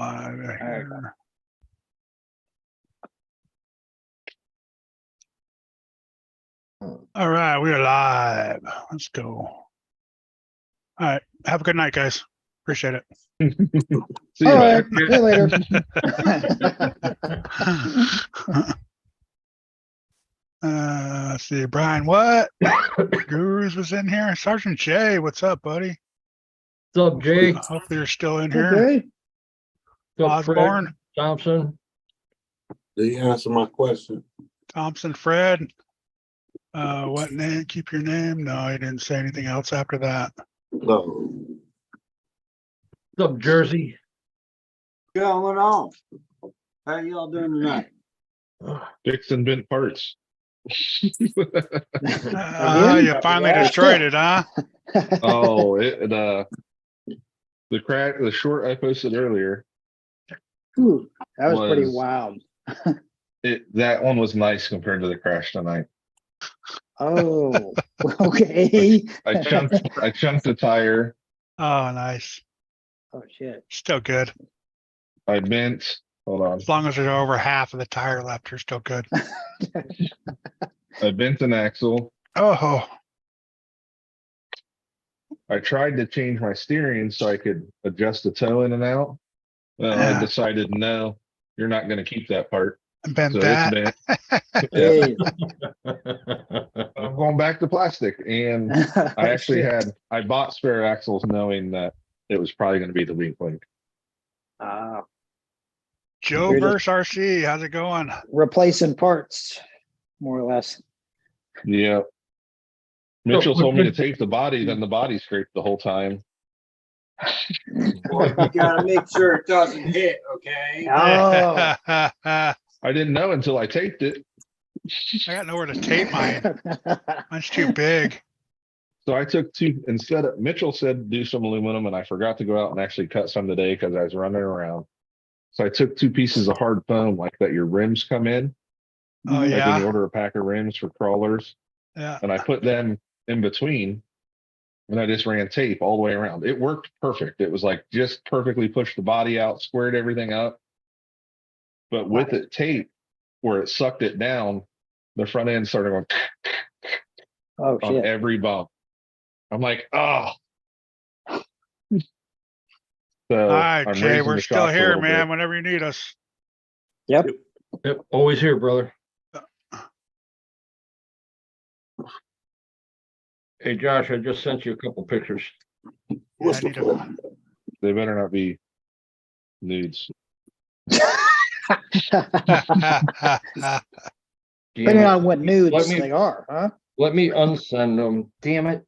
live right. here. All right, we are live. Let's go. All right, have a good night, guys. Appreciate it. See you All later. right, see you later. Let's see, Brian, what? Gurus was in here. Sergeant Jay, what's up, buddy? What's up, Jake? Hopefully you're still in here. Okay. What's up, Fred Osborne, Thompson? Do you answer my question? Thompson, Fred. What name? Keep your name. No, he didn't say anything else after that. No. What's up, Jersey? Going on? How y'all doing tonight? Fixing bent parts. You finally destroyed it, huh? Oh, the short I posted earlier. Ooh, that was pretty Was- wild. That one was nice compared to the crash tonight. Oh, okay. I chunked a tire. Oh, nice. Oh, shit. Still good. I bent. Hold on. As long as there's over half of the tire left, you're still good. I bent an axle. Oh, I tried to change my steering so I could adjust the toe in and out. Well, Yeah. I decided no, you're not going to keep that part. bent So that. it's bent. Hey. I'm going back to plastic, and I actually I bought spare axles knowing that it was probably going to be the weak link. Joe You're versus RC, how's it going? Replacing parts, more or less. Yeah. Mitchell told me to tape the body, then the body scraped the whole time. Well, you gotta make sure it doesn't hit, okay? Oh. I I didn't know until I taped it. got nowhere to tape mine. Mine's too big. So I took instead of Mitchell said do some aluminum, and I forgot to go out and actually cut some today because I was running around. So I took 2 pieces of hard foam like that your rims come in. Oh, Like when you yeah. order a pack of rims for crawlers. Yeah. And I put them in between, and I just ran tape all the way around. It worked perfect. It was like just perfectly pushed the body out, squared everything up. But with it taped, where it sucked it down, the front end started going Oh, on shit. every bump. I'm like, oh. So All right, I'm Jay, raising we're the still shocks a here, little man, bit. whenever you need us. Yep. Yep, always here, brother. Hey, Josh, I just sent you a couple pictures. What's I the need to- point? They better not be nudes. Depending on what nudes Let me- they are, huh? Let me unsend them. Damn it.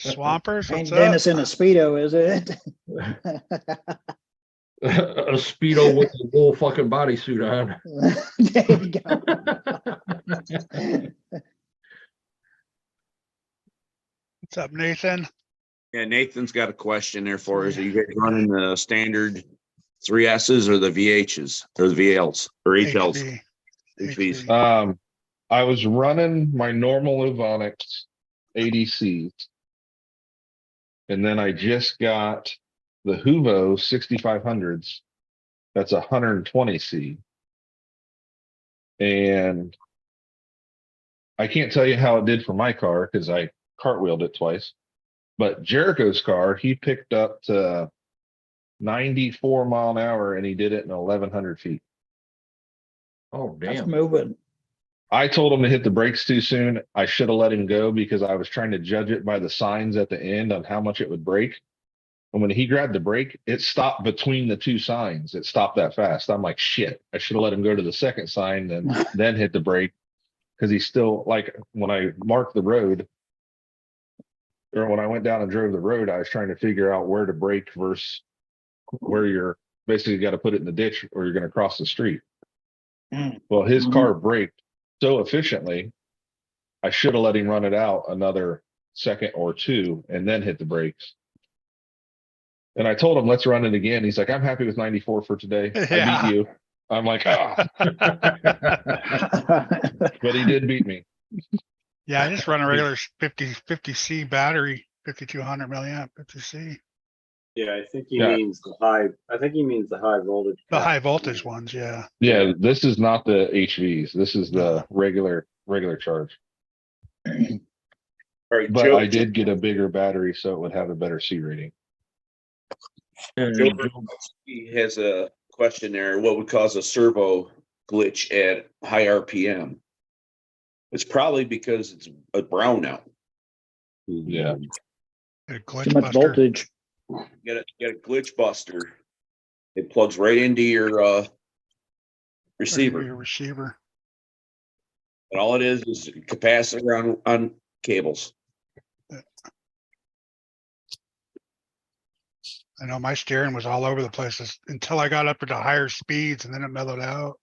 Swampers, Ain't what's Dennis up? in a Speedo, is it? A Speedo with the whole fucking bodysuit on. There you go. What's up, Nathan? Yeah, Nathan's got a question there for us. Are you guys running the standard 3S's or the VHs or the VLs or HLs? HV. HVs. I was running my normal Uvonix ADCs. And then I just got the Huvo 6500s. That's 120C. And I can't tell you how it did for my car because I cartwheeled it twice. But Jericho's car, he picked up to 94 mile an hour and he did it in 1,100 feet. Oh, That's damn. moving. I told him to hit the brakes too soon. I should have let him go because I was trying to judge it by the signs at the end on how much it would brake. And when he grabbed the brake, it stopped between the 2 signs. It stopped that fast. I'm like, shit, I should have let him go to the second sign and then hit the brake. Because he's still like, when I marked the road, or when I went down and drove the road, I was trying to figure out where to brake versus where you're basically got to put it in the ditch or you're going to cross the street. Mm. Well, his Mhm. car braked so efficiently, I should have let him run it out another second or 2 and then hit the brakes. And I told him, let's run it again. He's like, I'm happy with 94 for today. I Yeah. beat you. I'm like, ah, but he did beat me. Yeah, I just run a regular 50C battery, 5200 milliamp 50C. Yeah, I think he Yeah. means the high, I think he means the high voltage. The cat. high voltage ones, yeah. Yeah, this is not the HVs. This is the regular charge. All right, But Joe, I did get a bigger battery, so it would have a better C rating. And Joe He has a question there. What would cause a servo glitch at high RPM? It's probably because it's a brownout. Yeah. A Too glitch much buster. voltage. Get a glitch buster. It plugs right into your receiver. Your receiver. And all it is capacitor on cables. I know my steering was all over the place until I got up into higher speeds and then it mellowed out.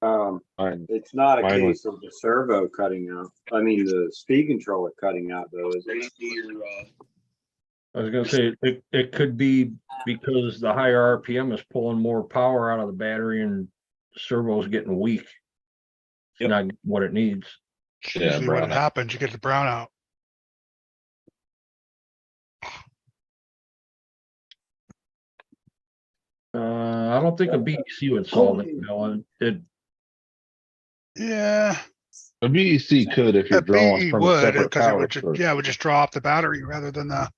Mine, It's not a Mine was- case of the servo cutting out. I mean, the speed controller cutting out though, is Right it? into your, I was gonna say, it could be because the higher RPM is pulling more power out of the battery and servo's getting weak. It's Yep. not what it needs. It's Yeah, usually when it brownout. happens, you get the brownout. I don't think a BEC would solve it, you know, it, Yeah, a BEC could if you're a drawing BE from a would, separate because it power would just, source. yeah, it would just draw off the battery rather than the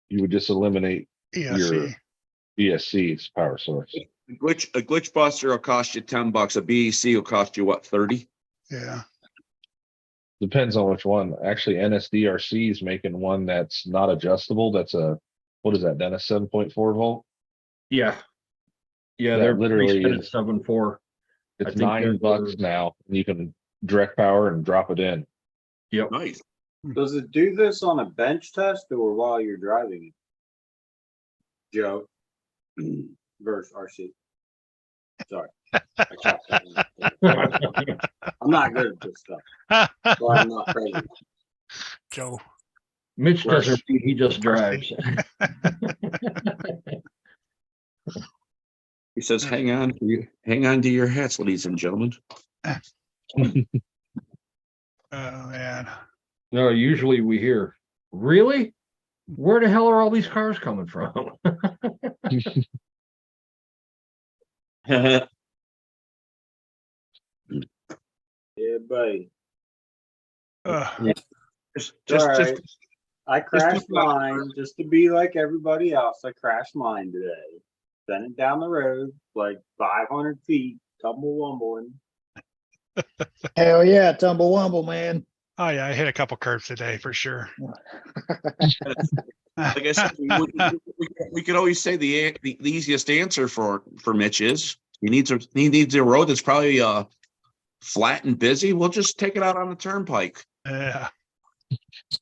You would just eliminate ESC. ESC's power source. a glitch buster will cost you $10. A BEC will cost you what, 30? Yeah, Depends on which one. Actually, NSDRC is making one that's not adjustable. That's what is that, Dennis, 7.4 volt? yeah. Yeah, That they're literally literally at is- 7.4. It's think they're- $9 now. And you can direct power and drop it in. Yep. Nice. Does it do this on a bench test or while you're driving it? Joe? Versus RC. Sorry. I chopped that one. I'm not good at this stuff. So I'm not crazy. Joe. Mitch Worse. doesn't, he just drives. He says, hang on to your hats, ladies and gentlemen. Oh, man. No, usually we hear, really? Where the hell are all these cars coming from? Yeah, buddy. Just, All right. just, I crashed look like- mine just to be like everybody else. I crashed mine today. Sent it down the road like 500 feet, tumble-wumbling. Hell yeah, tumble wumble, man. Oh, yeah, I hit a couple curves today for sure. like I said, we could always say the easiest answer for Mitch is he needs a road that's probably flat and busy. We'll just take it out on the turnpike. Yeah,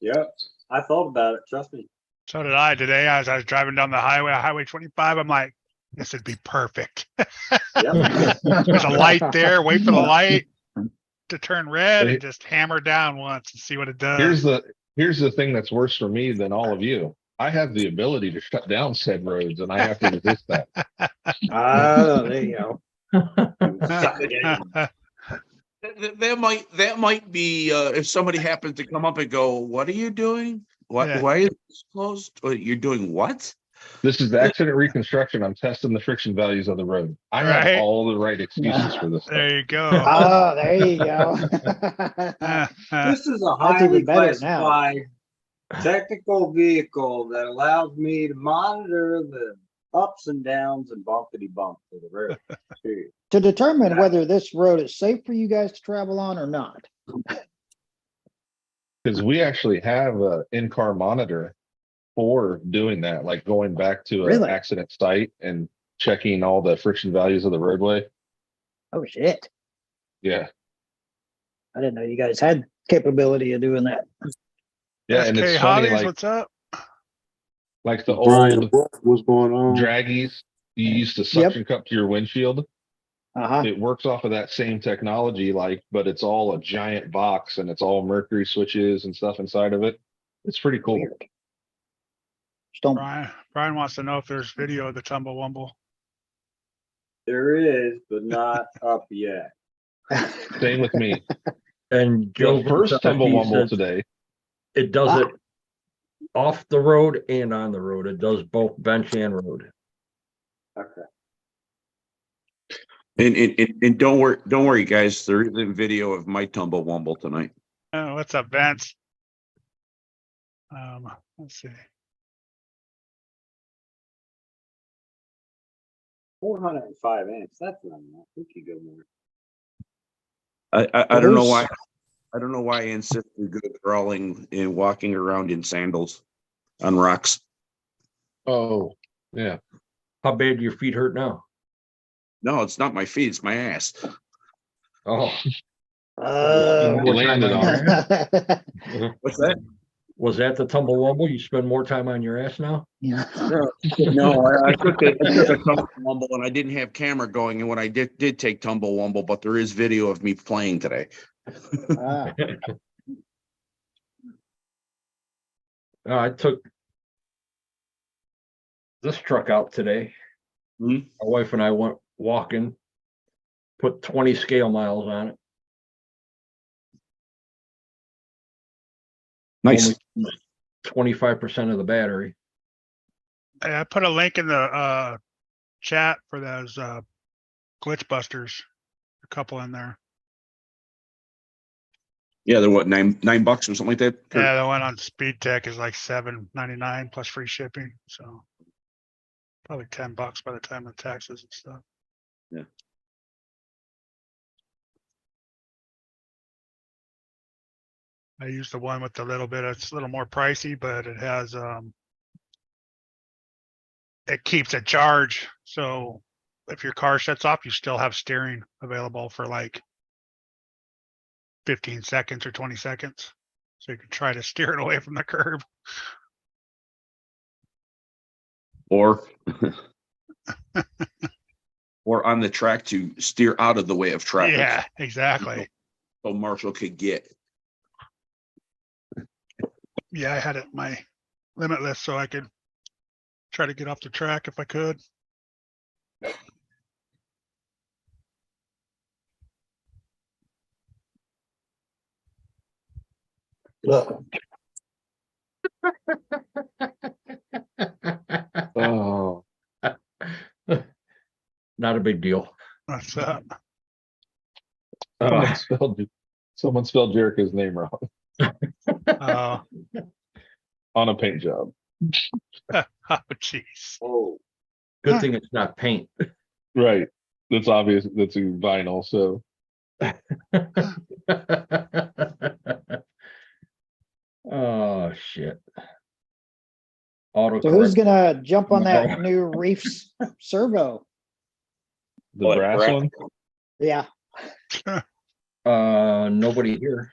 Yep. I thought about it. Trust me. so did I today. As I was driving down the highway 25, I'm like, this would be perfect. Yep. There's a light there, wait for the light to turn red Hey. and just hammer down once and see what it does. Here's the thing that's worse for me than all of you. I have the ability to shut down said roads and I have to resist that. Oh, there you go. Suck it in. That might be if somebody happens to come up and go, "What are you doing? What? Yeah. Why is this closed? You're doing what?" This is the accident reconstruction. I'm testing the friction values of the road. I Right. have all the right excuses for this. There you go. Oh, there you go. This is a That's highly even better now. classified technical vehicle that allows me to monitor the ups and downs and bumpity bumps of the road. Period. To determine whether this road is safe for you guys to travel on or not. Because we actually have a in-car monitor for doing that, like going back to an Really? accident site and checking all the friction values of the roadway. Oh, shit. Yeah. I didn't know you guys had capability of doing that. Yeah. And SK it's funny, Hotties, what's up? like the Brian, old what's going on? draggies you used to suction cup to your windshield. Uh-huh. It works off of that same technology, but it's all a giant box and it's all mercury switches and stuff inside of it. It's pretty cool. Weird. Just don't. Brian wants to know if there's video of the Tumblewumble. There is, but not up yet. Same with me. And Joe, The first himself, he Tumblewumble says today. it does it off the road and on the road. It does both bench and road. Okay. And don't worry, guys. There is a video of my tumble wumble tonight. Oh, what's up, Vince? Let's see. 405 amps. That's not enough. We could go more. I don't know Those- why. I don't know why I insist on good crawling and walking around in sandals on rocks. Oh, yeah. How bad do your feet hurt now? No, it's not my feet. It's my ass. Oh, You landed on it. What's that? was that the tumble wumble? You spend more time on your ass now? Yeah. No, I took a tumble wumble and I didn't have camera going. And when I did take tumble wumble, but there is video of me playing today. Ah, I took this truck out today. Hmm? My wife and I went walking, put 20 scale miles on it. Nice. 25% of the battery. I put a link in the chat for those glitch busters. A couple in there. Yeah, they're what, $9 or something like that? Kurt? Yeah, the one on Speed Tech is like $7.99 plus free shipping. So probably $10 by the time the taxes and stuff. Yeah. I use the one with the little bit, it's a little more pricey, but it has, it keeps a charge. So if your car shuts off, you still have steering available for like 15 seconds or 20 seconds. So you can try to steer it away from the curb. Or or on the track to steer out of the way of traffic. Yeah, exactly. So Marshall could get. Yeah, I had it my limitless so I could try to get off the track if I could. Look, Oh, Not a big deal. What's up? someone spelled Jericho's name wrong Oh, on a paint job. oh, jeez. Oh, Good thing it's not paint. Right. That's obvious. That's a vinyl. So Oh, shit. Auto so who's gonna jump on that No. new Reefs servo? the What, brass brass? one. Yeah. Nobody here.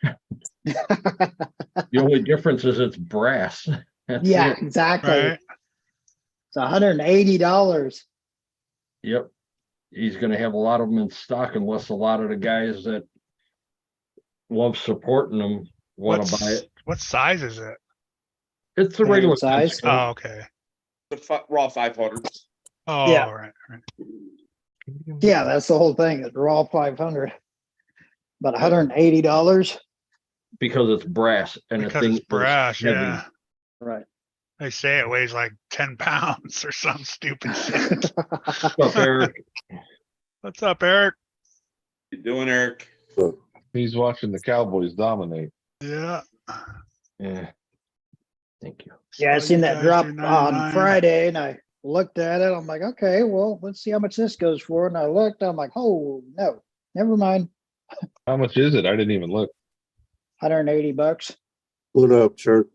The only difference is it's brass. That's Yeah, it. exactly. Right? It's $180. Yep. He's gonna have a lot of them in stock unless a lot of the guys that love supporting them want to buy it. What size is it? It's the Medium regular size. size. Oh, okay. The raw 500. Oh, Yeah. right, right. Yeah, that's the whole thing. It's raw 500. But $180. Because it's brass and the Because thing it's is brass, heavy. yeah. Right. They say it weighs like 10 pounds or some stupid shit. What's up, Eric? What's up, Eric? You doing, Eric? He's watching the Cowboys dominate. Yeah. Yeah. Thank you. Yeah, I Saw seen you that guys drop do on 99. Friday and I looked at it. I'm like, okay, well, let's see how much this goes for. And I looked, I'm like, oh, no, never mind. How much is it? I didn't even look. $180. what up, Church?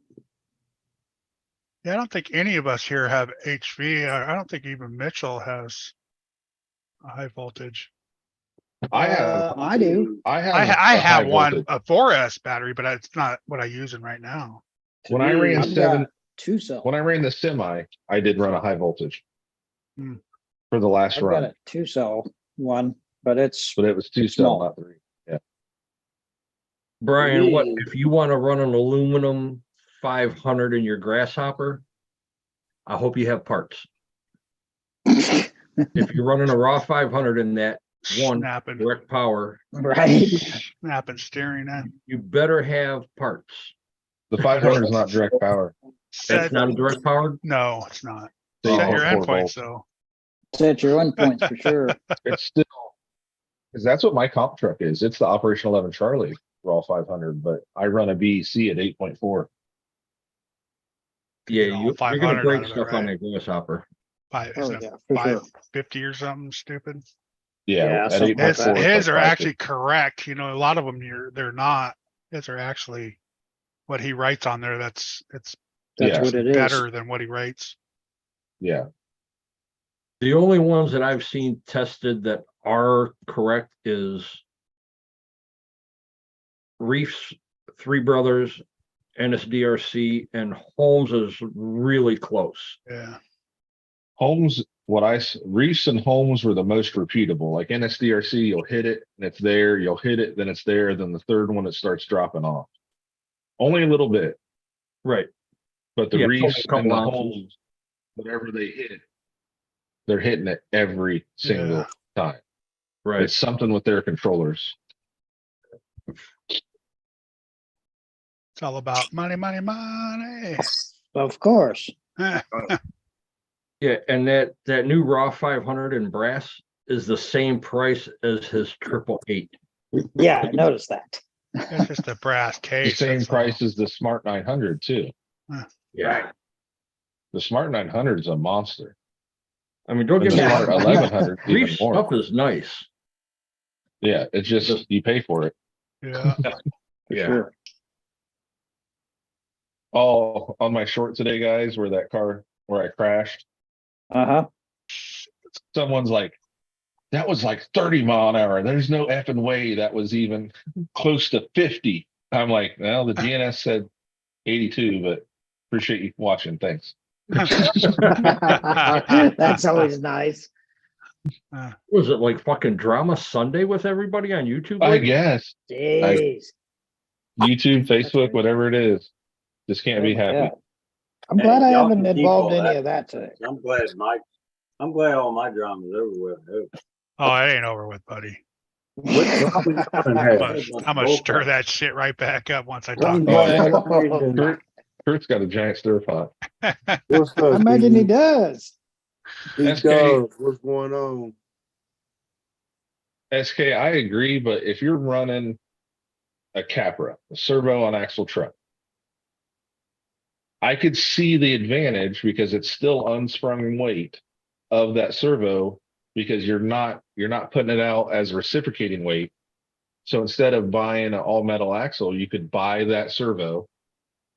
Yeah, I don't think any of us here have HV. I don't think even Mitchell has a high voltage. I have. I do. I have. I a have high one, voltage. a 4S battery, but it's not what I'm using right now. When I ran I've seven, got two cell. when I ran the semi, I did run a high voltage Hmm. for the last I've got run, a two cell one, but it's but it was two Small. cell, not three. Brian, what Me. if you want to run an aluminum 500 in your grasshopper? I hope you have parts. If you're running a raw 500 in that one Snapping, direct power, right. snapping steering. you better have parts. The 500 is not direct power. Set, It's not a direct powered? no, it's not. They Set your 8.4 endpoints volts. though. Set your endpoints for sure. It's still, because that's what my comp truck is. It's the Operation 11 Charlie Raw 500, but I run a BEC at 8.4. Yeah, Get all you're 500 gonna out break of it, stuff on right? that grasshopper. Five, Oh, isn't yeah, it for sure. 550 or something stupid? Yeah, Yeah, at something like 8.4. His, that. it's his like are 550. actually correct. You know, a lot of them they're not. His are actually what he writes on there. It's That's Yeah. what it is. better than what he writes. Yeah. The only ones that I've seen tested that are correct is Reefs, Three Brothers, NSDRC, and Holmes is really close. Yeah. Holmes, Reese and Holmes were the most repeatable. Like NSDRC, you'll hit it and it's there. You'll hit it, then it's there. Then the third one, it starts dropping off. Only a little bit, Right. but the Yeah, it's only Reese a couple and the ounces. Holmes, whatever they hit, they're hitting it every single time. Right. It's something with their controllers. It's all about money, money, money. Of course. Yeah, and that new Raw 500 in brass is the same price as his 888. Yeah, I noticed that. It's just a brass The case. same that's all. price as the Smart 900 too. Yeah. The Smart 900 is a monster. I mean, don't And get the me Yeah. Smart wrong. 1100 is even Reef more. stuff is nice. Yeah, it's just you pay for it. Yeah. For Yeah. sure. Oh, on my short today, guys, where I crashed, Uh-huh. someone's like, that was like 30 mile an hour. There's no effing way that was even close to 50. I'm like, well, the GNS said 82, but appreciate you watching. Thanks. That's always nice. Was it like fucking Drama Sunday with everybody on YouTube? I Like, guess Jeez. YouTube, Facebook, great. whatever it is, just can't be Oh my happy. God. I'm glad I y'all haven't can keep involved all any that. of that today. I'm glad all my drama's over with. Oh, it ain't over with, buddy. Hey, I'm gonna stir that shit right back up once I talk. Oh, to yeah. Kurt's got a giant stir pot. What's I up? imagine he D? does. SK. D-Dog, what's going on? SK, I agree, but if you're running a Capra, a servo on axle truck, I could see the advantage because it's still unsprung weight of that servo because you're not putting it out as reciprocating weight. So instead of buying an all metal axle, you could buy that servo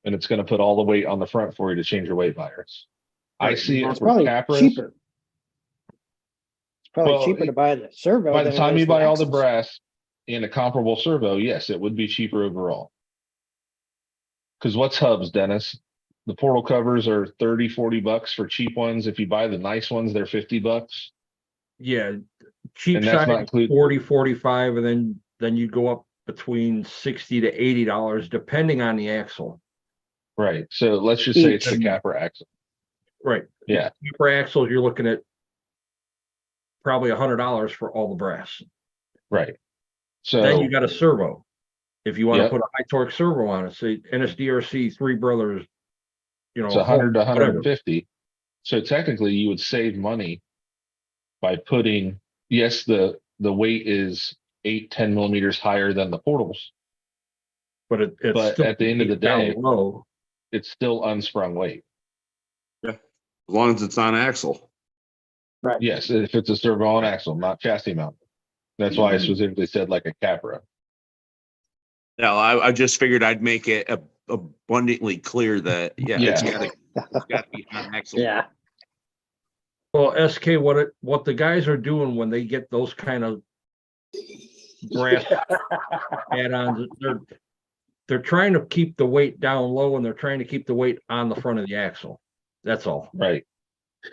and it's going to put all the weight on the front for you to change your weight virus. I Right. see it It's for probably Capras. cheaper. It's probably Well, cheaper to buy the servo. By the than it time is you buy all the axles. brass in a comparable servo, yes, it would be cheaper overall. Because what's hubs, Dennis? The portal covers are 30, 40 bucks for cheap ones. If you buy the nice ones, they're 50 bucks. yeah, cheap And that's not side include- 40, 45, and then you go up between $60 to $80 depending on the axle. Right. So let's just say it's Each. the Capra axle. Right. Yeah. For axles, you're looking at probably $100 for all the brass. Right. Then So you got a servo. If you want to Yep. put a high torque servo on it, say NSDRC, Three Brothers, it's 100 to whatever. 150. So technically you would save money by putting, yes, the weight is 8-10 millimeters higher than the portals. But it's But still at the end of the down day, low. it's still unsprung weight. As long as it's on axle. Yes, if it's a servo on axle, not chassis mount. That's why I specifically said like a Capra. Yeah, I just figured I'd make it abundantly clear that, it's Yeah. gotta be on axle. Yeah. Well, SK, what the guys are doing when they get those kind of brass add-ons, they're trying to keep the weight down low and they're trying to keep the weight on the front of the axle. That's all. Right.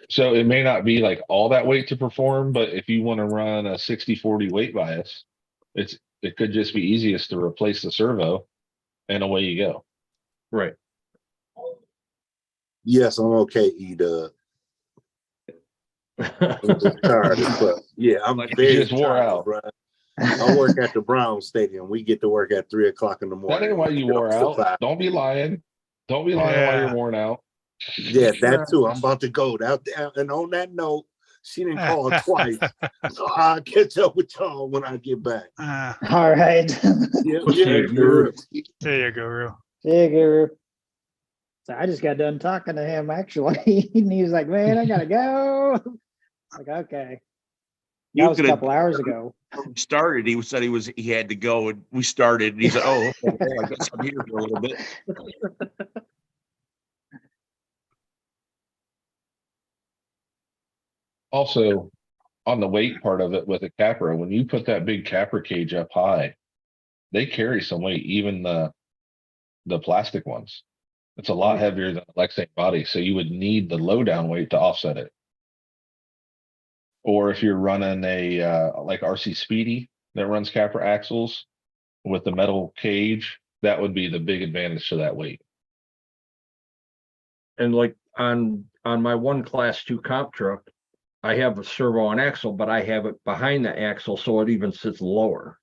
So it may not be like all that weight to perform, but if you want to run a 60-40 weight bias, it could just be easiest to replace the servo and away you go. Right. Yes, I'm okay, E-Dub. I'm just tired as fuck. Yeah, I'm Like, very just wore tired, out. bro. I work at the Brown Stadium. We get to work at 3 o'clock in the morning. That ain't why you Get wore off out. at 5. Don't be lying. Don't be lying while Yeah. you're worn out. Yeah, that too. I'm about to go. And on that note, she didn't call twice. So I'll catch up with y'all when I get back. All right. Yeah, Okay, yeah, Guru. There you go, Guru. See you, Guru. So I just got done talking to him actually, and he was like, "Man, I gotta go." Like, okay, You that was a could've- couple hours ago. Started, he said he had to go, and we started, and he said, "Oh, okay, well, I guess I'm here for a little bit." Also, on the weight part of it with a capra, when you put that big capra cage up high, they carry some weight, even the plastic ones. It's a lot heavier than the Lexan body, so you would need the low down weight to offset it. Or if you're running a like RC Speedy that runs capra axles with the metal cage, that would be the big advantage to that weight. And like on my one class 2 comp truck, I have a servo on axle, but I have it behind the axle, so it even sits lower.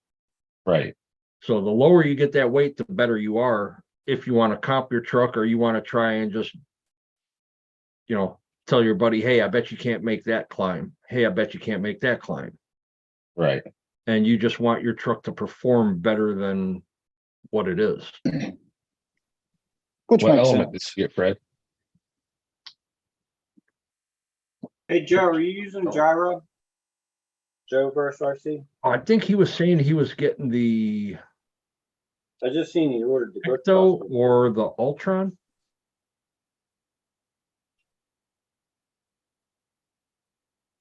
Right. So the lower you get that weight, the better you are. If you want to comp your truck, or you want to try and just, tell your buddy, hey, I bet you can't make that climb. Hey, I bet you can't make that climb. Right. And you just want your truck to perform better than what it is. Which What makes element did sense. you get, Fred? Hey, Joe, are you using gyro? Joe versus RC? I think he was saying he was getting the I just seen he ordered the Glitch Ecto Buster. or the Ultron.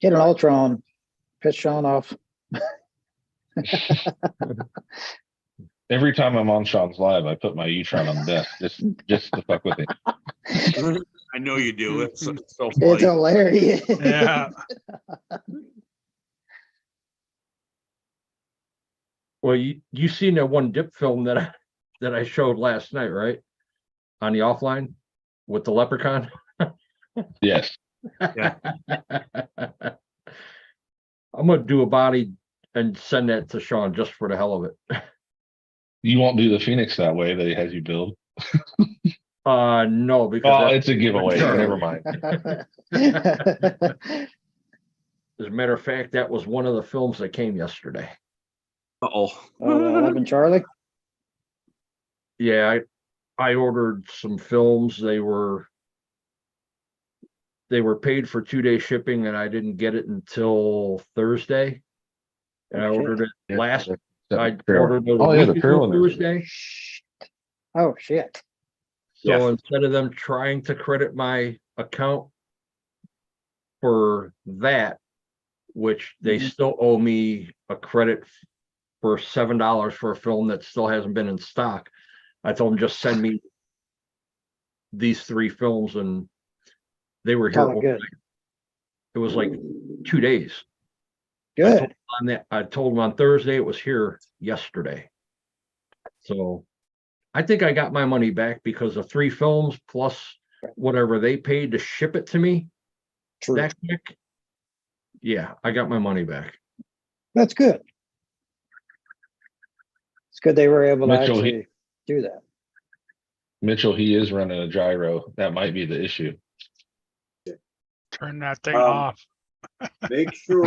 Get an Ultron, piss Sean off. Every time I'm on Sean's live, I put my U-Tron on the desk just to fuck with it. I know you do. It's so It's funny. hilarious. Yeah. Well, you seen that one dip film that I showed last night, right? On the offline with the leprechaun. Yes. Yeah. I'm gonna do a body and send that to Sean just for the hell of it. You won't do the Phoenix that way that he has you build. No, because Oh, that's it's a giveaway. Sure. Never mind. as a matter of fact, that was one of the films that came yesterday. Uh-oh. 11 Charlie. Yeah, I ordered some films. They were paid for 2-day shipping, and I didn't get it until Thursday. And I Oh, shit. ordered it Yeah, last. that I trail. ordered it a Oh, yeah, week the trail ago in there. Thursday. Oh shit. So Yeah. instead of them trying to credit my account for that, which they Mhm. still owe me a credit for $7 for a film that still hasn't been in stock, I told them just send me these 3 films, and they were here. Call it good. It was like 2 days. Good. I told them on Thursday, it was here yesterday. So I think I got my money back because the 3 films plus whatever they paid to ship it to me True. that quick. Yeah, I got my money back. That's good. It's good they were able to Mitchell, actually do that. Mitchell, he is running a gyro. That might be the issue. Turn that thing Um, off. Make sure,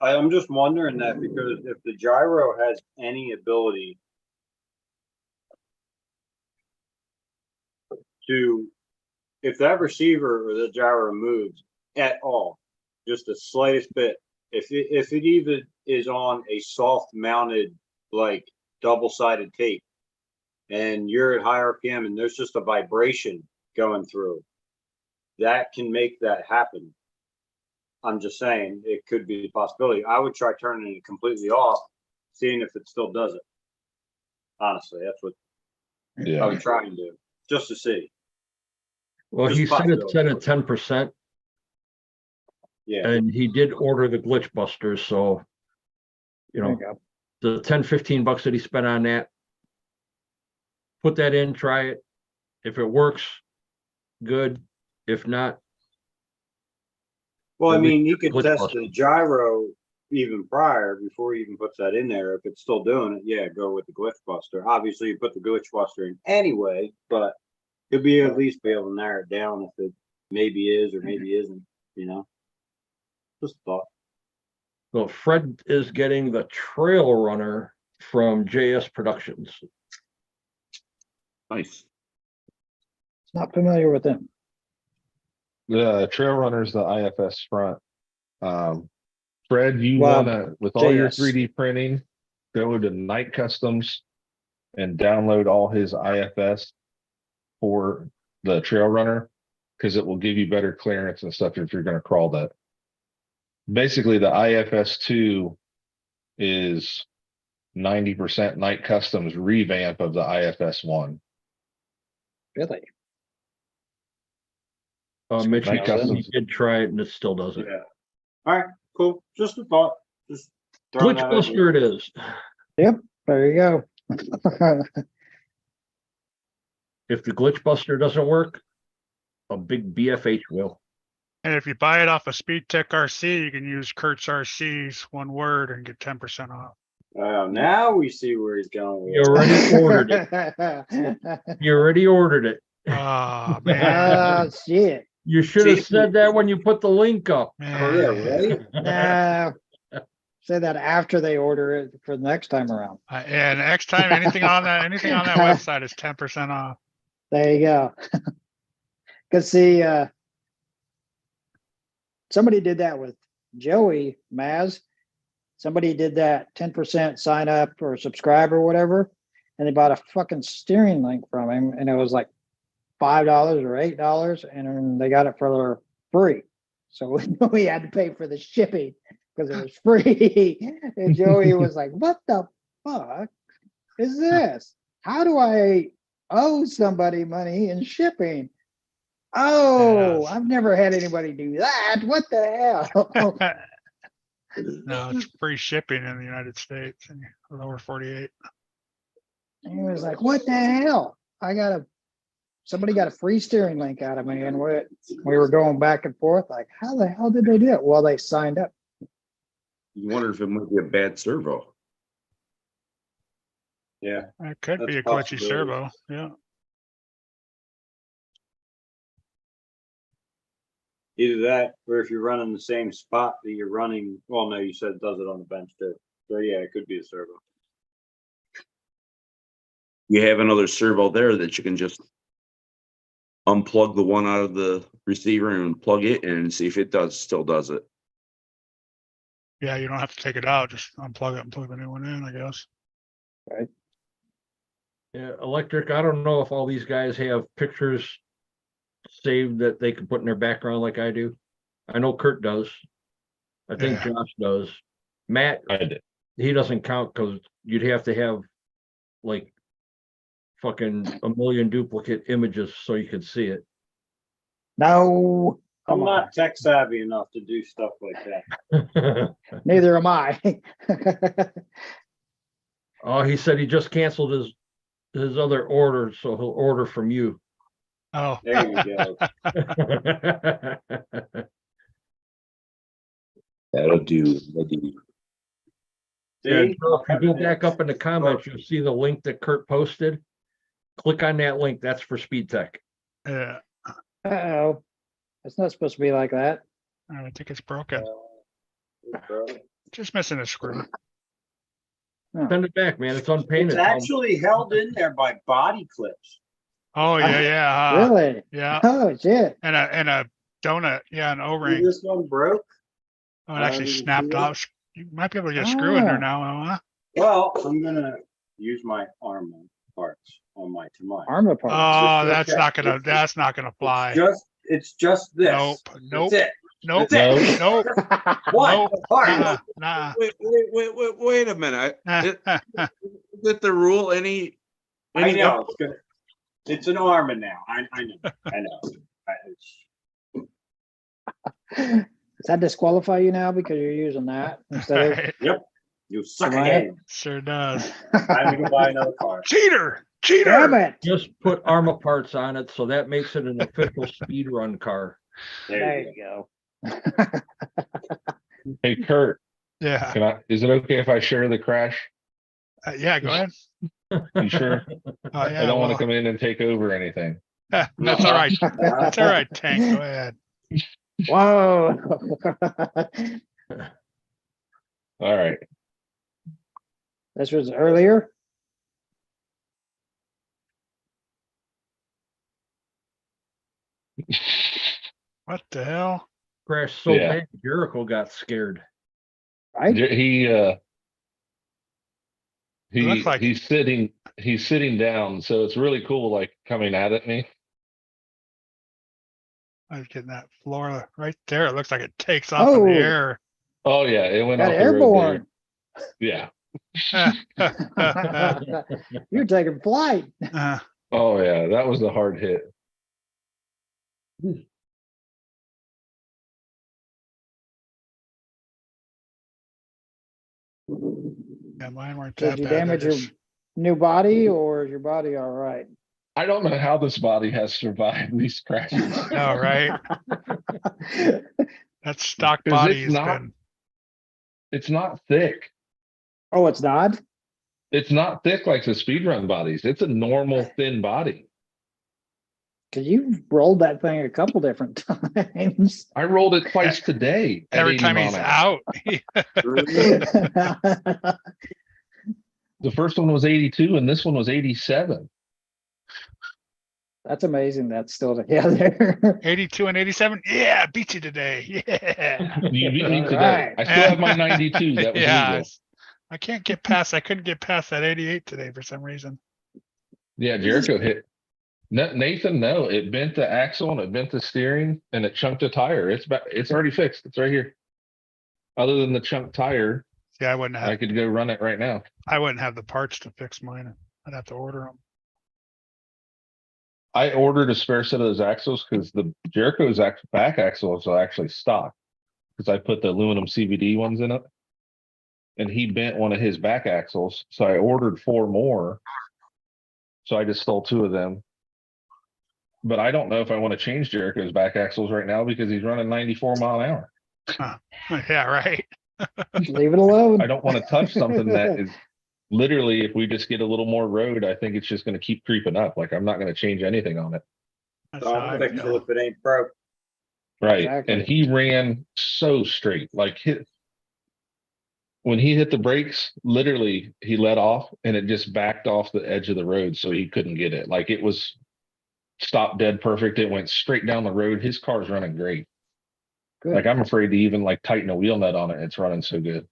I'm just wondering that because if the gyro has any ability to, if that receiver or the gyro moves at all, just the slightest bit, if it even is on a soft mounted, like double-sided tape, and you're at high RPM and there's just a vibration going through, that can make that happen. I'm just saying it could be a possibility. I would try turning it completely off, seeing if it still does it. Honestly, that's what I Yeah. would try and do, just to see. Well, Just he said it's set possibility. at 10%, Yeah, and he did order the glitch busters. So, There you go. the 10-15 bucks that he spent on that, put that in, try it. If it works, good. If not, well, I At least mean, you could glitch test buster. the gyro even prior, before he even puts that in there. If it's still doing it, yeah, go with the glitch buster. Obviously, you put the glitch buster in anyway, but You'll be at least be able to narrow it down if it maybe is or maybe isn't, you know? Just a thought. So Fred is getting the Trail Runner from JS Productions. Nice. Not familiar with them. The Trail Runner's the IFS front. Fred, you Well, wanna, with all your JS. 3D printing, go to Night Customs and download all his IFS for the Trail Runner, because it will give you better clearance and stuff if you're gonna crawl that. Basically, the IFS 2 is 90% Night Customs revamp of the IFS 1. Really? Mitch Night he Customs. did try it and it still does it. Yeah. All right, cool. Just a thought. Just throwing that idea. Glitchbuster it is. There you go. If the Glitchbuster doesn't work, a big BFH will. And if you buy it off of Speed Tech RC, you can use Kurt's RC's one word and get 10% off. Now we see where he's going. You with it. already ordered it. You already ordered it. Oh, man. Ah, shit. You should have See? said that when you put the link up. Man. Nah. Say that after they order it for the next time around. And next time, anything on that website is 10% off. There you go. Cause see, somebody did that with Joey Maz. Somebody did that 10% sign up or subscribe or whatever. And they bought a fucking steering link from him and it was like $5 or $8 and they got it for free. So we had to pay for the shipping because it was free. And Joey was like, what the fuck is this? How do I owe somebody money in shipping? Oh, Yes. I've never had anybody do that. What the hell? No, it's free shipping in the United States and lower 48. And he was like, what the hell? Somebody got a free steering link out of me. And we were going back and forth like, how the hell did they do it? Well, they signed up. You wonder if it might be a bad servo. Yeah. It could That's be a a glitchy possibility. servo. Yeah. Either that, or if you're running the same spot that you're running, well, no, you said it does it on the bench too. So yeah, it could be a servo. You have another servo there that you can just unplug the one out of the receiver and plug it in and see if it still does it. Yeah, you don't have to take it out. Just unplug it and plug the new one in, I guess. Yeah, electric, I don't know if all these guys have pictures saved that they can put in their background like I do. I know Kurt does. I think Yeah. Josh does. Matt, I did. he doesn't count because you'd have to have like fucking a million duplicate images so you could see it. No, I'm come on. not tech savvy enough to do stuff like that. Neither am I. Oh, he said he just canceled his other order, so he'll order from you. Oh. There you go. That'll do. Yeah, See? so if you go back up in the comments, you'll see the link that Kurt posted. Click on that link. That's for Speed Tech. Yeah. Uh-oh. It's not supposed to be like that. I think it's broken. Just missing a screw. Send it back, man. It's unpainted. It's actually held in there by body clips. Oh, yeah, yeah. Really? Yeah. Oh, shit. And a donut. Yeah, an See, O-ring. this one broke. Oh, it actually did you snapped see that? off. You might be able to get a screw in there Ah. now, huh? Well, I'm gonna use my arm parts on my Armor parts. Oh, just okay. that's not gonna fly. It's just this. Nope, nope, That's it. nope, That's nope. What? Nope. Parts. Nah. Wait a minute. Nah. Is it the rule any? I know. It's an armor now. I know. I know. Does that disqualify you now because you're using that instead of? Right. You suck Right. again. Sure does. Time to go buy another car. Cheater! Damn Cheater! it! Just put Arma parts on it, so that makes it an official speed run car. There you you go. go. Hey, Kurt, Yeah. is it okay if I share the crash? Yeah, go ahead. You sure? Oh, yeah, I don't want well, to come in and take over anything. That's all right. That's all right, Tank. Go ahead. Whoa. All right. This was earlier. What the hell? Crashed so Yeah. bad, Jericho got scared. Right? looks like- he's sitting down, so it's really cool, like coming at me. I was getting that floor right there. It looks like it takes off in Oh. the air. Oh yeah, it went Got off the road airborne. there. Yeah. You're taking flight. Oh yeah, that was a hard hit. Yeah, mine weren't Did that you bad. They're damage your just- new body or is your body all right? I don't know how this body has survived these crashes. No, right? That stock 'Cause body it's has not- been. It's not thick. Oh, it's not? It's not thick like the speedrun bodies. It's a normal thin body. Cause you rolled that thing a couple different times. I rolled it twice today. at Every 80 time mile he's an hour. out. The first one was 82 and this one was 87. That's amazing. That's still together. 82 and 87. Yeah, I beat you today. Yeah. You beat me All today. right. I still have my 92. That was Yeah, legal. I couldn't get past that 88 today for some reason. Yeah, Jericho hit. Nathan, no, it bent the axle and it bent the steering and it chunked a tire. It's already fixed. It's right here. Other than the chunk tire, Yeah, I could go run it right now. I wouldn't have the parts to fix mine. I'd have to order them. I ordered a spare set of those axles because the Jericho's back axles are actually stock. Because I put the aluminum CVD ones in it. And he bent one of his back axles, so I ordered 4 more. So I just stole 2 of them. But I don't know if I want to change Jericho's back axles right now because he's running 94 mile an hour. Yeah, right. Leave it alone. I don't want to touch something that is literally, if we just get a little more road, I think it's just going to keep creeping up. Like I'm not going to change anything on it. That's how I I'll fix it feel. if it ain't broke. Right. Exactly. And he ran so straight, like when he hit the brakes, literally he let off and it just backed off the edge of the road so he couldn't get it. Like it was stopped dead perfect. It went straight down the road. His car's running great. Good. Like I'm afraid to even like tighten a wheel nut on it. It's running so good.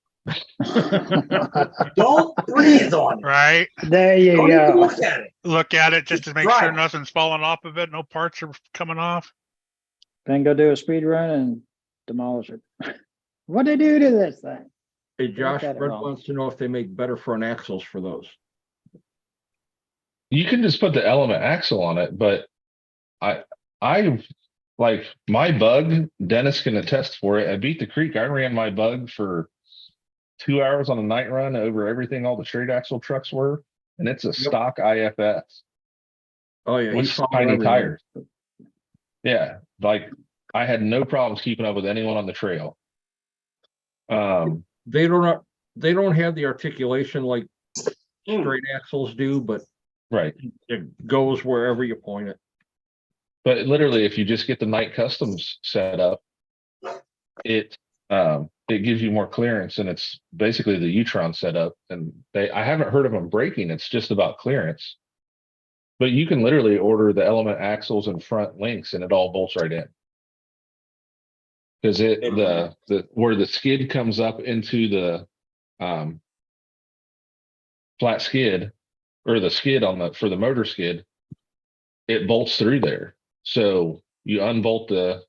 Don't breathe on it. Right. There you Don't even go. look at it. Look at it just to make sure Right. nothing's falling off of it. No parts are coming off. Then go do a speed run and demolish it. What'd they do to this thing? Hey, Josh, at it Fred wrong. wants to know if they make better front axles for those. You can just put the element axle on it, but I like my bug, Dennis can attest for it. At Beat the Creek, I ran my bug for 2 hours on a night run over everything all the straight axle trucks were, and it's a stock IFS Oh, yeah. he with followed tiny everything. tires. Yeah, like I had no problems keeping up with anyone on the trail. They don't have the articulation like straight axles do, but Right. it goes wherever you point it. But literally, if you just get the night customs set up, it gives you more clearance, and it's basically the U-Tron setup. And I haven't heard of them breaking. It's just about clearance. But you can literally order the element axles and front links, and it all bolts right in. Because the where the skid comes up into the flat skid, or the skid for the motor skid, it bolts through there. So you unbolt the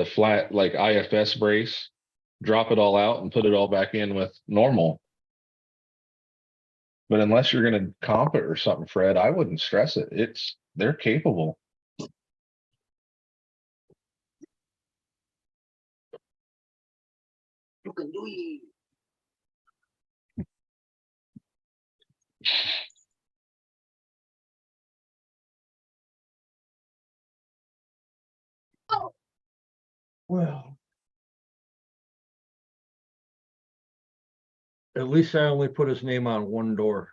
flat like IFS brace, drop it all out and put it all back in with normal. But unless you're going to comp it or something, Fred, I wouldn't stress it. They're capable. You can do it. Well. At least I only put his name on one door.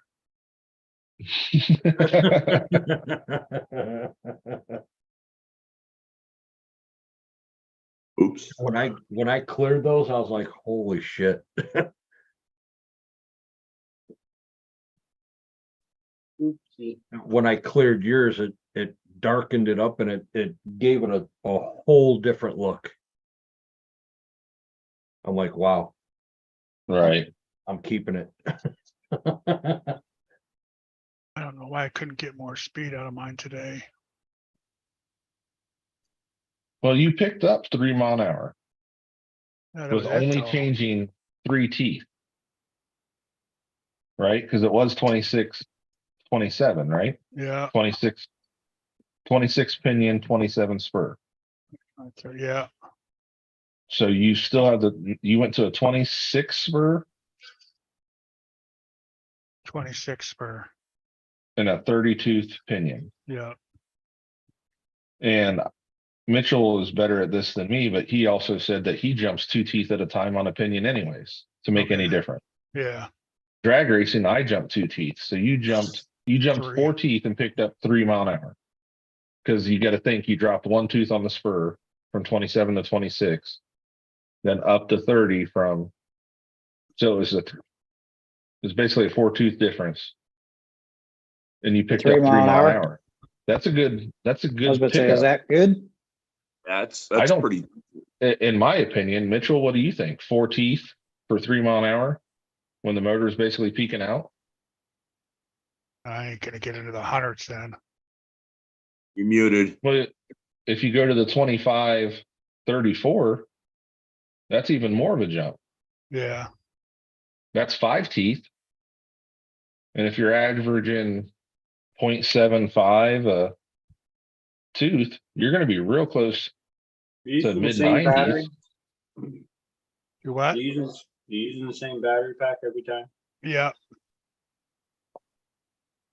Oops. When I cleared those, I was like, holy shit. Oopsie. When I cleared yours, it darkened it up and it gave it a whole different look. I'm like, wow, Right. I'm keeping it. I don't know why I couldn't get more speed out of mine today. Well, you picked up 3 mile an hour That with was it, only though. changing 3 teeth. Right? Because it was 26, 27, right? Yeah, 26 pinion, 27 spur. yeah, So you still have you went to a 26 spur 26 spur. and a 30 tooth pinion. Yeah, And Mitchell is better at this than me, but he also said that he jumps 2 teeth at a time on a pinion anyways to make any Okay. difference. yeah, Drag racing, I jumped 2 teeth. So you jumped 3. 4 teeth and picked up 3 mile an hour. Because you got to think you dropped 1 tooth on the spur from 27 to 26, then up to 30 from. So it's basically a 4 tooth difference. And you picked 3 up 3 mile an mile an hour? hour. That's a good I was pickup. about to say, is that good? That's I don't- pretty. In my opinion. Mitchell, what do you think? 4 teeth for 3 mile an hour when the motor is basically peaking out? I ain't gonna get into the hundreds then. You're muted. Well, if you go to the 25, 34, that's even more of a jump. Yeah, That's 5 teeth. And if you're averaging 0.75 a tooth, you're going to be real close You to using the mid same battery? 90s. you what? You using the same battery pack every time? Yeah,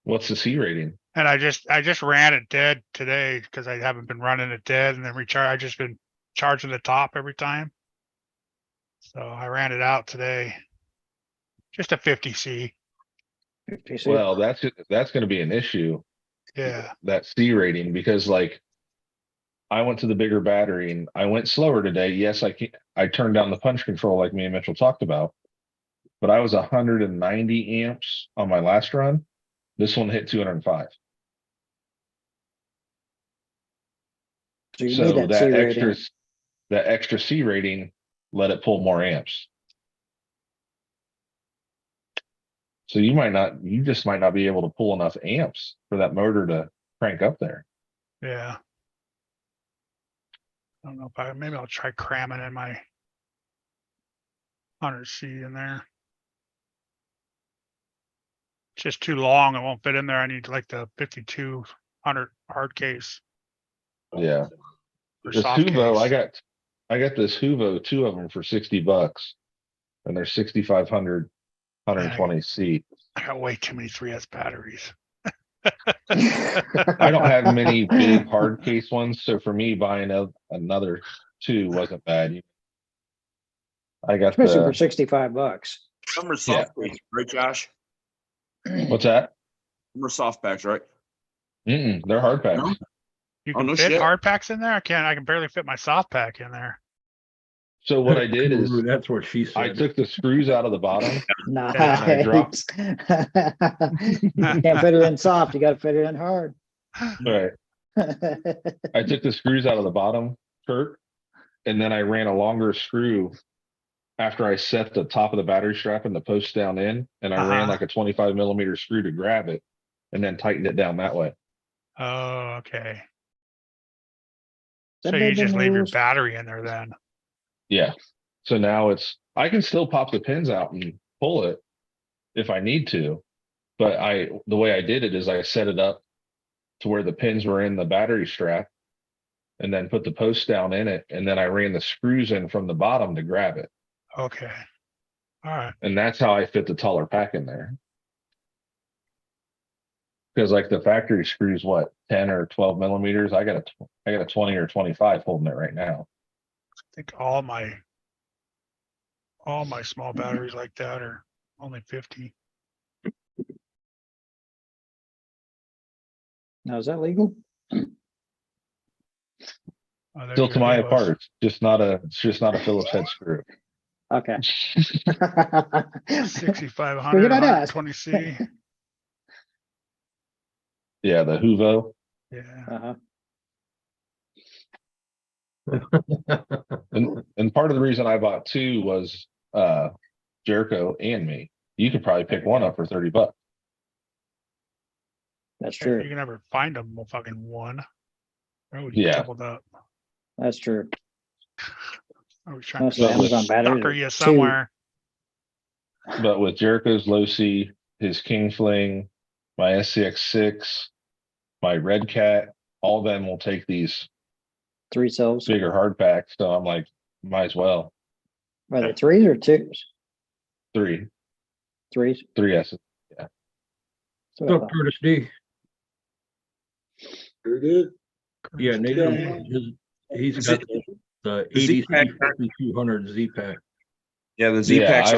What's the C rating? and I just ran it dead today because I haven't been running it dead and then recharge. I just been charging the top every time. So I ran it out today. Just a 50C. 50C. Well, that's going to be an issue, Yeah, that C rating, because like I went to the bigger battery and I went slower today. Yes, I turned down the punch control like me and Mitchell talked about, but I was 190 amps on my last run. This one hit 205. So you need So that C that rating. extra C rating let it pull more amps. So you just might not be able to pull enough amps for that motor to crank up there. yeah. I don't know if maybe I'll try cramming in my 100C in there. It's just too long. It won't fit in there. I need like the 5200 hard case Yeah. or This soft Huvo, case. I got this Huvo, 2 of them for $60, and they're 6,500, 120C. I got way too many 3S batteries. I don't have many big hard case ones, so for me buying another 2 wasn't bad. I got Especially for the $65. Some are soft packs, right, Josh? what's that? Some are soft packs, right? They're hard packs. No? You Oh, can no fit shit. hard packs in there? I can barely fit my soft pack in there. So what I did is That's what she I said. took the screws out of the bottom. Nice. dropped- Can't fit it in soft, you gotta fit it in hard. Right. I took the screws out of the bottom, Kurt, and then I ran a longer screw after I set the top of the battery strap and the post down in, and I ran Uh-huh. like a 25 millimeter screw to grab it and then tightened it down that way. Oh, okay. That So you been just the leave your rules? battery in there then. Yeah. So now I can still pop the pins out and pull it if I need to, but the way I did it is I set it up to where the pins were in the battery strap and then put the post down in it. And then I ran the screws in from the bottom to grab it. Okay. All right. And that's how I fit the taller pack in there. Because like the factory screws, what, 10 or 12 millimeters? I got a 20 or 25 holding it right now. I think all my small batteries like that are only 50. Now, is that legal? Oh, there Still you to go. my It was. parts, it's just not a Phillips head screw. Okay. 6,500, Figured I'd ask. 120C. Yeah, the Huvo. Yeah. And part of the reason I bought two was Jericho and me. You could probably pick one up for $30. That's You true. can never find them fucking one. They're always Yeah. doubled up. That's true. I was trying Most to of the Amazon batteries sucker are you two. somewhere. But with Jericho's Low C, his King Fling, my SCX6, my Red Cat, all of them will take these 3 cells. bigger hard packs. So I'm like, might as well. Are they 3s or 2s? Three 3s. S's. That's what I So thought. Curtis D, Sure did. yeah, Nathan, he's got the The Z ADC pack. 5200 Z pack. Yeah, the Z Yeah, packs.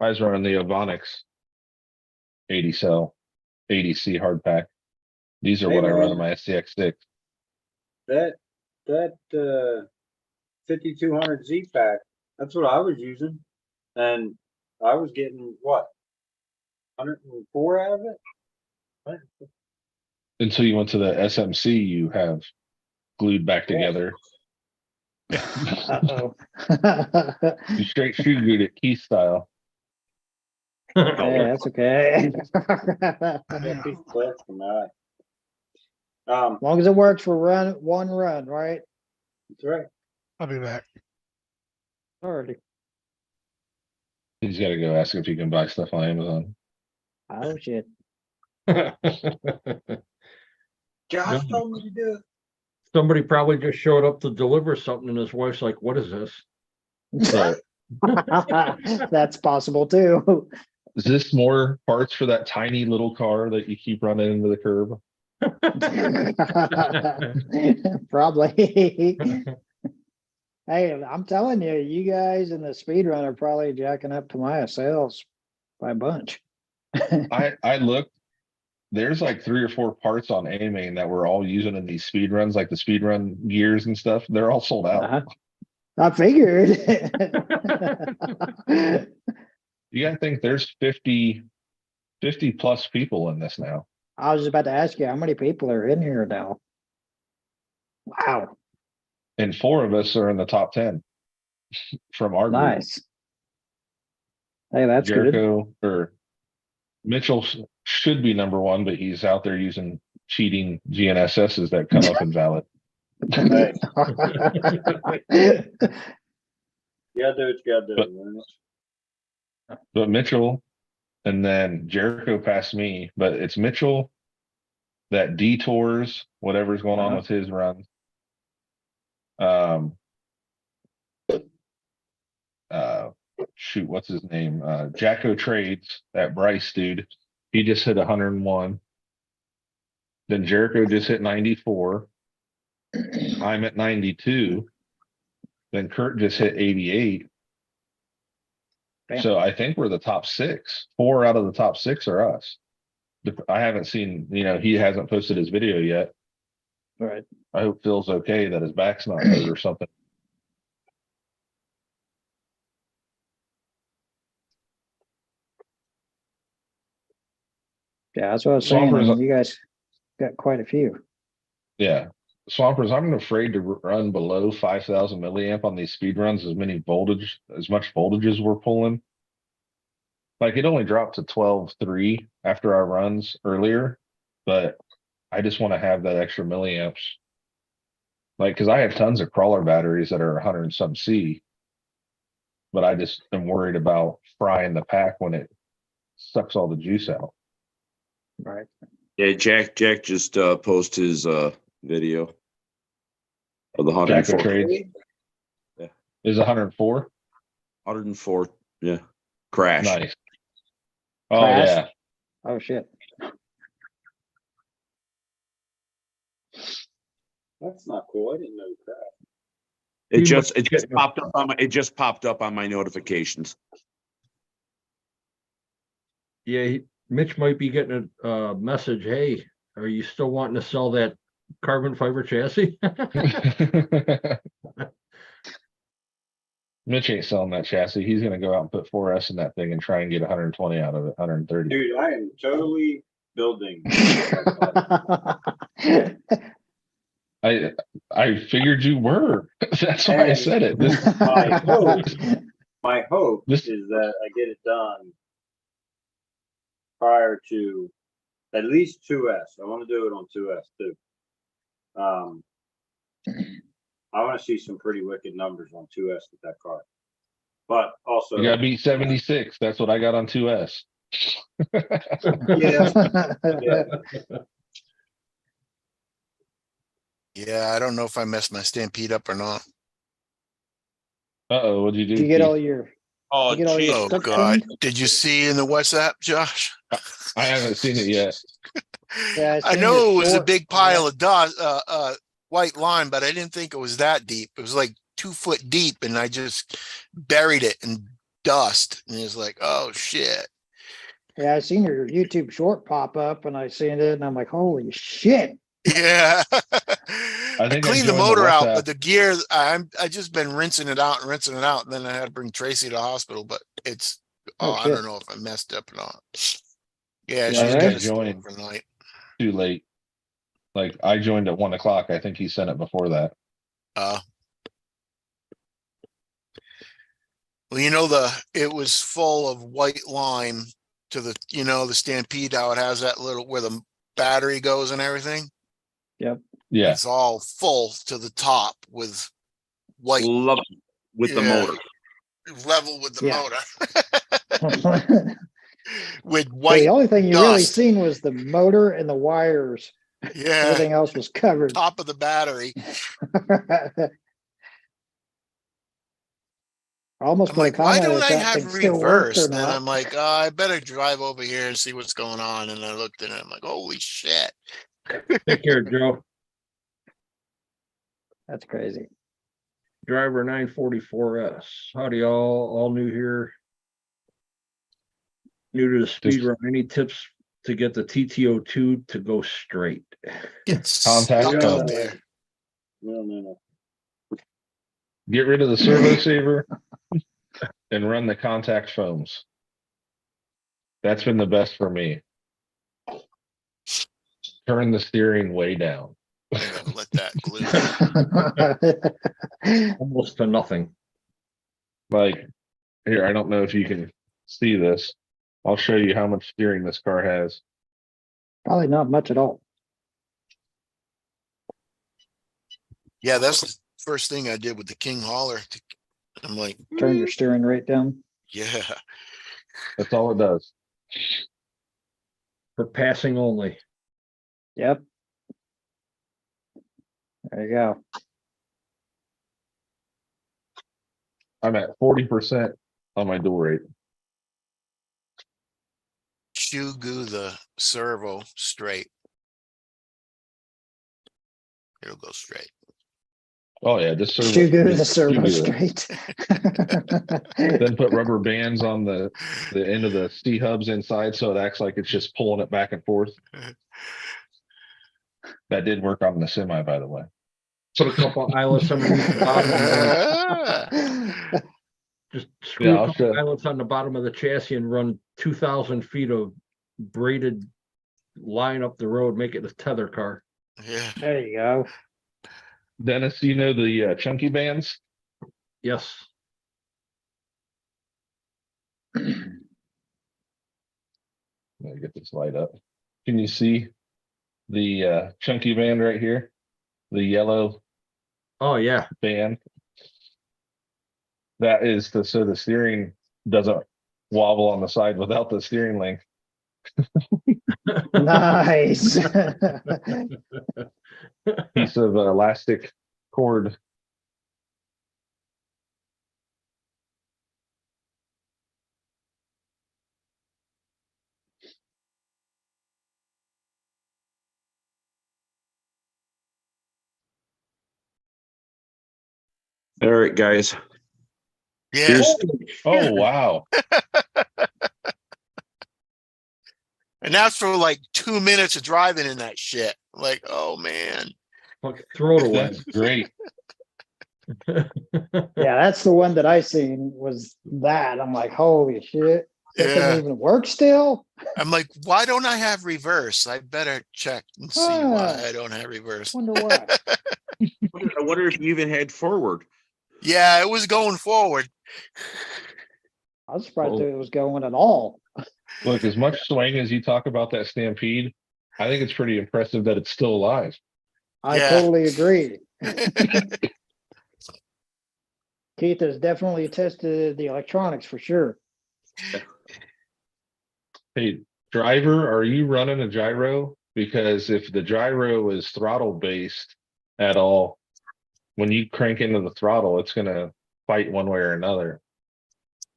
I was running the Ovonics 80 cell, 80C hard pack. These are Hey, what I run man. in my SCX6. That 5200 Z pack, that's what I was using. And I was getting what? 104 out of it? What? Until you went to the SMC, you have glued back together. Uh-oh. You straight shoe glued it key style. Hey, that's okay. That piece of glass from that. As long as it works for one run, right? That's right. I'll be back. Already. He's got to go ask if he can buy stuff on Amazon. Oh, shit. Josh told me to do it. Somebody probably just showed up to deliver something and his wife's like, what is this? Right. That's possible too. Is this more parts for that tiny little car that you keep running into the curb? Probably. Hey, I'm telling you, you guys in the speed run are probably jacking up Tamiya sales by a bunch. I looked. There's like 3 or 4 parts on AMain that we're all using in these speed runs, like the speed run gears and stuff. They're all sold out. Uh-huh. I figured. You gotta think there's 50 plus people in this now. I was about to ask you how many people are in here now. Wow, And 4 of us are in the top 10 from our group. nice. Hey, that's good. Jericho or Mitchell should be number 1, but he's out there using cheating GNSSs that come up invalid. Hey. You gotta do what you gotta do. But- man. But Mitchell and then Jericho passed me, but it's Mitchell that detours whatever's going on Uh-huh. with his runs. Shoot, what's his name? Jacko Trades, that Bryce dude. He just hit 101. Then Jericho just hit 94. I'm at 92. Then Kurt just hit 88. Damn. So I think we're the top 6. 4 out of the top 6 are us. I haven't seen, he hasn't posted his video yet. Right. I hope Phil's okay that his back's not hurt or something. Yeah, that's what I was saying. I Swampers- mean, you guys got quite a few. Yeah. Swampers, I'm afraid to run below 5,000 milliamp on these speed runs, as much voltage as we're pulling. Like it only dropped to 12.3 after our runs earlier, but I just want to have that extra milliamps. Like, cause I have tons of crawler batteries that are 100 and some C, but I just am worried about frying the pack when it sucks all the juice out. Right. Yeah, Jack just posted his video of the Jacko 104. Trades Yeah. is 104. 104. Yeah. Crash. Nice. Oh Crash? yeah. Oh, shit. That's not cool. I didn't know that. It He just must get- popped up on my notifications. Yeah, Mitch might be getting a message, hey, are you still wanting to sell that carbon fiber chassis? Mitch ain't selling that chassis. He's gonna go out and put 4S in that thing and try and get 120 out of it, 130. Dude, I am totally building. I figured you were. That's why I And said it. This, My hope This- is that I get it done prior to at least 2S. I want to do it on 2S too. I want to see some pretty wicked numbers on 2S with that car. But also, you gotta beat 76. That's what I got on 2S. yeah, Yeah, I don't know if I messed my Stampede up or not. Uh-oh, what'd you do? Did you get Keith? all your, Oh, you get all your Oh stuff God, cleaned? did you see in the WhatsApp, Josh? I haven't seen it yet. Yeah, I I seen know your it was a short big on it. pile of dust, white line, but I didn't think it was that deep. It was like 2 foot deep and I just buried it in dust. And it's like, oh shit. Yeah, I seen your YouTube short pop up and I seen it and I'm like, holy shit. Yeah. I think I cleaned the joined the motor out, WhatsApp. but the gear, I just been rinsing it out and rinsing it out. And then I had to bring Tracy to the hospital, but it's, Oh, I shit. don't know if I messed up or not. Yeah, Yeah, she's right? got to stay Joined. overnight. Too late. Like I joined at 1 o'clock. I think he sent it before that. Well, it was full of white lime to the, the Stampede, how it has that little, where the battery goes and everything. Yeah. It's all full to the top with white, love it with the Yeah. motor. level with the Yeah. motor. With So white the only thing you really dust. seen was the motor and the wires. Yeah, Everything else was covered. top of the battery. I almost I'm put a like, why comment don't if I that have thing still worked reverse? or And then not. I'm like, oh, I better drive over here and see what's going on. And I looked at it, I'm like, holy shit. Take care, Joe. That's crazy. Driver 944S. Howdy, all new here. New to the speed run. Any tips to get the TTO2 to go straight? Get Contact stuck phone. out there. no. Get rid of the servo saver and run the contact foams. That's been the best for me. Turn the steering way down. Yeah, let that glue. Almost to nothing. Like here, I don't know if you can see this. I'll show you how much steering this car has. Probably not much at all. Yeah, that's the first thing I did with the King Hauler. I'm like, Turn your steering rate down. yeah. That's all it does. For passing only. Yep. There you go. I'm at 40% on my dual rate. Shoe goo the servo straight. It'll go straight. Oh yeah, just servo. Shoe go to the just servo shoe goo it. straight. Then put rubber bands on the end of the C hubs inside, so it acts like it's just pulling it back and forth. That did work on the semi, by the way. Put a couple eyelets underneath the bottom. Just screw Yeah, a I'll couple show- eyelets on the bottom of the chassis and run 2,000 feet of braided line up the road, make it a tether car. Yeah. There you go. Dennis, you know the chunky bands? Yes. Let me get this light up. Can you see the chunky band right here? The yellow Oh, yeah. band. That is so the steering doesn't wobble on the side without the steering link. Nice. Piece of elastic cord. All right, guys. Yeah. Here's Oh wow. And that's for like 2 minutes of driving in that shit. Like, oh man. Fuck, throw it away. That's great. Yeah, that's the one that I seen was that. I'm like, holy shit. That Yeah. doesn't even work still. I'm like, why don't I have reverse? I better check and see why Ah. I don't have reverse. Wonder why. I wonder if you even head forward. Yeah, it was going forward. I was surprised Oh. that it was going at all. Look, as much swing as you talk about that Stampede, I think it's pretty impressive that it's still alive. I Yeah. totally agree. Keith has definitely tested the electronics for sure. Hey, driver, are you running a gyro? Because if the gyro is throttle based at all, when you crank into the throttle, it's gonna fight one way or another.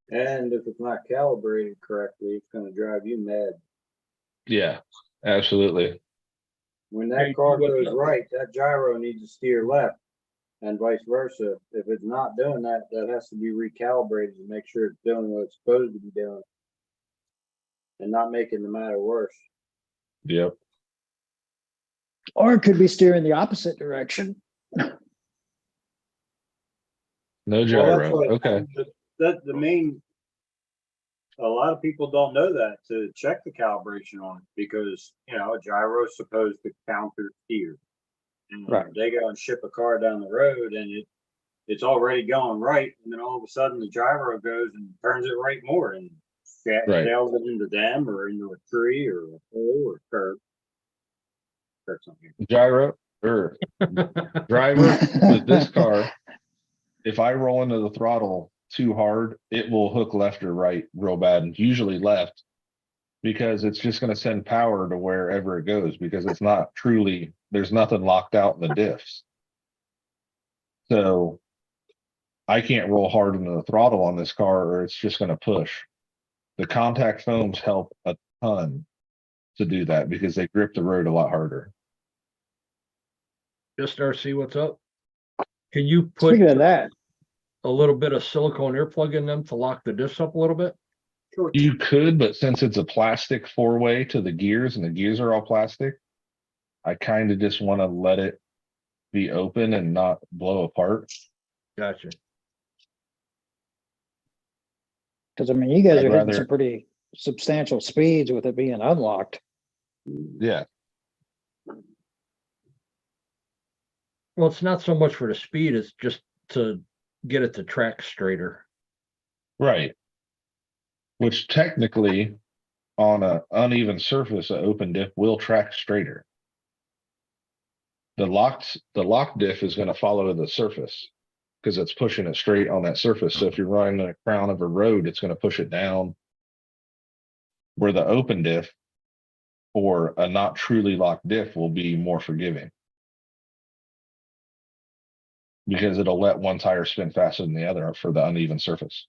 And if it's not calibrated correctly, it's gonna drive you mad. Yeah, absolutely. When Hey, that car what's goes up? right, that gyro needs to steer left and vice versa. If it's not doing that, that has to be recalibrated to make sure it's doing what it's supposed to be doing. And not making the matter worse. Yep. Or it could be steering the opposite direction. No Well, that's gyro. what- Okay. The main, a lot of people don't know that to check the calibration on it because, you know, a gyro is supposed to counter steer. And Right. they go and ship a car down the road and it's already going right. And then all of a sudden the gyro goes and turns it right more and Right. sails it into them or into a tree or a hole or curb. Or something. Gyro or driver with this car, if I roll into the throttle too hard, it will hook left or right real bad, and usually left, because it's just going to send power to wherever it goes because it's not truly, there's nothing locked out in the diffs. So I can't roll hard into the throttle on this car or it's just going to push. The contact foams help a ton to do that because they grip the road a lot harder. Just RC, what's up? Can you put Speaking of that, a little bit of silicone earplug in them to lock the diffs up a little bit? Sure. You could, but since it's a plastic four-way to the gears and the gears are all plastic, I kind of just want to let it be open and not blow apart. Gotcha. because I mean, you guys I'd are hitting rather- some pretty substantial speeds with it being unlocked. Yeah, Well, it's not so much for the speed, it's just to get it to track straighter. right. Which technically, on a uneven surface, an open diff will track straighter. The locked diff is going to follow the surface because it's pushing it straight on that surface. So if you're running the crown of a road, it's going to push it down. Where the open diff or a not truly locked diff will be more forgiving. Because it'll let one tire spin faster than the other for the uneven surface.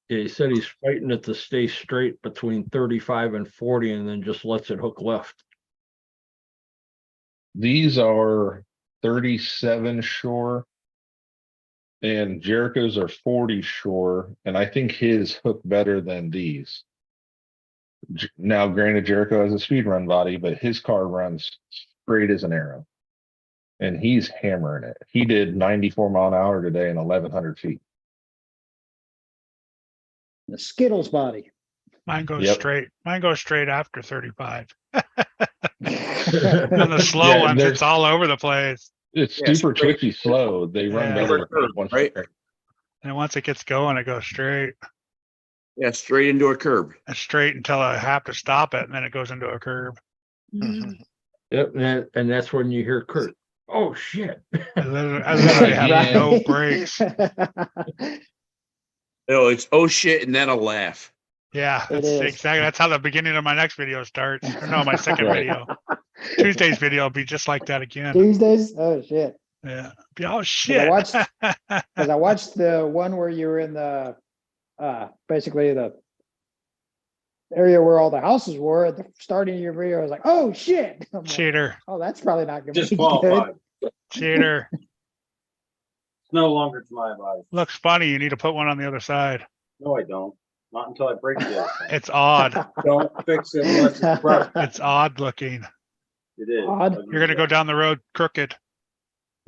Yeah, he said he's fighting it to stay straight between 35 and 40 and then just lets it hook left. These are 37 shore. And Jericho's are 40 shore, and I think his hook better than these. Now, granted, Jericho has a speed run body, but his car runs straight as an arrow. And he's hammering it. He did 94 mile an hour today and 1,100 feet. The Skittles body. Mine goes Yep. straight. Mine goes straight after 35. That's On the slow Yeah, ones, they're- it's all over the place. It's Yeah, super straight. twitchy slow. They run Yeah. better Curve, once right? And once it gets going, it goes straight. Yeah, straight into a curb. It's straight until I have to stop it, and then it goes into a curb. Yep, and that's when you hear Kurt, oh shit. I literally have Yeah. no brakes. Oh, it's oh shit, and then a laugh. Yeah, It that's is. exactly. That's how the beginning of my next video starts. Or no, my second Right. video. Tuesday's video will be just like that again. Tuesdays? Oh shit. Yeah. Be, oh shit. watched- Because I watched the one where you were in the basically the area where all the houses were at the starting of your video. I was like, oh shit. I'm like, Cheater. oh, that's probably not gonna be good. Disqualified. Cheater. It's no longer to my body. Looks funny. You need to put one on the other side. No, I don't. Not until I break the other thing. It's odd. Don't fix it unless it's broke. It's odd looking. It is. Odd. You're gonna go down the road crooked.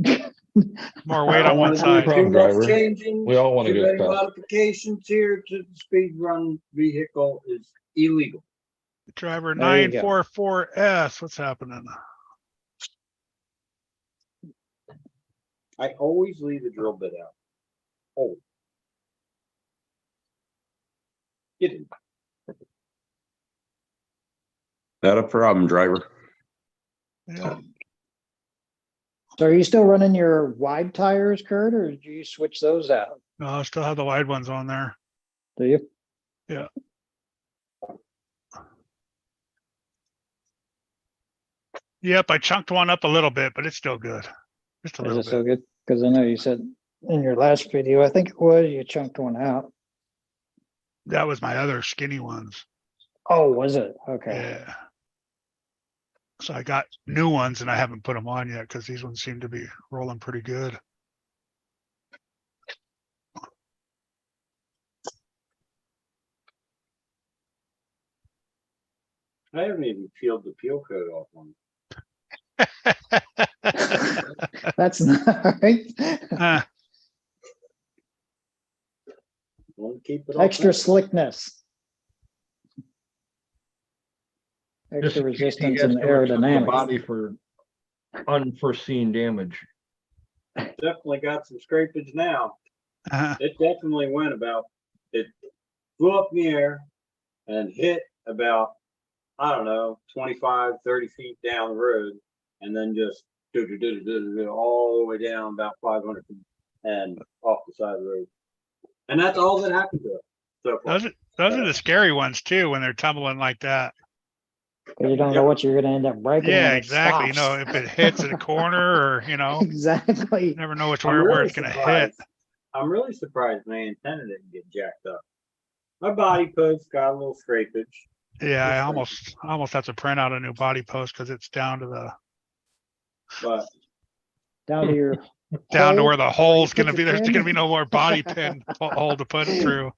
More weight I on don't one wanna do side. too Problem, much driver. changing. We all want to Too go many fast. modifications here to the speed run vehicle is illegal. Driver There you go. 944S. What's happening? I always leave the drill bit out. Oh. Get in. Not a problem, driver. Yeah. So are you still running your wide tires, Kurt, or do you switch those out? No, I still have the wide ones on there. Do you? Yep, I chunked one up a little bit, but it's still good. Just a Is little it so bit. good? Because I know you said in your last video, I think it was, you chunked one out. That was my other skinny ones. Oh, was it? Okay. Yeah. So I got new ones and I haven't put them on yet because these ones seem to be rolling pretty good. I haven't even peeled the peel coat off on. That's nice. Want to keep it Extra all. slickness. Just Extra in case he resistance has and to return the aerodynamics. Body for unforeseen damage. Definitely got some scrapage now. Uh, It definitely went about, it flew up in the air and hit about, I don't know, 25, 30 feet down the road. And then just all the way down about 500 feet and off the side of the road. And that's all that happened to it. So far. those are the scary ones too when they're tumbling like that. 'Cause you don't know what you're gonna end up breaking. Yeah, when it exactly. You know, stops. if it hits at a corner or, you know, Exactly. you never know which I'm where really it's going to hit. surprised. I'm really surprised my antenna didn't get jacked up. My body post got a little scrapage. Yeah, I Just almost have to print out a new body post because it's down to the But Down to your down to hole where the you hole's put going to be. your There's pin. going to be no more body pin hole to put it through.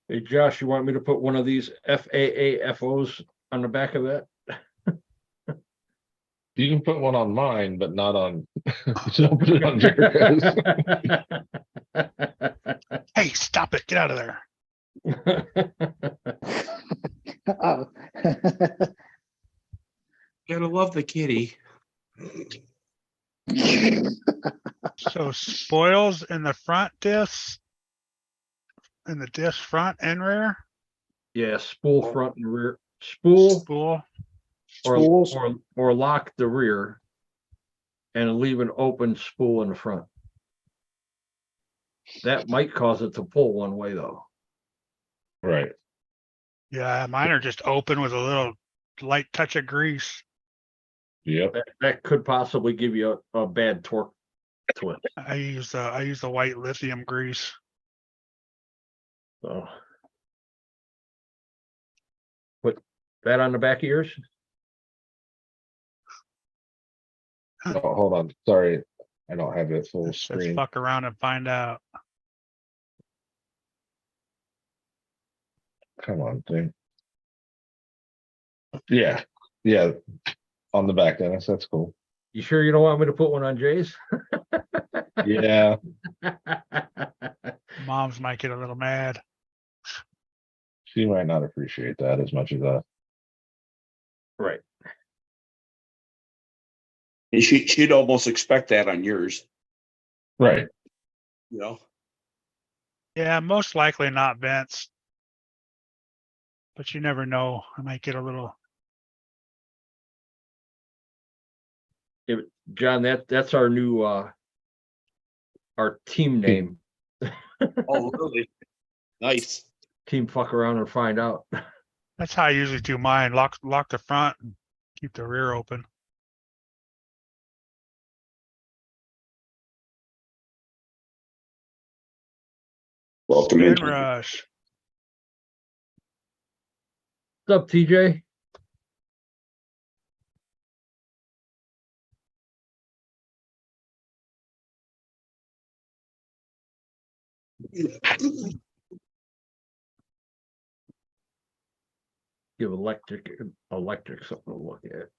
Hey, Josh, you want me to put one of these FAAFOs on the back of that? You can put one on mine, but not on. Don't put it on Jericho's. Hey, stop it! Get out of there. Oh. Gotta love the kitty. So spoils in the front disc, in the disc front and rear. Yeah, spool front and rear, spool Spool. Spools. or lock the rear and leave an open spool in the front. That might cause it to pull one way though. Right. Yeah, mine are just open with a little light touch of grease. Yep. That could possibly give you a bad torque twist. I use the white lithium grease. So put that on the back of yours. Oh, hold on. Sorry. I don't have it full Let's screen. fuck around and find out. Come on, thing. Yeah. Yeah. On the back, Dennis. That's cool. You sure you don't want me to put one on Jay's? Yeah. Moms might get a little mad. She might not appreciate that as much as that. Right. And she'd almost expect that on yours, Right. you know? Yeah, most likely not vents. But you never know. I might get a little. John, that's our new our team name. Oh, really? Nice. Team fuck around and find out. That's how I usually do mine. Lock the front and keep the rear open. Welcome Spin in. rush. What's up, TJ? Give electric something to look at.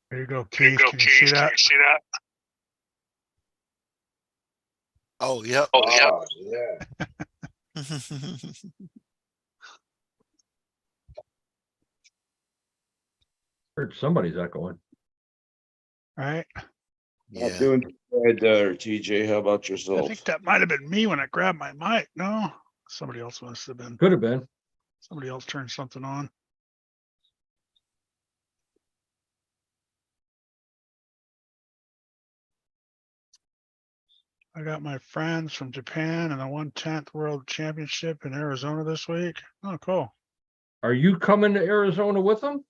There you go, Keith. Can you see that? Oh, yep. Oh, yeah. Heard somebody's echoing. Right? Not Yeah. doing too bad there, TJ. How about I yourself? think that might have been me when I grabbed my mic. No, somebody else must have been. Could have been. Somebody else turned something on. I got my friends from Japan and the 1/10 World Championship in Arizona this week. Oh, cool. Are you coming to Arizona with them?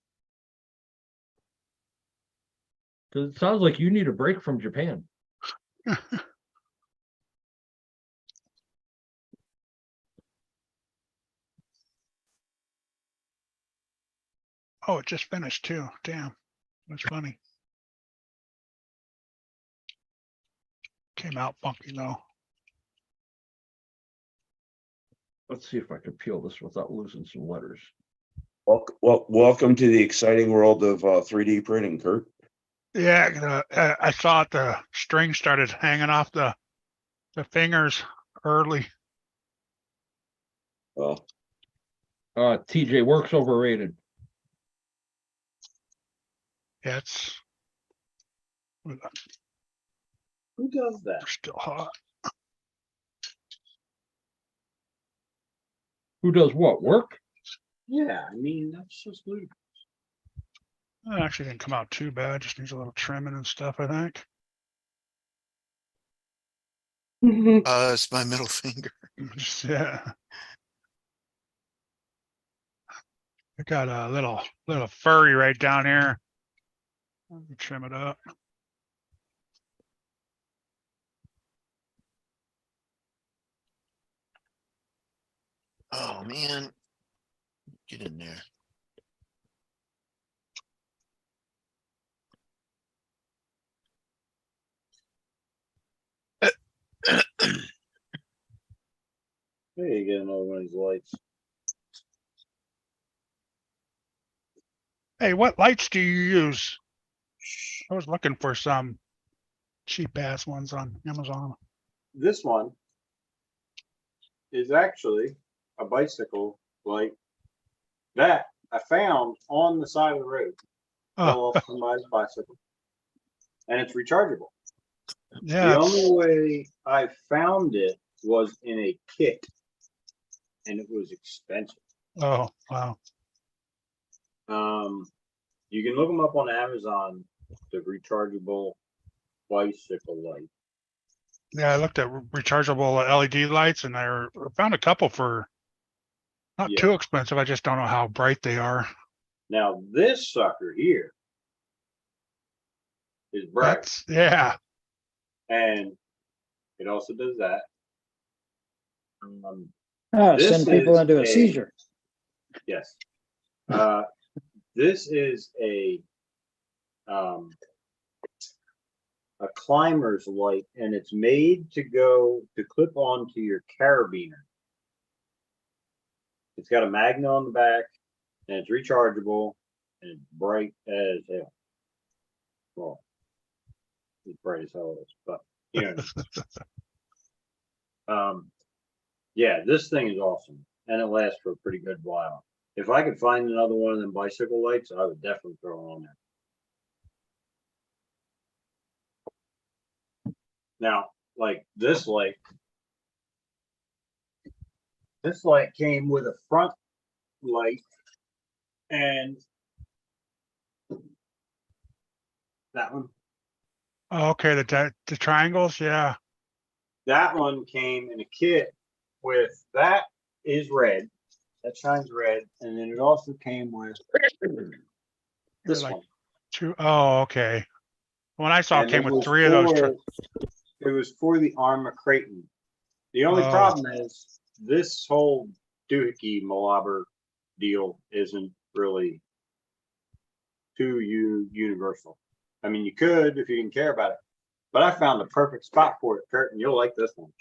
'Cause it sounds like you need a break from Japan. Oh, it just finished too. Damn. That's funny. Came out funky though. Let's see if I can peel this without losing some letters. Welcome to the exciting world of 3D printing, Kurt. Yeah, I thought the string started hanging off the fingers early. Well, TJ, work's overrated. Yeah, it's Who does that? still hot. Who does what? Work? Yeah, I mean, that's just ludicrous. It actually didn't come out too bad. Just needs a little trimming and stuff, I think. It's my middle finger. Just, yeah. I got a little furry right down here. Trim it up. Oh, man. Get in there. There you get another one of these lights. Hey, what lights do you use? I was looking for some cheap ass ones on Amazon. This one is actually a bicycle light that I found on the side of the road. Fell Oh, off somebody's bicycle. And it's rechargeable. yeah. The only way I found it was in a kit. And it was expensive. Oh, wow. You can look them up on Amazon, the rechargeable bicycle light. Yeah, I looked at rechargeable LED lights and I found a couple for not Yeah. too expensive. I just don't know how bright they are. Now this sucker here is bright, That's, yeah. and it also does that. This Send people is into a a- seizure. Yes. This is a climber's light, and it's made to clip onto your carabiner. It's got a magnet on the back, and it's rechargeable, and it's bright as hell. Well, it's bright as hell is, but you know. Yeah, this thing is awesome, and it lasts for a pretty good while. If I could find another one of them bicycle lights, I would definitely throw it on there. Now, like this light came with a front light and that one. Oh, okay, the triangles, yeah. That one came in a kit with that is red. That shines red, and then it also came with this like one. Two, oh, okay. When I saw it And came with was 3 of those. It was for the Arma Creighton. The only Oh. problem is this whole doohickey malabber deal isn't really too universal. I mean, you could if you didn't care about it, but I found the perfect spot for it, Kurt, and you'll like this one.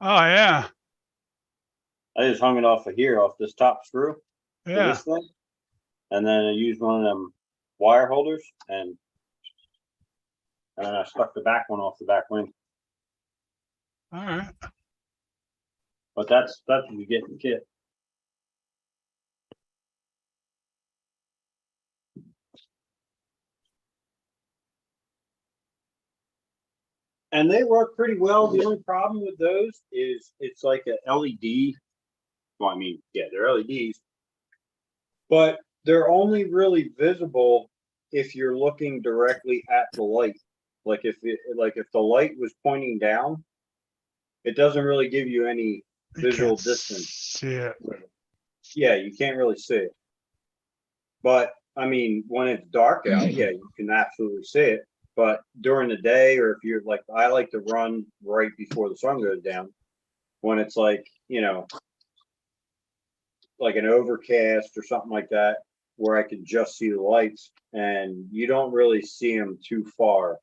Oh, yeah. I just hung it off of here, off this top screw for Yeah. this thing, and then I used one of them wire holders, and then I stuck the back one off the back wing. All right. But that's what you get in the kit. And they work pretty well. The only problem with those is it's like a LED. Well, I mean, yeah, they're LEDs, but they're only really visible if you're looking directly at the light. Like if the light was pointing down, it doesn't really give you any You visual can't distance. see it. Yeah, you can't really see it. But I mean, when it's dark out, yeah, you can absolutely see it. But during the day, or if you're like, I like to run right before the sun goes down, when it's like, you know, like an overcast or something like that, where I can just see the lights, and you don't really see them too far.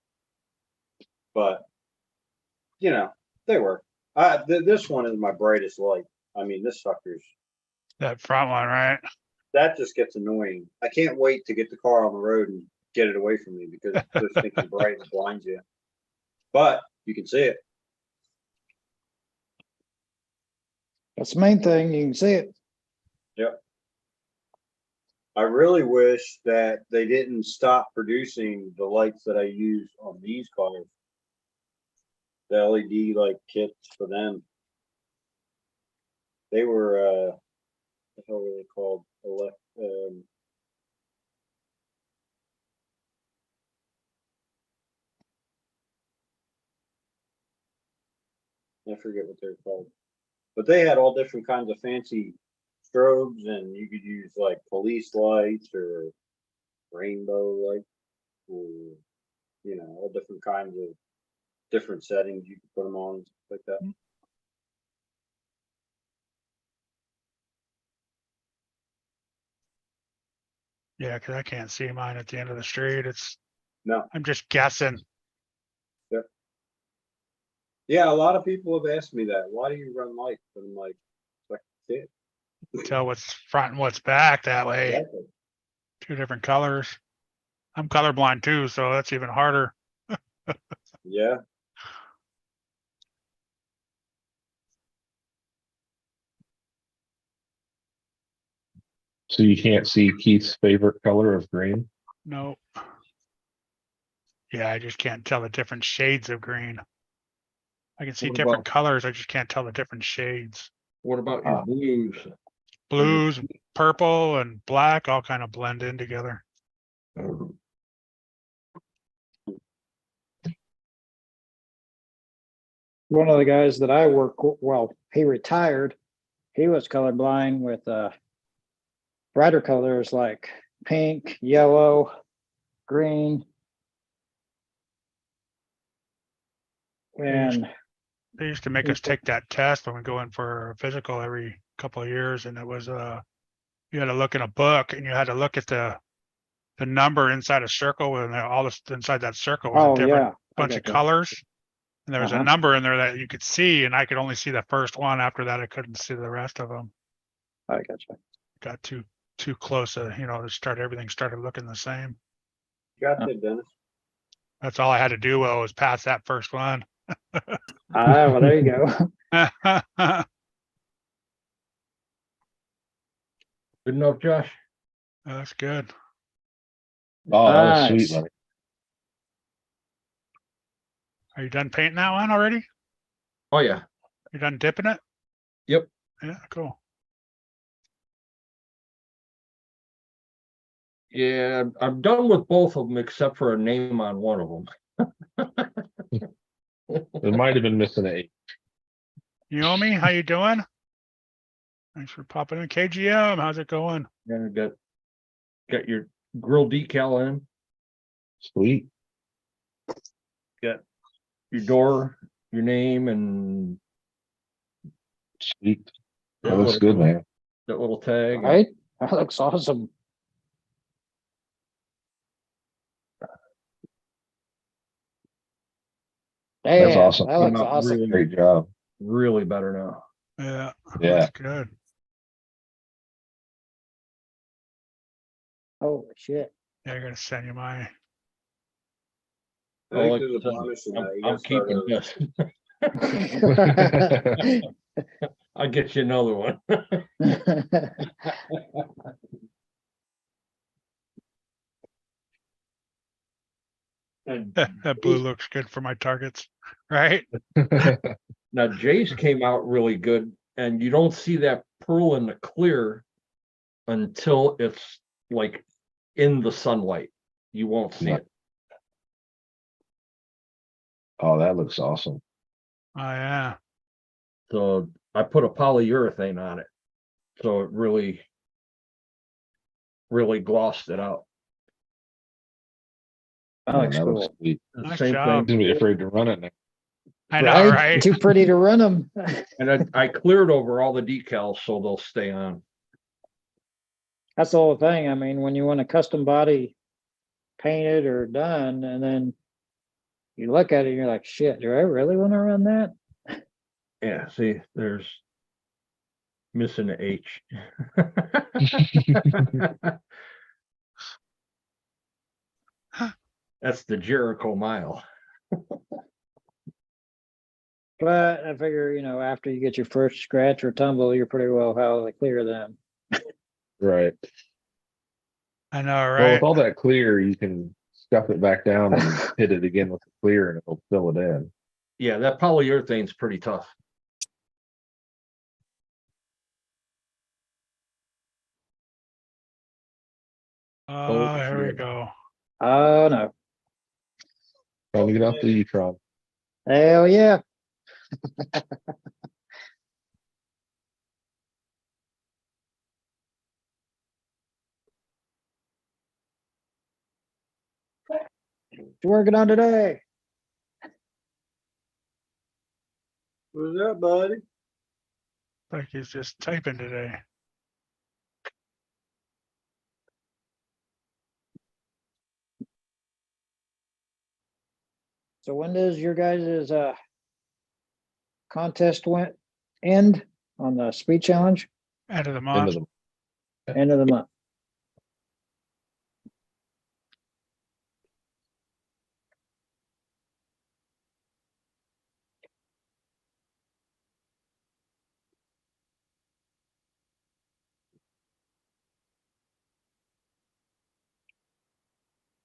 But you know, they work. This one is my brightest light. I mean, this sucker's, That front one, right? that just gets annoying. I can't wait to get the car on the road and get it away from me because those things are bright and blinds you. But you can see it. That's the main thing. You can see it. I really wish that they didn't stop producing the lights that I use on these cars. The LED like kits for them. They were what the hell were they called? I forget what they're called. But they had all different kinds of fancy strobes, and you could use like police lights or rainbow lights, or you know, all different kinds of different settings you could put them on, stuff like that. Yeah, because I can't see mine at the end of the street. No, I'm just guessing. yeah, a lot of people have asked me that. Why do you run lights? And I'm like, so I can see it. Tell what's front and what's back that way. Exactly. Two different colors. I'm colorblind too, so that's even harder. Yeah. So you can't see Keith's favorite color of green. No. Yeah, I just can't tell the different shades of green. I can see What different about- colors. I just can't tell the different shades. What about your blues? Blues, purple, and black all kind of blend in together. One of the guys that I work with, well, he retired. He was colorblind with brighter colors like pink, yellow, green. And They used to make us take that test when we go in for a physical every couple of years, and it was you had to look in a book and you had to look at the number inside a circle, and all this inside that circle was a oh different yeah, I bunch of got that. colors. And there was a Uh-huh. number in there that you could see, and I could only see the first one. After that, I couldn't see the rest of them. I got you. Got too close, everything started looking the same. Got it, Dennis. That's all I had to do was pass that first one. Well, there you go. Good enough, Josh? That's good. Oh, that was Nice. sweet, buddy. Are you done painting that one already? Oh, yeah. You done dipping it? Yep. Yeah, cool. Yeah, I'm done with both of them except for a name on one of them. It might have been missing an 8. Yomi, how you doing? Thanks for popping in. KGM, how's it going? Yeah, got your grill decal in. Sweet. Your door, your name, and Sweet. That that looks good, man. little tag. Right? That looks awesome. That's Damn, awesome. that looks Come out awesome. really, Great job. really better now. Yeah. Yeah. That's good. Holy shit. Yeah, I gotta send you my. I think Like there's a I said, bonus in that. You I'm gotta start keeping over. this. I'll get you another one. And That blue looks good for my targets, right? now Jace came out really good, and you don't see that pearl in the clear until it's like in the sunlight. You won't see Yeah. it. Oh, that looks awesome. Oh, yeah. So I put a polyurethane on it. So it really, really glossed it out. That Man, looks that looks cool. sweet. Nice Same job. Gonna be afraid to run it now. I know, right? Too pretty to run them. And I cleared over all the decals so they'll stay on. That's the whole thing. I mean, when you want a custom body painted or done, and then you look at it, and you're like, shit, do I really want to run that? Yeah, see, there's missing the H. That's the Jericho mile. But I figure, after you get your first scratch or tumble, you're pretty well how to clear them. Right. I know, Well, right? with all that clear, you can scuff it back down and hit it again with the clear and it'll fill it in. Yeah, that polyurethane's pretty tough. Oh, here we shit. go. Oh no. Trying to get out the E-tron. Hell yeah. What you working on today? What's up, buddy? Like he's just typing today. So when does your guys' contest end on the speed challenge? End of the End month. of the End of the month.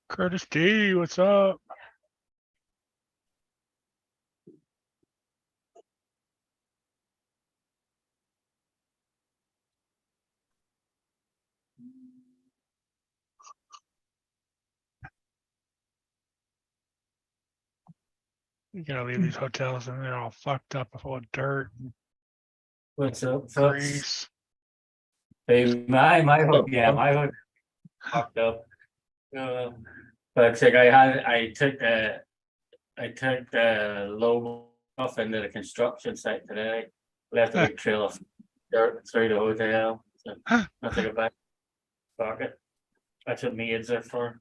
Curtis D, what's up? You gotta leave these hotels and they're all fucked up full of dirt and What's up, folks? grease. Hey, my hook, yeah, my hook fucked up. But it's like I took the low off into the construction site today. Left a big trail of dirt through the hotel. So I took it back. Fuck it. That's what maids are for.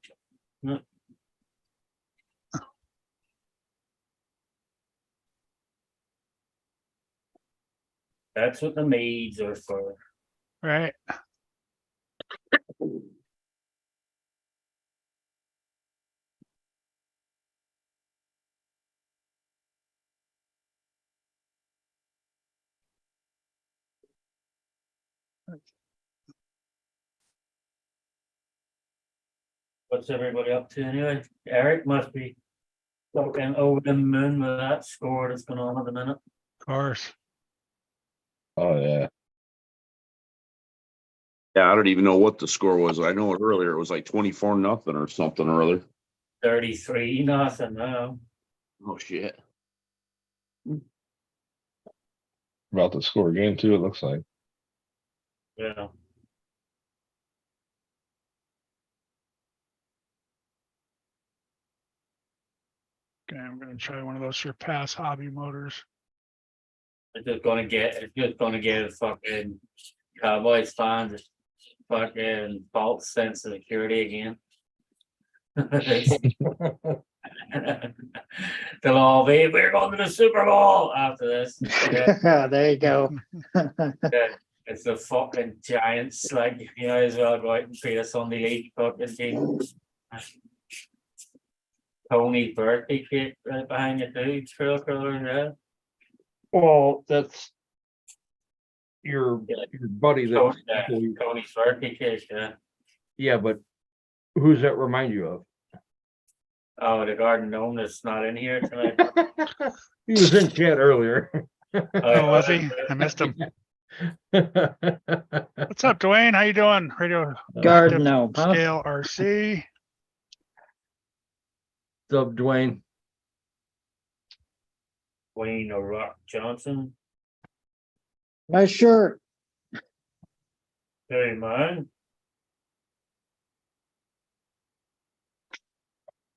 That's what the maids are for. Right? What's everybody up to anyway? Eric must be looking over the moon with that score that's going on at the minute. Of course. Oh yeah. Yeah, I don't even know what the score was. I know it earlier. It was like 24-0 or something or other. 33 nothing now. Oh shit. About to score again too, it looks like. Yeah. Okay, I'm gonna try one of those Surpass hobby motors. It's just gonna get a fucking Cowboys fans a fucking false sense of security again. They'll all be, we're going to the Super Bowl after this. Yeah, There you go. it's the fucking Giants, like, you know, as well go out and beat us on the 8 fucking team. Tony birthday cake right behind you too, trail color, yeah. Well, that's your buddy that. Tony's birthday cake, yeah. Yeah, but who's that remind you of? Oh, the garden gnome that's not in here tonight. He was in chat earlier. Oh, was he? I missed him. What's up, Dwayne? How you doing? Radio Garden gnome, huh? Scale RC. What's up, Dwayne? Wayne Rock Johnson, Nice shirt. hey man.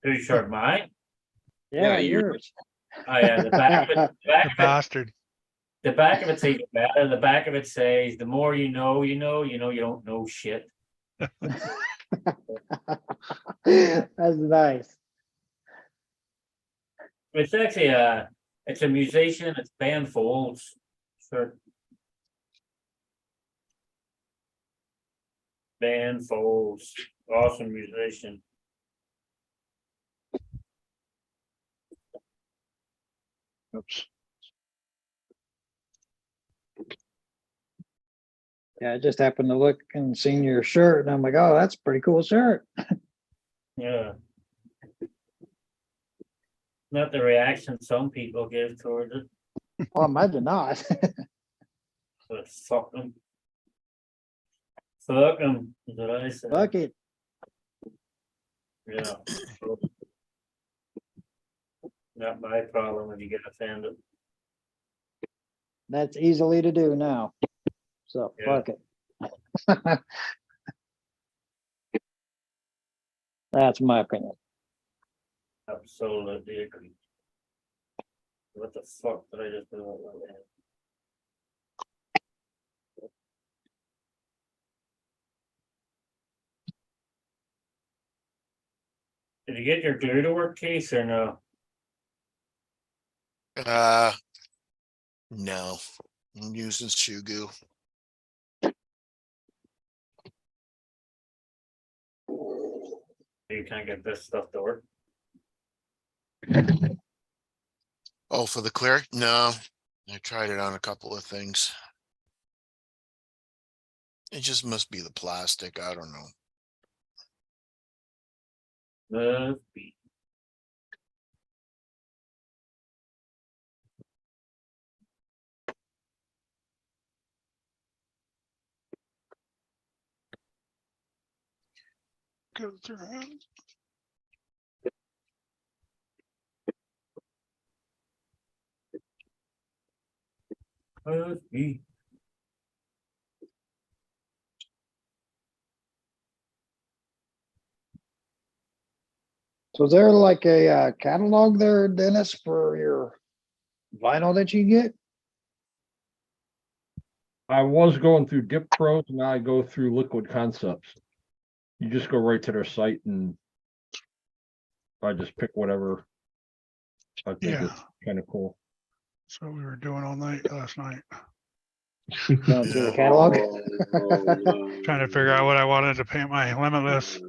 Too short mine. Yeah, you're- yours. Oh yeah, the back of it, The bastard. the back of it's even better. The back of it says, the more you know, you don't know shit. That's nice. It's actually it's a musician, it's Ben Folds. Sure. Ben Folds, awesome musician. Oops. Yeah, I just happened to look and seen your shirt and I'm like, oh, that's a pretty cool shirt. Yeah. Not the reaction some people give towards it, Well, imagine not. but fuck them. Fuck them, is what I say. Fuck it. Yeah. Not my problem when you get offended. That's easily to do now. So Yeah. fuck it. That's my opinion. Absolutely agree. What the fuck did I just do? With that? Did you get your glue to work, Case, or no? No, I'm using shoe goo. You can't get this stuff to work. Oh, for the clear? No, I tried it on a couple of things. It just must be the plastic. I don't know. Must be. Go through. Must be. So is there like a catalog there, Dennis, for your vinyl that you get? I was going through Dip Pros, now I go through Liquid Concepts. You just go right to their site and I just pick whatever I think is Yeah, kind of cool. that's what we were doing all night last night. Going through the catalog? Trying to figure out what I wanted to paint my Limitless.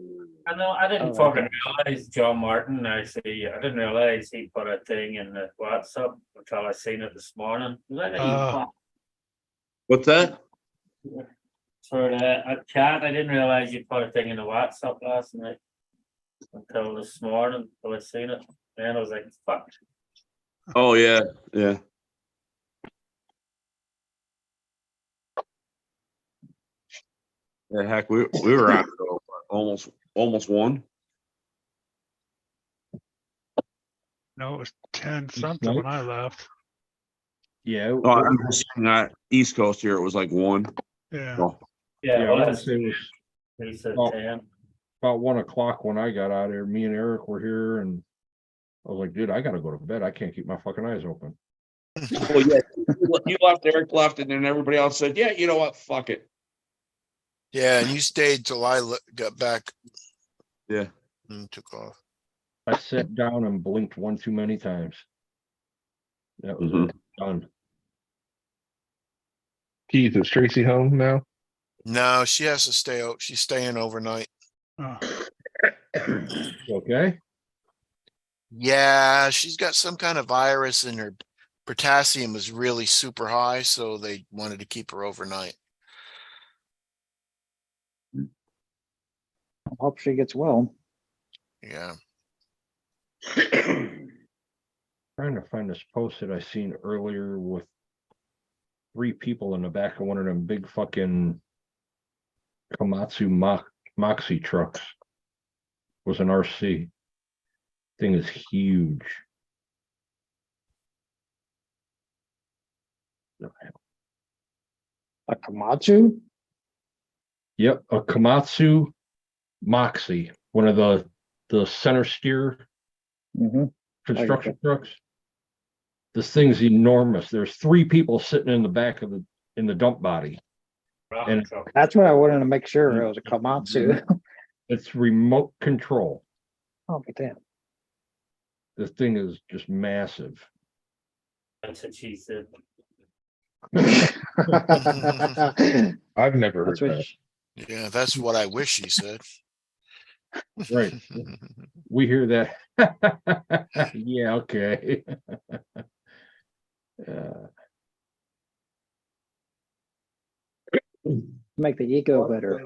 I know, I didn't Oh, fucking okay. realize John Martin, I didn't realize he put a thing in the WhatsApp until I seen it this morning. Was that What's that? for a chat? I didn't realize you put a thing in the WhatsApp last night until this morning, until I seen it. And I was like, fuck. Oh, yeah, yeah. Yeah, heck, we were at almost one. No, it was 10 something when I left. Yeah. Oh, I'm just saying that East Coast here, it was like one. Yeah. Oh, Yeah, Yeah, I well, would say it was he said Oh. 10. about 1 o'clock when I got out here. Me and Eric were here and I was like, dude, I gotta go to bed. I can't keep my fucking eyes open. Well, yeah, you left, Eric left, and then everybody else said, yeah, you know what? Fuck it. Yeah, and you stayed till I got back Yeah. and took off. I sat down and blinked one too many times. That was Mhm. it. Done. Keith, is Tracy home now? No, she has to stay out. She's staying overnight. Oh, Okay. Yeah, she's got some kind of virus and her potassium is really super high, so they wanted to keep her overnight. I hope she gets well. Yeah. Trying to find this post that I seen earlier with 3 people in the back of one of them big fucking Komatsu Moxie trucks. Was an RC. Thing is huge. A Komatsu? Yep, a Komatsu Moxie, one of the center steer Mm-hmm. construction trucks. This thing's enormous. There's 3 people sitting in the back of the dump body. rock And- truck. That's what I wanted to make sure it was a Komatsu. It's remote control. Oh, but damn. This thing is just massive. That's what she said. I've never heard That's what that. Yeah, that's what I wish she said. Right. We hear that. Yeah, okay. make the eco better.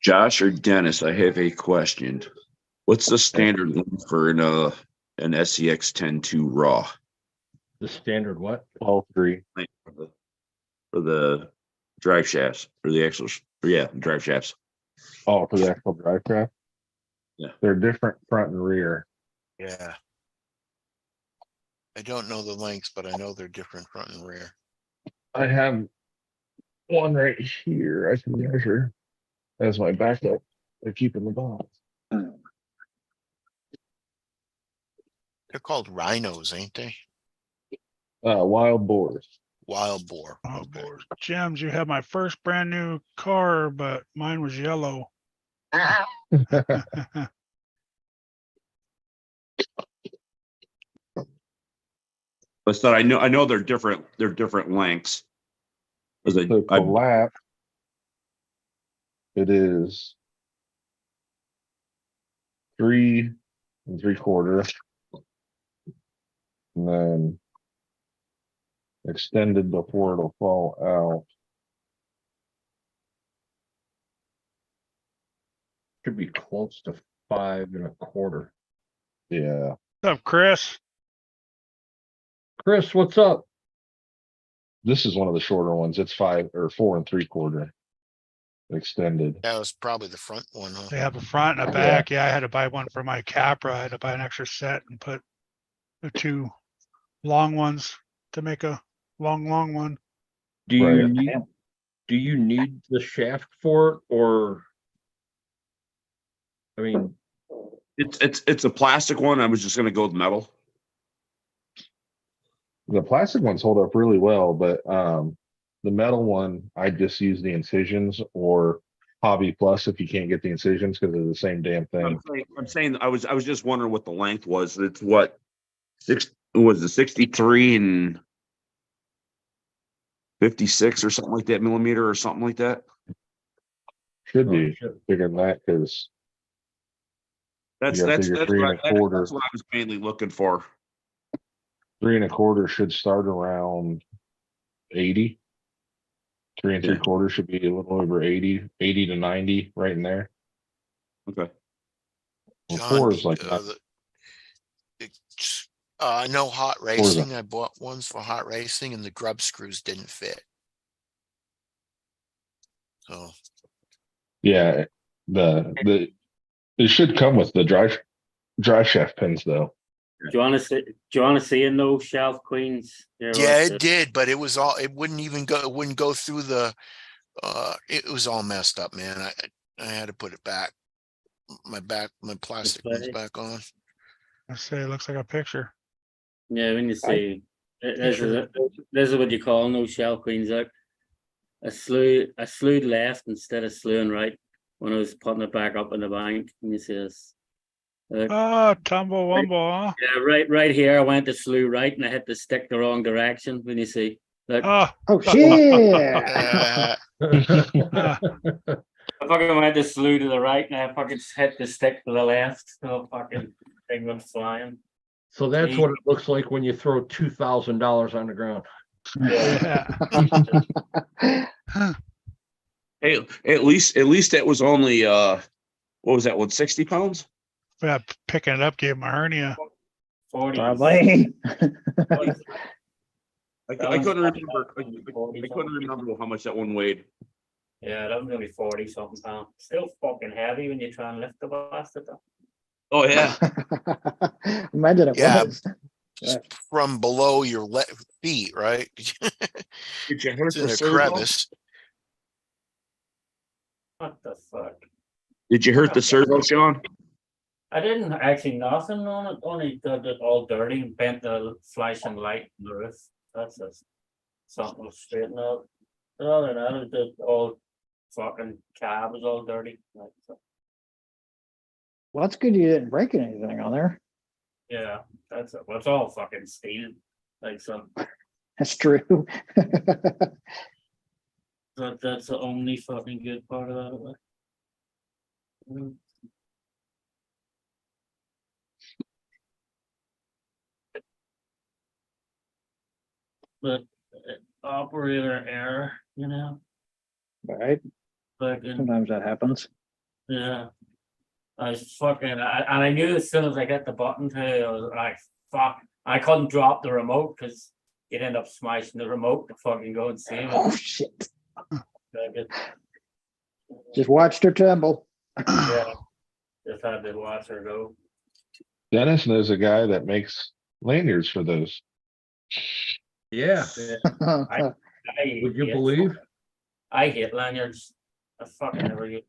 Josh or Dennis, I have a question. What's the standard length for an SCX 10-2 raw The standard what? All 3. for the drive shafts or the axles? Yeah, drive shafts. Oh, for the actual drive craft? Yeah. They're different front and rear. Yeah. I don't know the lengths, but I know they're different front and rear. I have one right here I can measure as my backup. I keep in the box. They're called rhinos, ain't they? Wild boars. Wild boar. oh, Okay. Lord. Gems, you have my first brand new car, but mine was yellow. But still, I know they're different. They're different lengths. As I, So for lap, it is 3 3/4, and then extended before it'll fall out. Should be close to 5 1/4. Yeah, What's up, Chris? Chris, what's up? this is one of the shorter ones. It's 5 or 4 3/4 extended. That was probably the front one, huh? They have a front and a back. Yeah, I had to buy one for my Capra. I had to buy an extra set and put the 2 long ones to make a long one. Do you Right. need do you need the shaft for it, or I mean, it's a plastic one. I was just gonna go with metal. The plastic ones hold up really well, but the metal one, I just use the incisions or Hobby Plus if you can't get the incisions because they're the same damn thing. I'm saying I was just wondering what the length was. It's what was the 63 and 56 or something like that millimeter or something like that. Should oh, be shit. bigger than that because That's You gotta that's figure that's 3 what, 1/4. that's what I was mainly looking for. 3 1/4 should start around 80. 3 3/4 should be a little over 80 to 90, right in there. Okay. Well, John, 4 is like I know hot is a- racing. I bought ones for hot racing and the grub screws didn't fit. So yeah. It should come with the drive shaft pins though. Do you want to see? Do you want to see in those shelf queens? Here, Yeah, watch it did, but it was all, it wouldn't even go, it wouldn't go through the, it was all messed up, man. I had to put it back. My plastic one's Display. back on. Let's say it looks like a picture. Yeah, when you see, this Picture. is what you call no shelf queens. Like I slewed left instead of slewing right when I was putting it back up in the bank. And you see this. Oh, tumble wumble, huh? Yeah, right here. I went to slew right, and I hit the stick the wrong direction. When you see, look, Oh, Oh, shit. Uh, I fucking went to slew to the right, and I fucking hit the stick to the left. So fucking thing went flying. So that's what it looks like when you throw $2,000 on the ground. yeah. Hey, at least that was only what was that one, 60 pounds? Yeah, picking it up gave him a hernia. 40. Probably. I couldn't remember. I couldn't remember how much that one weighed. Yeah, that was only 40 something pounds. Still fucking heavy when you try and lift the bastard up. Oh yeah. Imagine it Yeah. was. just from below your feet, right? Did you hurt It's in the a servo? crevice. What the fuck? Did you hurt the servo, Sean? I didn't actually nothing on it, only got it all dirty and bent the flashing light on the roof. That's just something to straighten out. But other than that, it was all fucking cab was all dirty. Like, so, Well, that's good you didn't break anything on there. yeah, that's it. Well, it's all fucking steel. Like so, That's true. that's the only fucking good part about it. Like. Mm. But operator error, you know, Right? fucking Sometimes that happens. yeah. I was fucking, and I knew as soon as I hit the button too, I was like, fuck. I couldn't drop the remote because you'd end up smashing the remote to fucking go and save it. Oh, shit. Like it- Just watched her tumble. yeah, just had to watch her go. Dennis knows a guy that makes lanyards for those. Yeah, I would you hate- believe? I hate lanyards. I fucking never get.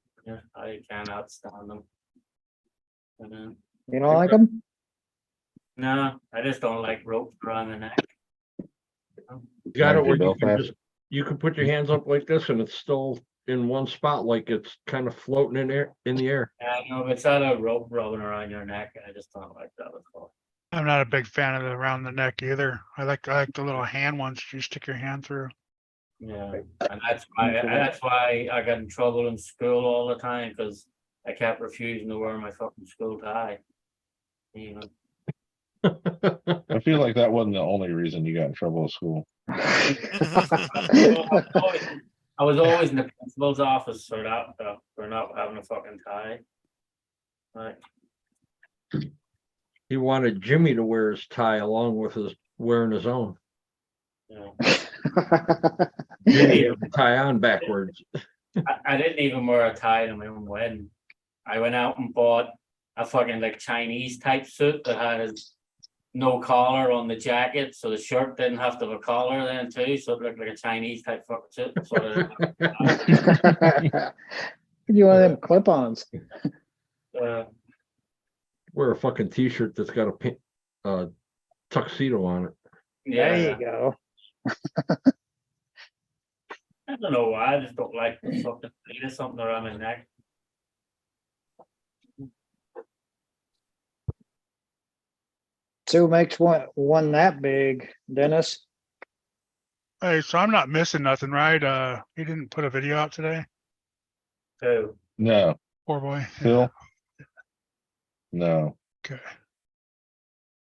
I cannot stand them. And, You don't like them? no, I just don't like ropes around the neck. You got it Like where your you can Belfast. just, you can put your hands up like this and it's still in one spot, like it's kind of floating in the air. I know, but it's not a rope rubbing around your neck. I just don't like that at all. I'm not a big fan of it around the neck either. I like the little hand ones you stick your hand through. Yeah, and that's why I got in trouble in school all the time because I kept refusing to wear my fucking school tie. You know, I feel like that wasn't the only reason you got in trouble at school. I was always in the principal's office for that, for not having a fucking tie. Right. He wanted Jimmy to wear his tie along with his wearing his own. You know. Jimmy had the tie on backwards. I didn't even wear a tie to my own wedding. I went out and bought a fucking like Chinese type suit that had no collar on the jacket, so the shirt didn't have to have a collar then too, so it looked like a Chinese type fucking suit. So You want them clip-ons? Wear a fucking t-shirt that's got a tuxedo on it. There yeah, you go. I don't know why. I just don't like the fucking thing or something around my neck. So makes one that big, Dennis. Hey, so I'm not missing nothing, right? He didn't put a video out today. So No, Poor boy. Phil? No. Okay.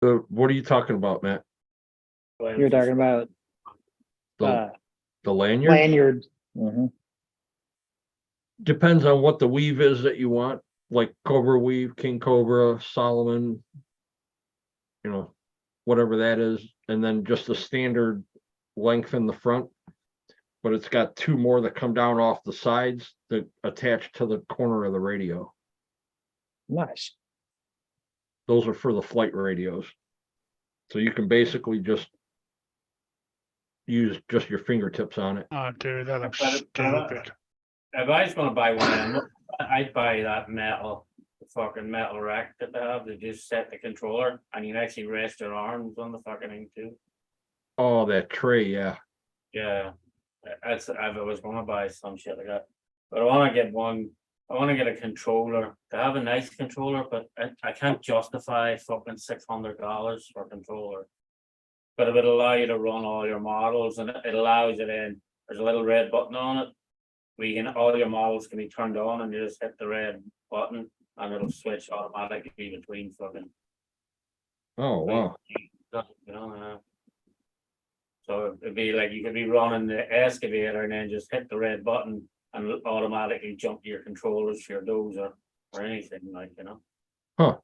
What are you talking about, Matt? You're talking about The lanyard? lanyard. Mhm. Depends on what the weave is that you want, like Cobra weave, King Cobra, Solomon. You know, whatever that is, and then just a standard length in the front. But it's got two more that come down off the sides that attach to the corner of the radio. Nice. Those are for the flight radios. So you can basically just use just your fingertips on it. Oh, dude, that looks But- stupid. If I was gonna buy one of them, I'd buy that metal, the fucking metal rack that they have, they just set the controller and you can actually rest your arms on the fucking thing too. Oh, that tray, yeah. Yeah, that's, I was gonna buy some shit like that, but I wanna get one, I wanna get a controller, to have a nice controller, but I can't justify fucking $600 for a controller. But it would allow you to run all your models and it allows it in, there's a little red button on it. Where you can, all your models can be turned on and you just hit the red button and it'll switch automatically between fucking. Oh, wow. You know, so it'd be like you could be running the excavator and then just hit the red button and it'll automatically jump to your controllers for your dozer or anything like, you know.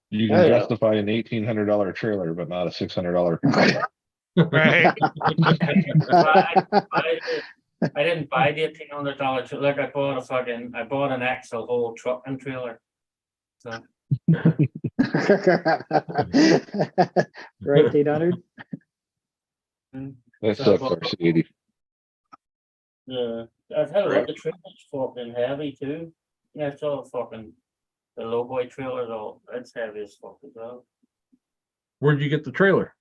You Yeah, can yeah. justify an $1,800 trailer, but not a $600. Right? I didn't buy the $1,800 trailer, like I bought an axle whole truck and trailer. So, For 1,800. That So sucks, about- RC80. yeah, I tell you what, the trailer's fucking heavy too. Yeah, it's all fucking, the low boy trailer's all, it's heavy as fuck as well. Where'd you get the trailer?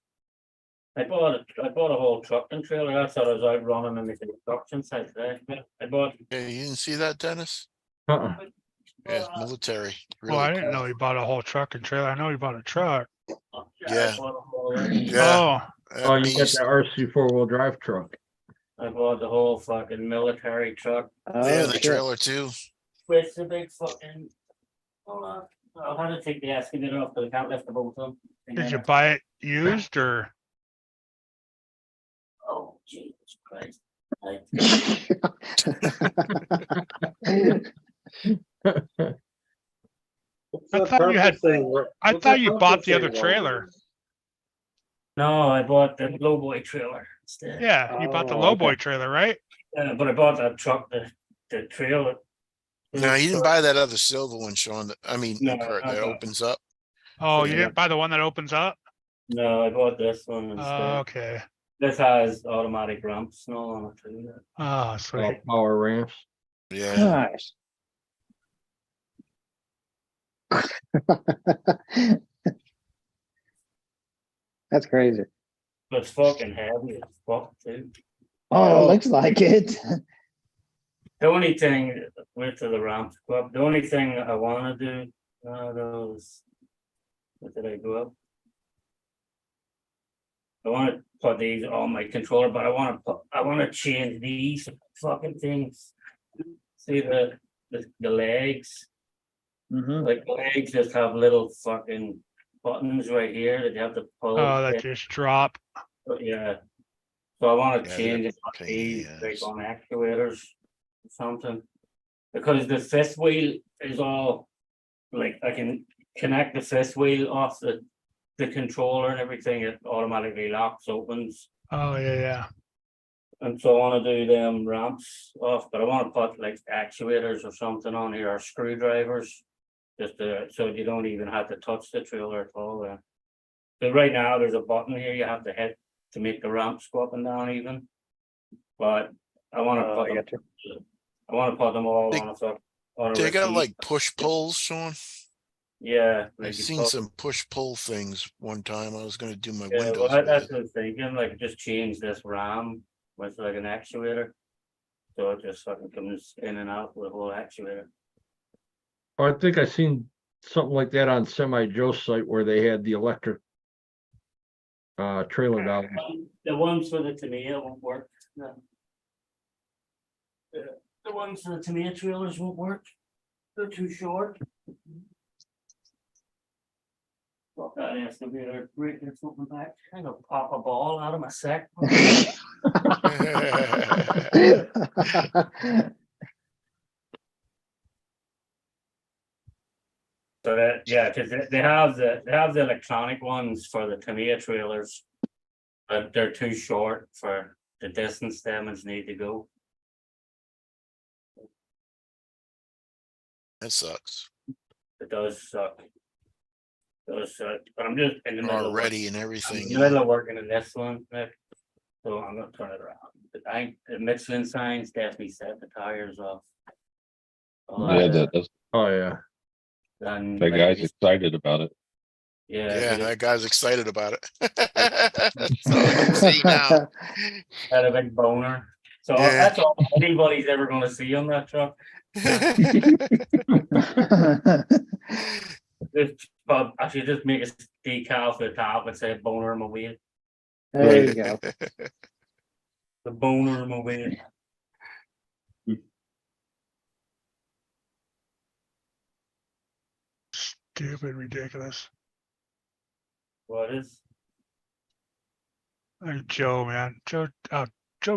I bought a whole truck and trailer, that's what I was out running in the construction site today. I bought. Yeah, you didn't see that, Dennis? Uh-uh. Yeah, military. Well, I Really didn't cool. know he bought a whole truck and trailer. I know he bought a truck. Yeah. I bought a whole- Yeah. Oh, that Oh, you got beast. the RC 4-wheel drive truck. I bought the whole fucking military truck, Oh, Yeah, the shit. trailer too. with the big fucking. Hold on, I'll have to take the excavator off, but I can't lift the both of them. did you buy it used or? Oh, Jesus Christ. I- I thought you had- I thought you bought the other trailer. No, I bought the low boy trailer instead. Yeah, you bought the Oh, lowboy okay. trailer, right? But I bought that truck, the trailer. No, you didn't buy that other silver one, Sean. I mean, No, Kurt, I that got- opens up. Oh, you Yeah. didn't buy the one that opens up? No, I bought this one instead. Okay. This has automatic ramps and all on it too. Oh, Oh, sweet. power ramps. Yeah. Nice. That's crazy. But it's fucking heavy as fuck too. Oh, it looks like it. The only thing with the ramps go up, the only thing I wanna do, those. What did I go up? I wanna put these on my controller, but I wanna change these fucking things. See the legs, Mhm. like the legs just have little fucking buttons right here that you have to pull. Oh, that just drop. Yeah. So I wanna Yeah, change it, they're to pain in these, the like ass. on actuators or something. Because the fifth wheel is all, like, I can connect the fifth wheel off the controller and everything, it automatically locks, opens. Oh, yeah. And so I wanna do them ramps off, but I wanna put like actuators or something on here, or screwdrivers. Just so you don't even have to touch the trailer at all there. So right now, there's a button here you have to hit to make the ramps go up and down even. But I wanna Oh, put I them, got you. I wanna put them all They- on a fuck- on a They got receipt. like push pulls, Sean. Yeah. I've like you seen put- some push pull things one time. I was gonna do my Yeah, windows well, that's with. what I was thinking, like, just change this ram with like an actuator. So it just fucking comes in and out with a whole actuator. Oh, I think I seen something like that on Semi Joe's site where they had the electric trailer dollies. The ones for the Tamiya won't work. No. The ones for the Tamiya trailers won't work. They're too short. Fuck that excavator, breaking something back, I'm gonna pop a ball out of my sack. So that, yeah, cause they have the electronic ones for the Tamiya trailers. But they're too short for the distance them need to go. That sucks. It does suck. But I'm just in the middle. already and I'm everything. in you the know? middle of working in this one, Nick, so I'm gonna turn it around. The Michelin signs definitely set the tires off. Yeah, that's, Oh, yeah. And that like, guy's excited about it. yeah, Yeah, they that guy's excited about it. That's all I can see now. had a big boner. So Yeah. that's all anybody's ever gonna see on that truck. But I should just make a decal for the top and say boner in my wheel. There you go. The boner in my wheel. Stupid, ridiculous. What is? Like Joe, man. Joe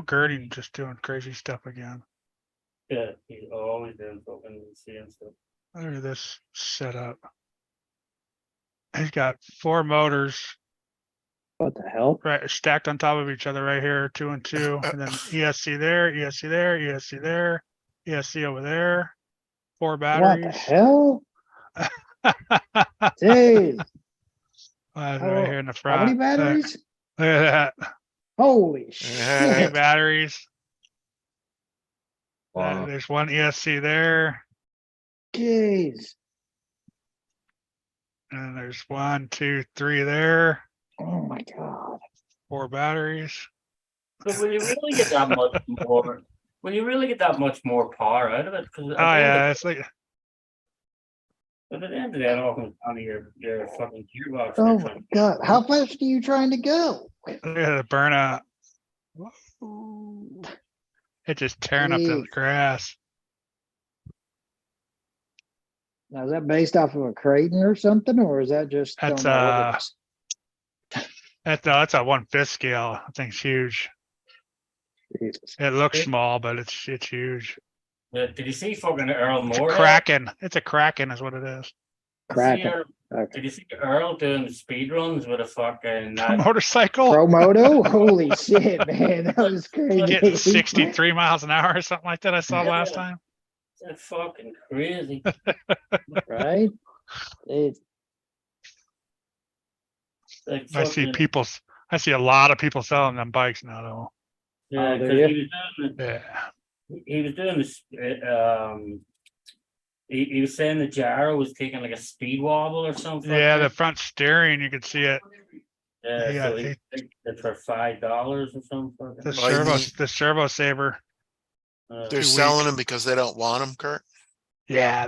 Girding just doing crazy stuff again. Yeah, he's always doing fucking seeing stuff. Look at this setup. He's got 4 motors What the hell? right stacked on top of each other right here, 2 and 2, and then ESC there, ESC there, ESC there, ESC over there, 4 What the batteries. hell? Jeez. Right How here in the How front. many batteries? Look at that. Holy 8 shit. batteries. Wow. There's 1 ESC there, Jeez. and there's 1, 2, 3 there, Oh my God. 4 batteries. So will you really get that much more? Will you really get that much more power out of it? Because Oh yeah, it's like at the end of the day, it all comes down to your fucking gearbox. Oh my God. How fast are you trying to go? look at the burnout. It's just tearing up the Jeez. grass. Now, is that based off of a Creighton or something, or is that just? That's throwing out orders? that's a 1/5 scale. I think it's huge. Jesus. It looks Yeah. small, but it's huge. Did you see fucking Earl It's a Moore? Kraken. It's a Kraken is what it is. Kraken. Okay. Did you see Earl doing the speed runs with a fucking A motorcycle Promoto? Holy shit, man. That was getting crazy. 63 miles an hour or something like that I saw Yeah. last time. That's fucking crazy. Right? It's Like I see fucking- people. I see a lot of people selling them bikes now though. Yeah, Oh, do 'cause you? Yeah. he was doing this. He was saying the gyro was taking like a speed wobble or something. Yeah, the front steering, you can see it. Yeah, yeah, so he took it for $5 or something. The Oh, you mean- servo saver. They're 2 selling weeks. them because they don't want them, Kurt. Yeah,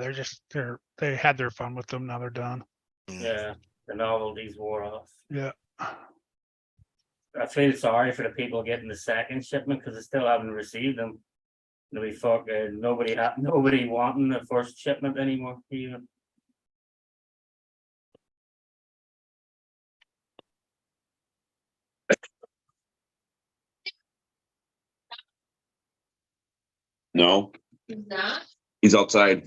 they had their fun with them. Now they're done. Yeah, the novelties wore off. Yeah. I feel sorry for the people getting the second shipment because they still haven't received them. They'll be fucking nobody wanting the first shipment anymore. Even. No, He's not? he's outside.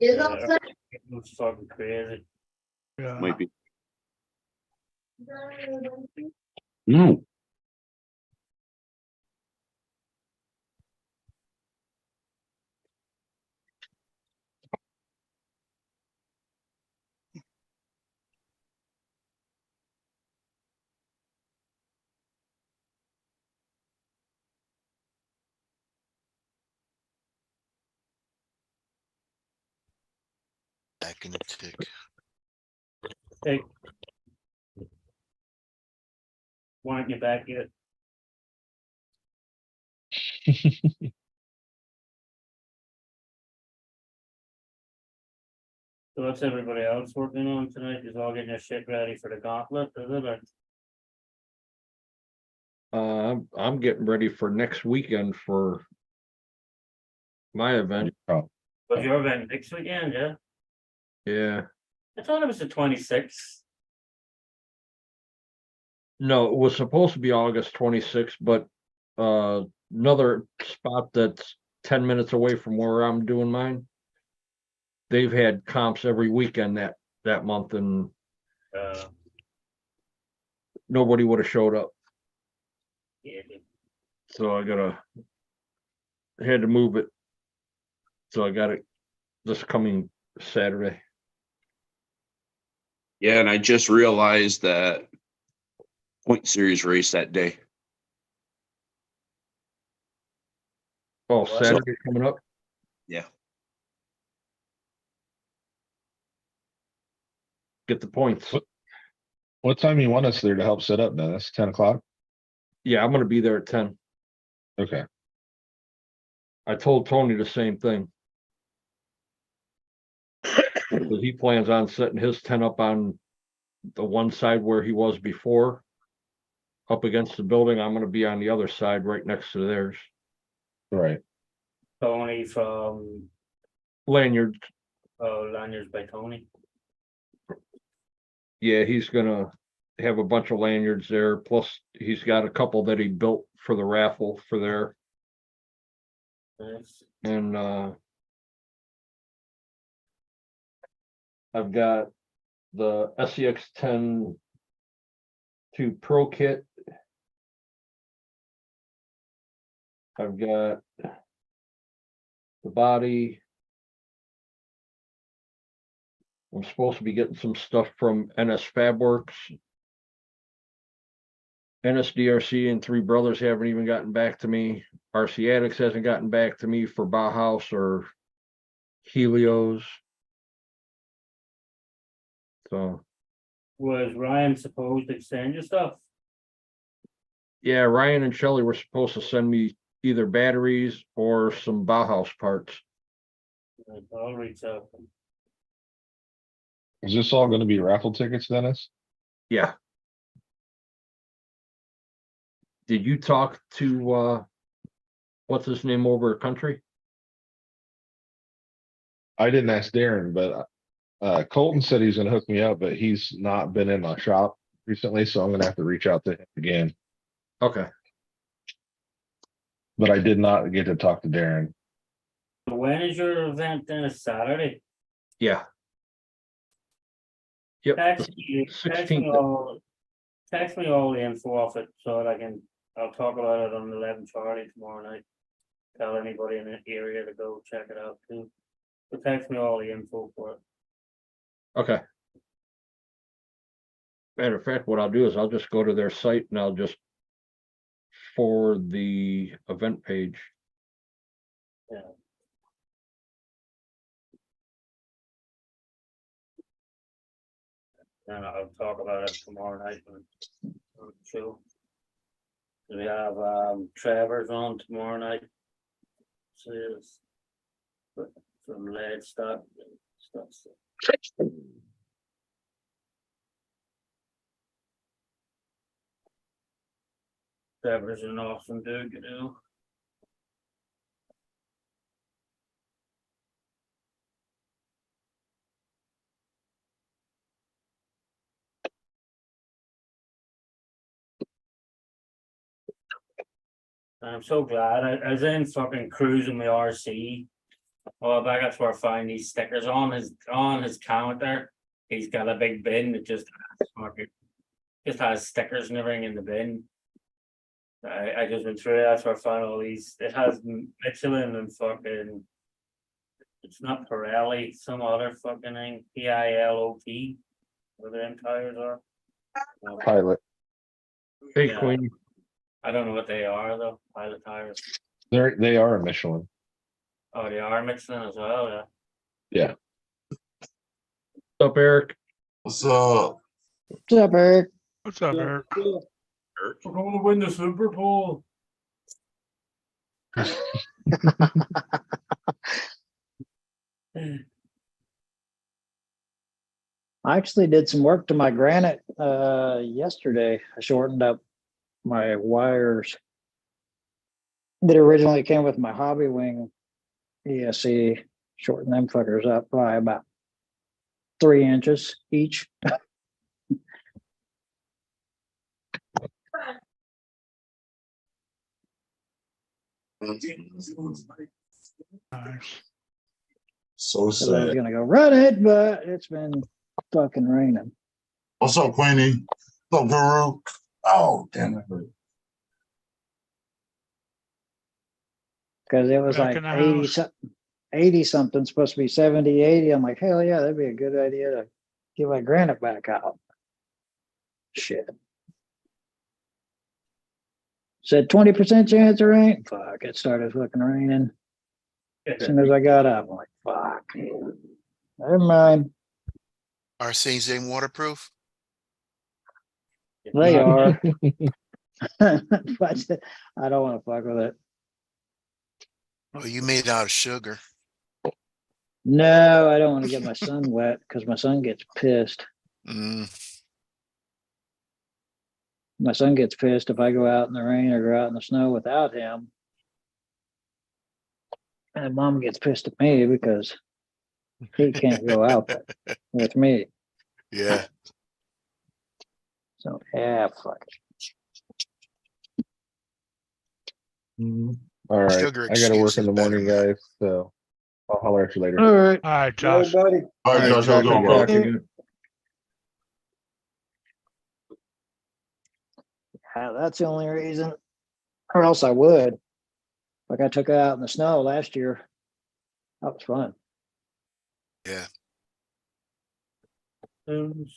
Is Yeah. outside? It was fucking crazy. Yeah. Might be. No. Back in the tick. Hey. Why aren't you back yet? So what's everybody else working on tonight? Is all getting your shit ready for the gauntlet, is it? Or I'm getting ready for next weekend for my event. was your event next weekend, yeah? Yeah. I thought it was the 26th. No, it was supposed to be August 26th, but another spot that's 10 minutes away from where I'm doing mine. They've had comps every weekend that month and nobody would have showed up. Yeah. So I had to move it. So I got it this coming Saturday. Yeah, and I just realized that Point Series race that day. Oh, Saturday coming up. Yeah. Get the points. What time you want us there to help set up, Dennis? 10 o'clock? Yeah, I'm gonna be there at 10. Okay. I told Tony the same thing. Because he plans on setting his tent up on the one side where he was before. Up against the building. I'm gonna be on the other side right next to theirs. Right. Tony from, Lanyard, Lanyards by Tony. yeah, he's gonna have a bunch of lanyards there, plus he's got a couple that he built for the raffle for there. Nice. And I've got the SEX 10 2 Pro kit. I've got the body. I'm supposed to be getting some stuff from NS Fabworks. NSDRC and Three Brothers haven't even gotten back to me. RC Addicts hasn't gotten back to me for Bauhaus or Helios. So, Was Ryan supposed to send you stuff? yeah, Ryan and Shelley were supposed to send me either batteries or some Bauhaus parts. I'll reach out. Is this all gonna be raffle tickets, Dennis? Yeah. Did you talk to what's his name over at Country? I didn't ask Darren, but Colton said he's gonna hook me up, but he's not been in my shop recently, so I'm gonna have to reach out to him again. Okay. But I did not get to talk to Darren. When is your event then? It's Saturday? Yeah. Yep. Text the me 16th. text me all the info off it so that I'll talk about it on 11 Charlie tomorrow night. Tell anybody in the area to go check it out too. So text me all the info for it. Okay. Matter of fact, what I'll do is I'll just go to their site and I'll just forward the event page. Yeah. And I'll talk about it tomorrow night on the show. We have Travers on tomorrow night. Says from Lead Stock stuff. Travers is an awesome dude, you know. I'm so glad. I was in fucking cruising my RC. Well, that's where I find these stickers on his counter. He's got a big bin that just has stickers and everything in the bin. I just went through it. That's where I found all these. It has Michelin and fucking. It's not Pirelli. Some other fucking thing. PILOT. Where the tires are. Pilot. Hey, Yeah. Queen. I don't know what they are though. Pilot tires. They are a Michelin. Oh, they are Michelin as well. Yeah. Yeah. What's up, Eric? What's up? What's up, Eric? What's up, Eric? We're going to win the Super Bowl. I actually did some work to my granite yesterday. I shortened up my wires that originally came with my Hobby Wing ESC. Shortened them fuckers up by about 3 inches each. Nice. So So I was sad. gonna go run it, but it's been fucking raining. What's up, Queenie? What's up, Guru? Oh, damn it. Because it was Back like in the 80 house. something, 80 something, supposed to be 70, 80. I'm like, hell yeah, that'd be a good idea to get my granite back out. Shit. Said 20% chance of rain. Fuck, it started fucking raining. As soon as I got up, I'm like, fuck. Never mind. RC's ain't waterproof. They are. But I don't want to fuck with it. Oh, you made out of sugar. No, I don't want to get my son wet because my son gets pissed. Mm, My son gets pissed if I go out in the rain or go out in the snow without him. And mom gets pissed at me because he can't go out there with me. yeah. So yeah, fuck it. All right, Sugar I gotta work excuse in the is better, morning, man. guys, so I'll holler at you later. All right. All right, Josh. All right, Josh, how's it going, bro? Talk to you. Yeah, that's the only reason, or else I would. Like I took it out in the snow last year. That was fun. Yeah. Didn't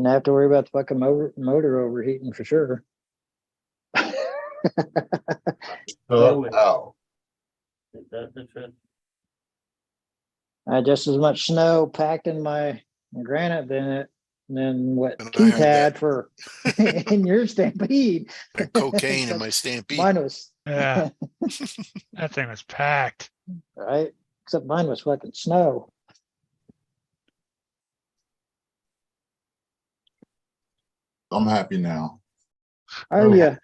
have to worry about the fucking motor overheating for sure. Ow. I had just as much snow packed in my granite than what And I Keith heard had that. for in your Stampede. That cocaine in my Stampede. Mine was Yeah. That thing was packed. right, except mine was fucking snow. I'm happy now. Oh yeah,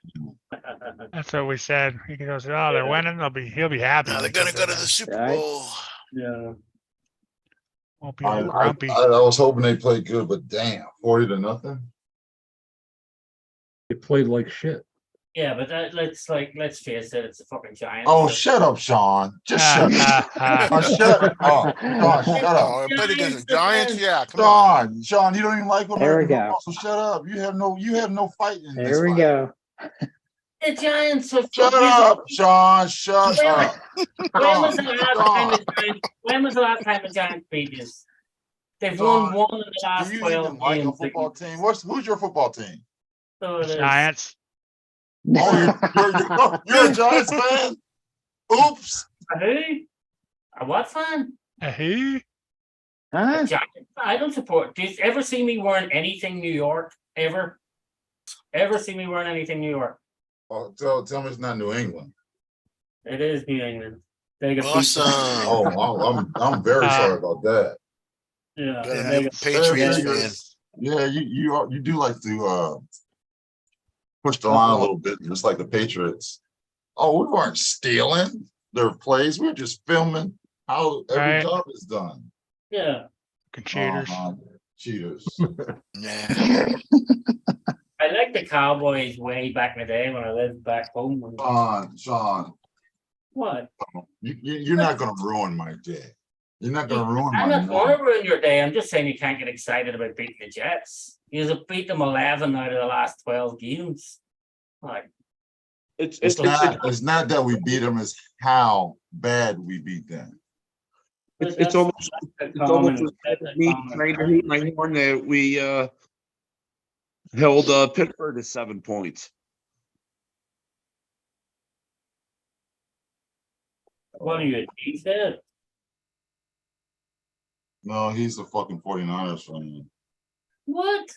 That's what we said. He goes, oh, they're winning. He'll be happy. Now they're when he gonna comes go in to there. the Super Right. Bowl. Yeah. Won't be all grumpy. I was hoping they played good, but damn, 40-0. It played like shit. Yeah, but let's face it, it's a fucking giant. Oh, shut up, Sean. Just shut up. Oh, shut up. Oh, Sean, shut up. Oh, I played against the Giants. Yeah, come on. Sean, you don't even like There we American go. football, so shut up. You have no fight in this there we fight. go. The Giants are Shut up, Sean. Shut Well, up. When was the last time Sean, the Giants? When was the last time the Giants beat us? They've Sean, won one in the last do you 12 even like a games. football team? Who's your football team? So it is. Giants. Oh, you're a Giants fan? Oops. Who? A what fan? Hey. Huh? A Giants. I don't support. Did you ever see me wearing anything New York? Ever? Ever see me wearing anything New York? Oh, tell me it's not New England. It is New England. They got beat. Awesome. Oh, I'm very sorry about that. Yeah. Gotta they be a got- Patriots Yeah, fan. Yeah, you do like to push the line a little bit, just like the Patriots. Oh, we weren't stealing their plays. We were just filming how every Right. job is done. Yeah. Fucking cheaters. Cheaters. Yeah. I like the Cowboys way back in the day when I lived back home. Sean, What? you're not gonna ruin my day. You're not gonna ruin I'm my not morning. going to ruin your day. I'm just saying you can't get excited about beating the Jets. You've beat them 11 out of the last 12 games. Like, It's not that we beat them, it's how bad we beat them. It's almost me trying to hit my horn that we held Pittsburgh to 7 points. What are you, he said? No, he's a fucking 49ers fan. What?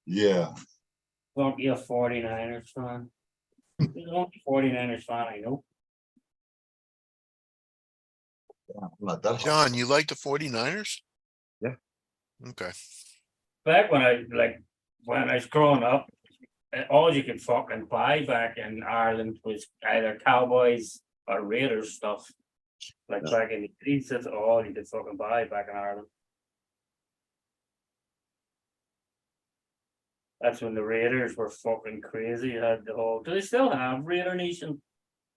Yeah. Don't be a 49ers fan. He's only 49ers fan, I know. I'm not that John, you like the 49ers? Yeah. Okay. Back when I was growing up, all you could fucking buy back in Ireland was either Cowboys or Raiders stuff. Like back in the 80s, that's all you could fucking buy back in Ireland. That's when the Raiders were fucking crazy. You had the whole. Do they still have Raider Nation?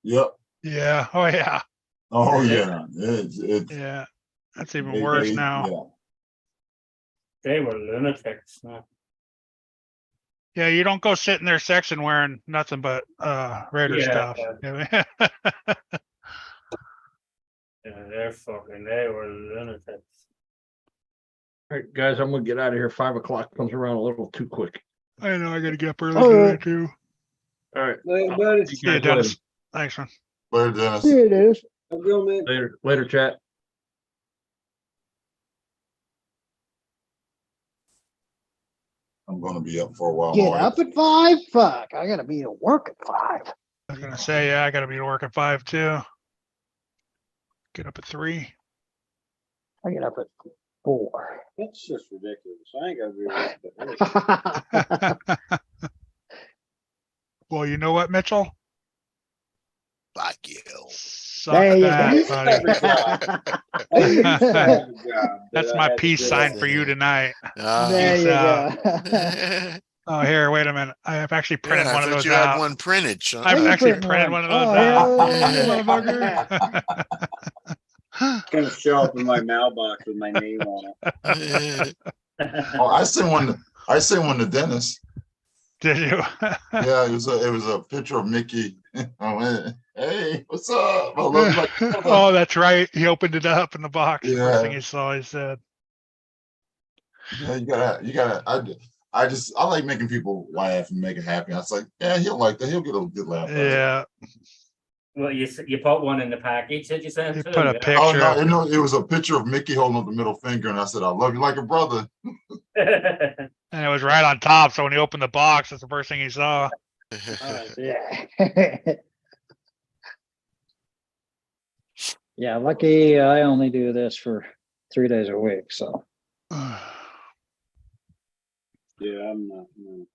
Yep. Yeah. Oh yeah. Oh yeah. It's Yeah. That's even worse now. Yeah. They were lunatics. Man. Yeah, you don't go sit in their section wearing nothing but Raider Yeah. stuff. Yeah, they were lunatics. All right, guys, I'm gonna get out of here. 5 o'clock comes around a little too quick. I know I gotta get up early All today right. too. All right. Later, buddy. See See you, you guys later. Dennis. Thanks, man. Later, Dennis. Here it is. Have a good one, man. Later, chat. I'm gonna be up for a while. Get more. up at 5? Fuck, I gotta be at work at 5. I was gonna say, yeah, I gotta be to work at 5 too. Get up at 3. I get up at 4. That's just ridiculous. I ain't gotta be right. Well, you know what, Mitchell? Fuck you. Suck There you that, go. buddy. That's my peace sign for you tonight. There Peace you out. go. Yeah, Oh, here, wait a minute. I have actually printed I one of thought those you had out. one printed, Sean. I've you actually printing printed one? one of those Oh, out. hell yeah. Motherfucker. It's gonna show up in my mailbox with my name on it. Oh, I sent one. I sent one to Dennis. Did you? Yeah, it was a picture of Mickey. I went, "Hey, what's up?" I love like, Oh, that's right. He opened it up in the box. The first Yeah. thing he saw, he said, yeah, you gotta. I like making people laugh and make it happy. I was like, yeah, he'll like that. He'll get a good laugh. out of it. yeah. Well, you put one in the package that you sent He to put him, a yeah? Oh picture. no, it was a picture of Mickey holding up the middle finger, and I said, "I love you like a brother." And it was right on top. So when he opened the box, that's the first thing he saw. Yeah. Yeah, lucky I only do this for 3 days a week, so. Yeah, I'm not. No.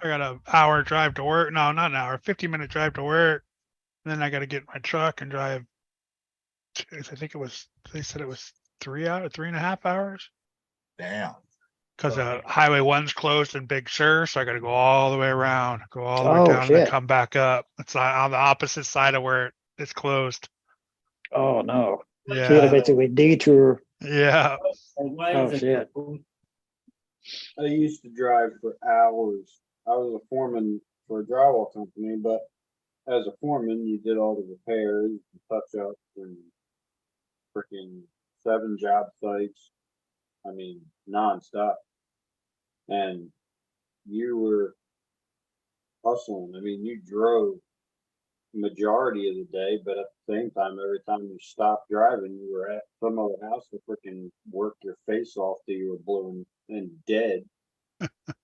I got an hour drive to work. No, not an hour, 50-minute drive to work. And then I got to get in my truck and drive. I think it was, they said it was 3.5 hours. Damn. Because Highway 1's closed in Big Sur. So I got to go all the way around, go all the way Oh, down and then shit. come back up. It's on the opposite side of where it's closed. Oh, no. So you gotta Yeah. basically detour. Yeah. Why Oh, is it- shit. I used to drive for hours. I was a foreman for a drywall company, but as a foreman, you did all the repairs, and touch-ups, and freaking 7 job sites. I mean, nonstop. And you were hustling. I mean, you drove majority of the day, but at the same time, every time you stopped driving, you were at some other house to freaking work your face off till you were blue and dead.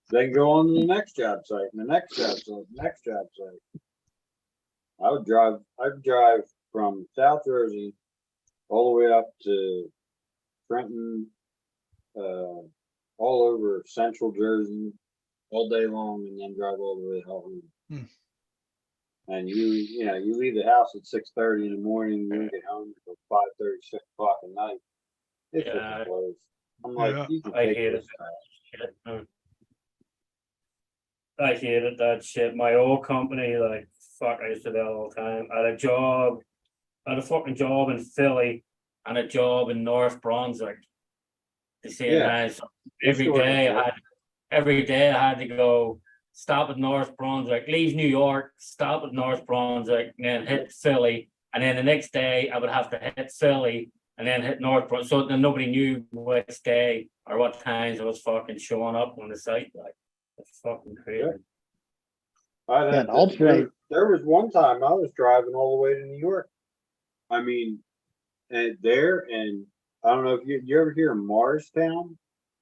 Then go on to the next job site, and the next job site, next job site. I'd drive from South Jersey all the way up to Trenton, all over Central Jersey, all day long, and then drive all the way to home. Hmm. And you leave the house at 6:30 in the morning, you don't get home until 5:30, 6 o'clock at night. It's Yeah. freaking close. I'm like, Yeah. you can I take hate this. Shit, no. I hated that shit. My old company, like, fuck, I used to do that all the time. I had a fucking job in Philly and a job in North Brunswick. The same Yeah. as every Sure, day yeah. every day I had to go stop at North Brunswick, leave New York, stop at North Brunswick, and then hit Philly. And then the next day I would have to hit Philly and then hit North Brunswick. So then nobody knew which day or what times I was fucking showing up on the site. Like, it's fucking crazy. And alternate. There was one time I was driving all the way to New York. I mean, and I don't know if you ever hear of Morristown?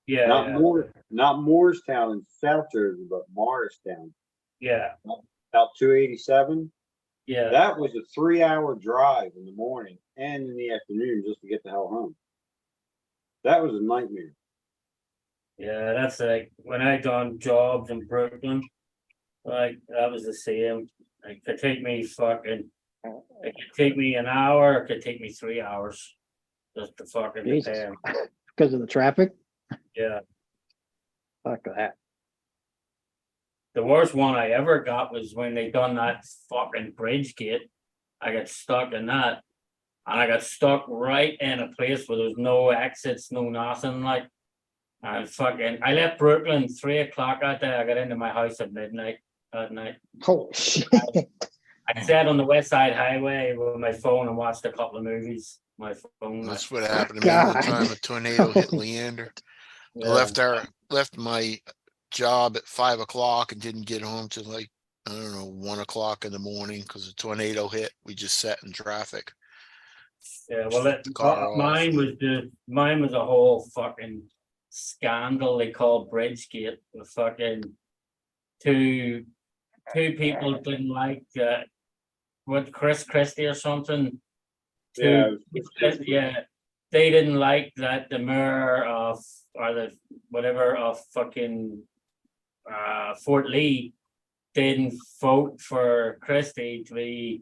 Yeah, Not yeah, not Morristown in South Jersey, but Morristown, yeah, out 287. yeah. That was a 3-hour drive in the morning and in the afternoon just to get the hell home. That was a nightmare. Yeah, that's like when I done jobs in Brooklyn, like that was the same. Like, it could take me an hour, it could take me 3 hours. Just to fucking Jesus. repair. Because of the traffic. Yeah. Fuck that. The worst one I ever got was when they done that fucking bridge gate. I got stuck in that. And I got stuck right in a place where there's no exits, no nothing, like. And I left Brooklyn 3 o'clock that day. I got into my house at midnight that night. Holy shit. I sat on the West Side Highway with my phone and watched a couple of movies. My phone. That's what happened to me one God. time. A tornado hit Leander. I left my job at 5 o'clock and didn't get home till like, I don't know, 1 o'clock in the morning because a tornado hit. We just sat in traffic. Yeah, well, Shut the car off. mine was a whole fucking scandal they called Bridgegate. The fucking two people didn't like what Chris Christie or something. Yeah, Yeah, they didn't like that the mayor of or the whatever of fucking Fort Lee didn't vote for Christie to be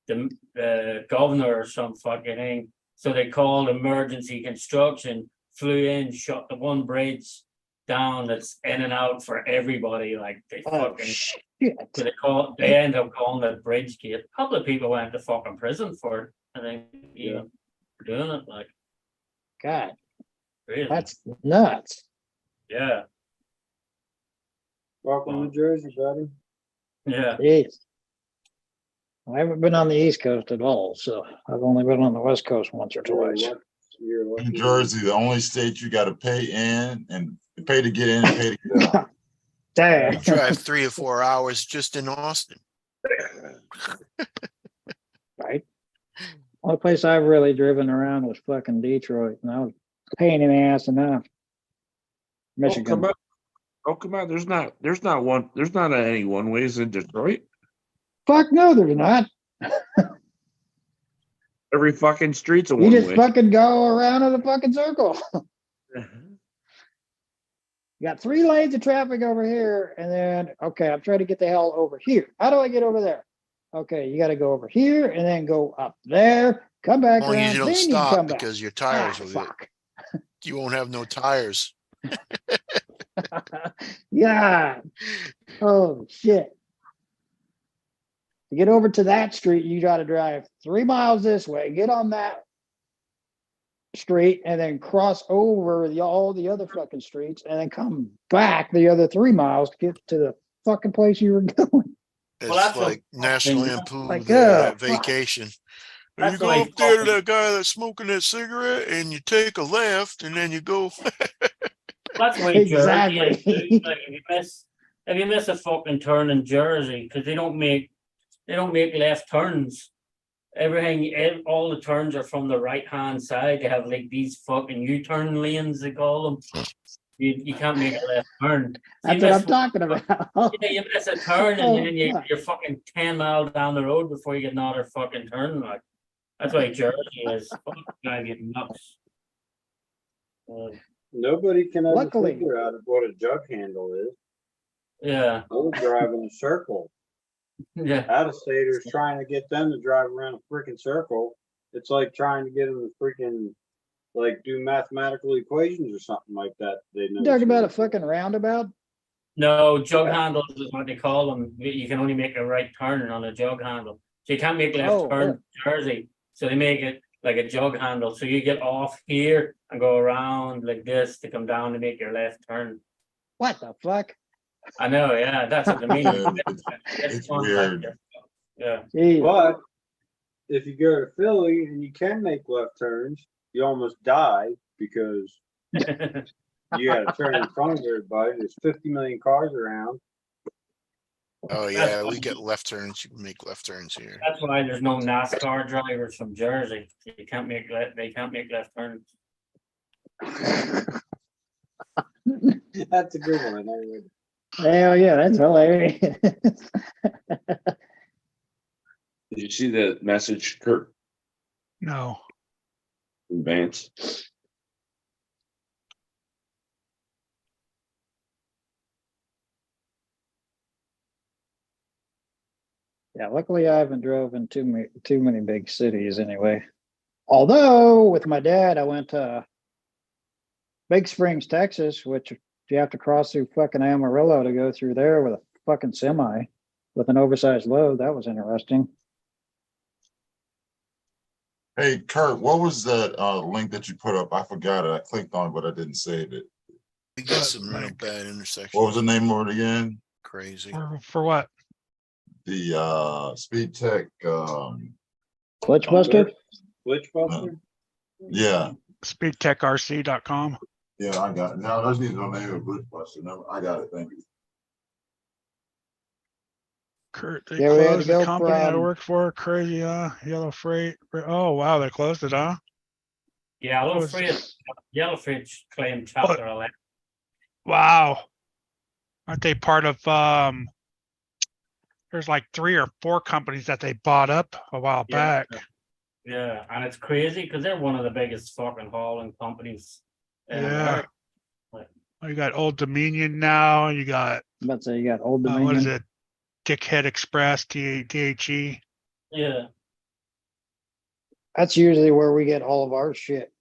the governor or some fucking thing. So they called emergency construction, flew in, shut the one bridge down that's in and out for everybody. Like they Oh, fucking shit. so they end up calling it Bridgegate. A couple of people went to fucking prison for it, I think, even for doing it. Like, God, really. that's nuts. Yeah, welcome to Jersey, buddy. yeah. Jeez. I haven't been on the East Coast at all, so I've only been on the West Coast once or twice. You're lucky. New Jersey, the only state you gotta pay in and pay to get in and pay to get out. Damn. Drive 3 or 4 hours just in Austin. Right? Only place I've really driven around was fucking Detroit, and I was pain in the ass enough. Michigan. Come on. There's not any one ways in Detroit. Fuck no, there's not. Every fucking street's a You one just way. fucking go around in a fucking circle. You got 3 lanes of traffic over here, and then, okay, I'm trying to get the hell over here. How do I get over there? Okay, you got to go over here and then go up there, come back Only around, you don't then you can stop come back. because your tires will Fuck. you won't have no tires. Yeah. Oh shit. To get over to that street, you got to drive 3 miles this way, get on that street, and then cross over all the other fucking streets, and then come back the other 3 miles to get to the fucking place you were going. It's that's like a National fucking- Lampoon Like, that fuck. vacation. That's You go like up there to fucking- that guy that's smoking that cigarette and you take a left and then you go. That's why Exactly. Jersey is, like, if you miss a fucking turn in Jersey, because they don't make left turns. All the turns are from the right hand side. They have like these fucking U-turn lanes, they call them. You can't make a left turn. So That's you what I'm miss- talking about. Yeah, you miss a turn Oh, and then fuck. you're fucking 10 miles down the road before you get another fucking turn. Like that's why Jersey is fucking drive you nuts. Nobody can ever Luckily- figure out what a jug handle is. Yeah, I would drive in a circle. yeah. Out-of-staters trying to get them to drive around a freaking circle. It's like trying to get them to freaking like do mathematical equations or something like that. They You talking about a fucking roundabout? No, jug handles is what they call them. You can only make a right turn on a jug handle. So you can't make left Oh, turn in Jersey. So they make it like a jug handle. So you get off here and go around like this to come down to make your left turn. What the fuck? I know, yeah, that's what I mean. Yeah, it's fun, weird. like, yeah. Jeez. But if you go to Philly and you can make left turns, you almost die because you got to turn in front of everybody. There's 50 million cars around. Oh yeah, we get left turns. You can make left turns here. That's why there's no NASCAR drivers from Jersey. They can't make left turns. That's a good one. I would- Hell yeah, that's hilarious. Did you see the message, Kurt, No. from Vance? Yeah, luckily I haven't driven too many big cities anyway. Although with my dad, I went to Big Springs, Texas, which you have to cross through fucking Amarillo to go through there with a fucking semi with an oversized load. That was interesting. Hey, Kurt, what was that link that you put up? I forgot it. I clicked on it, but I didn't save it. We got some real bad intersections. What was the name of it again? Crazy. For what? the Speed Tech, Glitch Buster? Glitch Buster? yeah, Speedtechrc.com. yeah, I got it. Now, those need no name of Glitch Buster. No, I got it. Thank you. Kurt, they Yeah, we had to closed the go company I from- worked for. Crazy, huh? Yellow Freight. Oh, wow, they closed it, huh? Yellow was- Fridge claimed chapter 11. Wow. Aren't they part of, there's like 3 or 4 companies that they bought up a while Yeah. back. Yeah, and it's crazy because they're one of the biggest fucking hauling companies in Yeah. America. You got Old Dominion now. You got, I'm about to say you got Old what is Dominion. it? Dickhead Express, DHE. Yeah, That's usually where we get all of our shit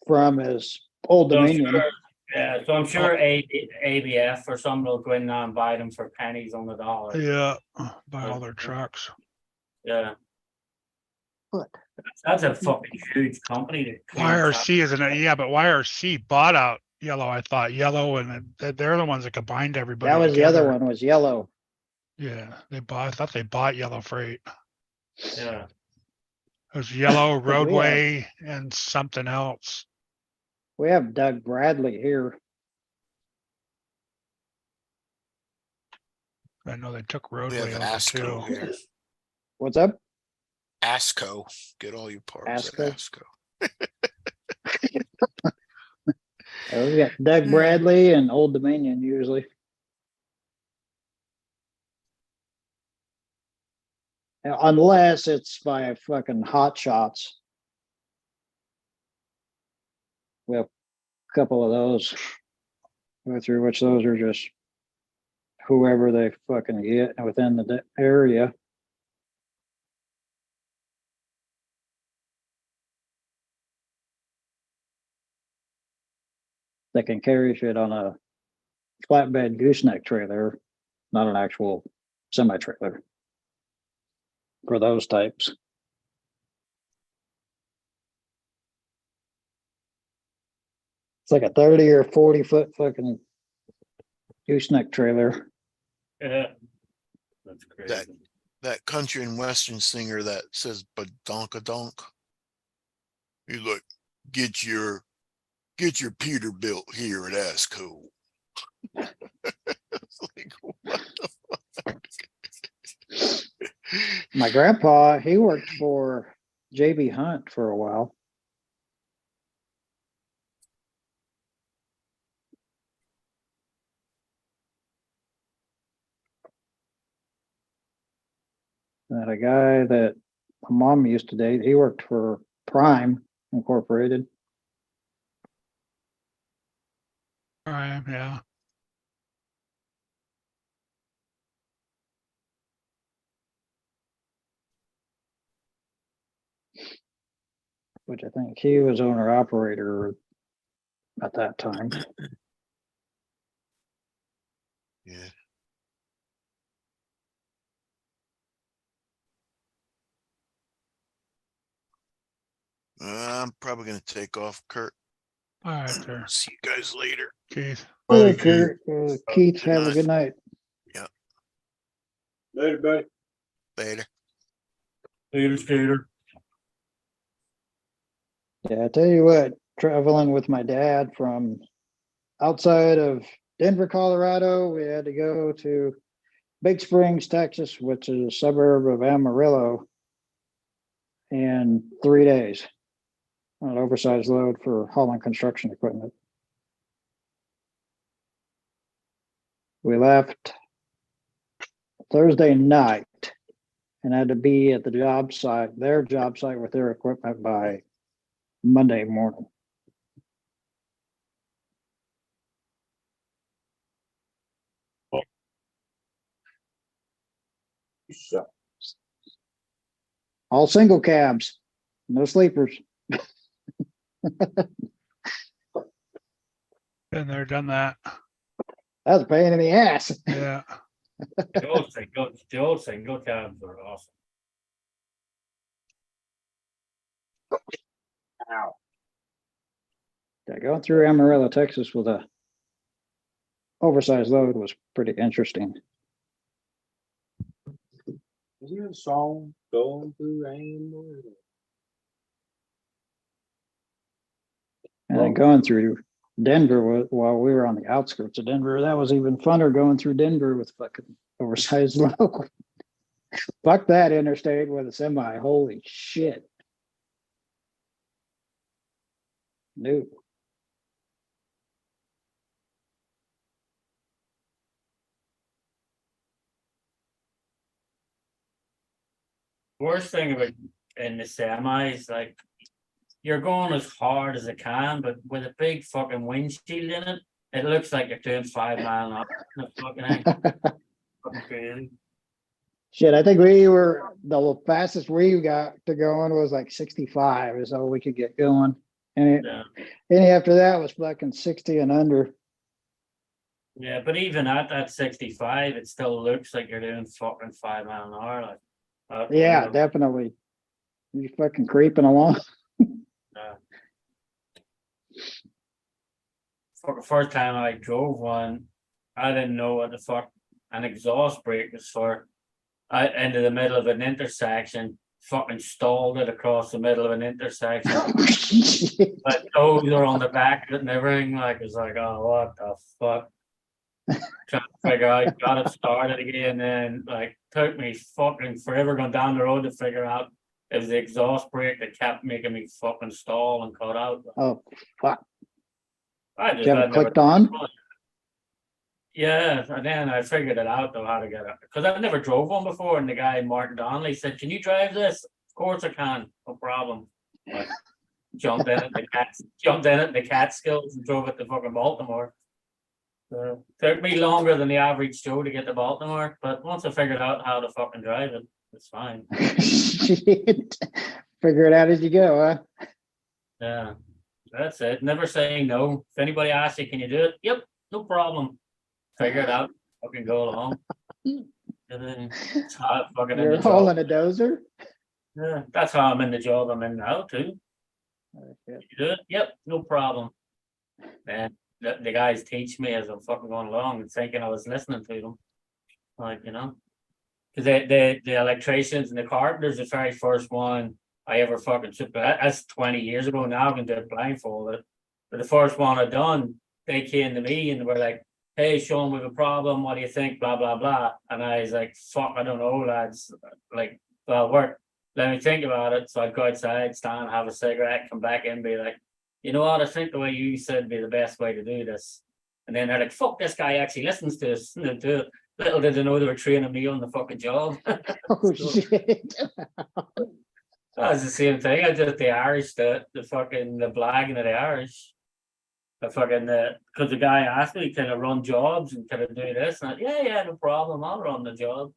from is Old So I'm Dominion. sure- yeah. So I'm sure ABF or something will go in now and buy them for pennies on the dollar. Yeah. Buy all their trucks. Yeah. What? That's a fucking huge company. that claimed YRC isn't it? Yeah, but YRC bought out Yellow, I thought. Yellow, and they're the ones that combined everybody. That was the other together. one was yellow. Yeah, I thought they bought Yellow Freight. Yeah. It was Yellow, we have- Roadway, and something else. We have Doug Bradley here. I know they took We Roadway have over ASCO too. here. What's up? ASCO. Get all your parts at ASCO? ASCO. We got Doug Bradley and Old Dominion usually. Now, unless it's by fucking hot shots. We have a couple of those. Go through which those are just whoever they fucking get within the area. They can carry shit on a flatbed gooseneck trailer, not an actual semi trailer. For those types. It's like a 30 or 40-foot fucking gooseneck trailer. Yeah. That's crazy. That country and western singer that says badonkadonk. You look, get your Peterbilt here at ASCO. It's like, what the fuck? My grandpa, he worked for JB Hunt for a while. And a guy that my mom used to date, he worked for Prime Incorporated. Yeah. Which I think he was owner operator at that time. Yeah. I'm probably gonna take off, Kurt. All right, there, See you guys later. Keith. Hey, Thank you. Kurt, Keith, Good have a night. good night. Later, buddy. Later. Later, skater. Yeah, I tell you what, traveling with my dad from outside of Denver, Colorado, we had to go to Big Springs, Texas, which is a suburb of Amarillo, in 3 days. On an oversized load for hauling construction equipment. We left Thursday night and had to be at the job site, their job site with their equipment by Monday morning. So, All single cabs, no sleepers. Been there, done that. That's a pain in the ass. Yeah. The old single cabs are awesome. ow. Yeah, going through Amarillo, Texas with a oversized load was pretty interesting. Isn't there a song going through Amber? And then going through Denver while we were on the outskirts of Denver, that was even funner going through Denver with fucking oversized local. Fuck that interstate with a semi. Holy shit. No. Worst thing about in the semis, like you're going as hard as it can, but with a big fucking windshield in it, it looks like you're doing 5 mile an hour. It's fucking fucking crazy. Shit, I think we were the fastest we got to going was like 65 is all we could get going. And Yeah. any after that was fucking 60 and under. Yeah, but even at that 65, it still looks like you're doing fucking 5 mile an hour. Like, Yeah, definitely. You fucking creeping along. For the first time I drove one, I didn't know what the fuck an exhaust brake was for. I into the middle of an intersection, fucking stalled it across the middle of an intersection. But those are on the back of it and everything. Like it's like, oh, what the fuck? Trying to figure out, got it started again, and like took me fucking forever going down the road to figure out it was the exhaust brake that kept making me fucking stall and cut out. Oh, fuck. I Did just you have had it never clicked on? Yeah, and then I figured it out though how to get it because I've never drove one before. And the guy Martin Donnelly said, "Can you drive this?" Of course I can, no problem. But jumped in it, the Catskills and drove it to fucking Baltimore. So took me longer than the average Joe to get to Baltimore, but once I figured out how to fucking drive it, it's fine. Shit. Figure it out as you go, huh? Yeah, that's it. Never saying no. If anybody asks you, can you do it? Yep, no problem. Figure it out. Fucking go along. And then that's how I'm fucking in You're the job. hauling a dozer? Yeah, that's how I'm in the job I'm in now too. Oh, shit. You do it? Yep, no problem. And the guys teach me as I'm fucking going along and thinking I was listening to them. Like, you know. Cause the electricians and the carpenters, the very first one I ever fucking took, that's 20 years ago now, I can do it blindfolded. But the first one I done, they came to me and were like, "Hey Sean, we have a problem, what do you think? Blah blah blah." And I was like, "Fuck, I don't know, lads. Like, well, work. Let me think about it." So I'd go outside, stand, have a cigarette, come back in, be like, "You know what, I think the way you said be the best way to do this." And then they're like, "Fuck, this guy actually listens to us." And they do it. Little did they know they were training me on the fucking job. Oh, shit. That was the same thing. I did the Irish, the fucking the blagging of the Irish. The fucking because the guy asked me, "Can I run jobs and can I do this?" And yeah, no problem. I'll run the job.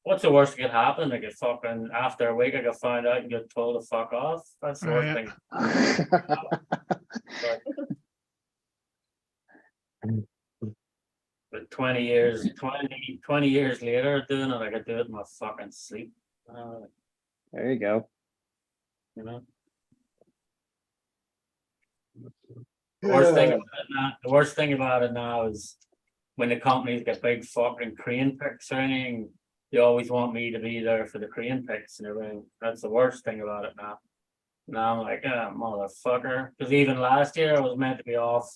What's the worst that could happen? I get fucking after a week, I get found out and get told to fuck off. That's the worst thing. But 20 years later doing it, I could do it in my fucking sleep. There you go. You know. The worst thing about it now is when the companies get big fucking crane picks or anything, they always want me to be there for the crane picks and everything. That's the worst thing about it now. Now I'm like, ah, motherfucker. Because even last year I was meant to be off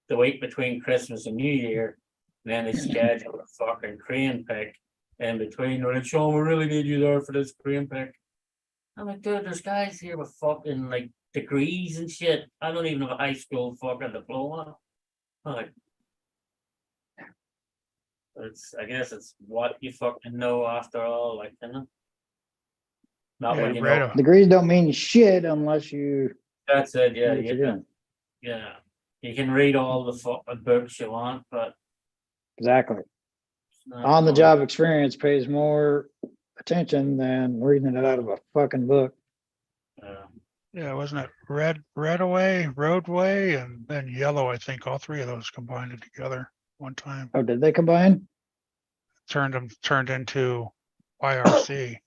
the week between Christmas and New Year. And then they scheduled a fucking crane pick in between. They're like, "Sean, we really need you there for this crane pick." I'm like, dude, there's guys here with fucking like degrees and shit. I don't even have a high school fucking diploma. I'm like, I guess it's what you fucking know after all, like, you know. Not Yeah, when you right know. on. Degrees don't mean shit unless you That's it, yeah, know what you're doing. yeah. You can read all the fucking books you want, but Exactly. it's not On the all- job experience pays more attention than reading it out of a fucking book. Yeah, wasn't it roadway, and then yellow? I think all three of those combined it together one time. Oh, did they combine? Turned into YRC.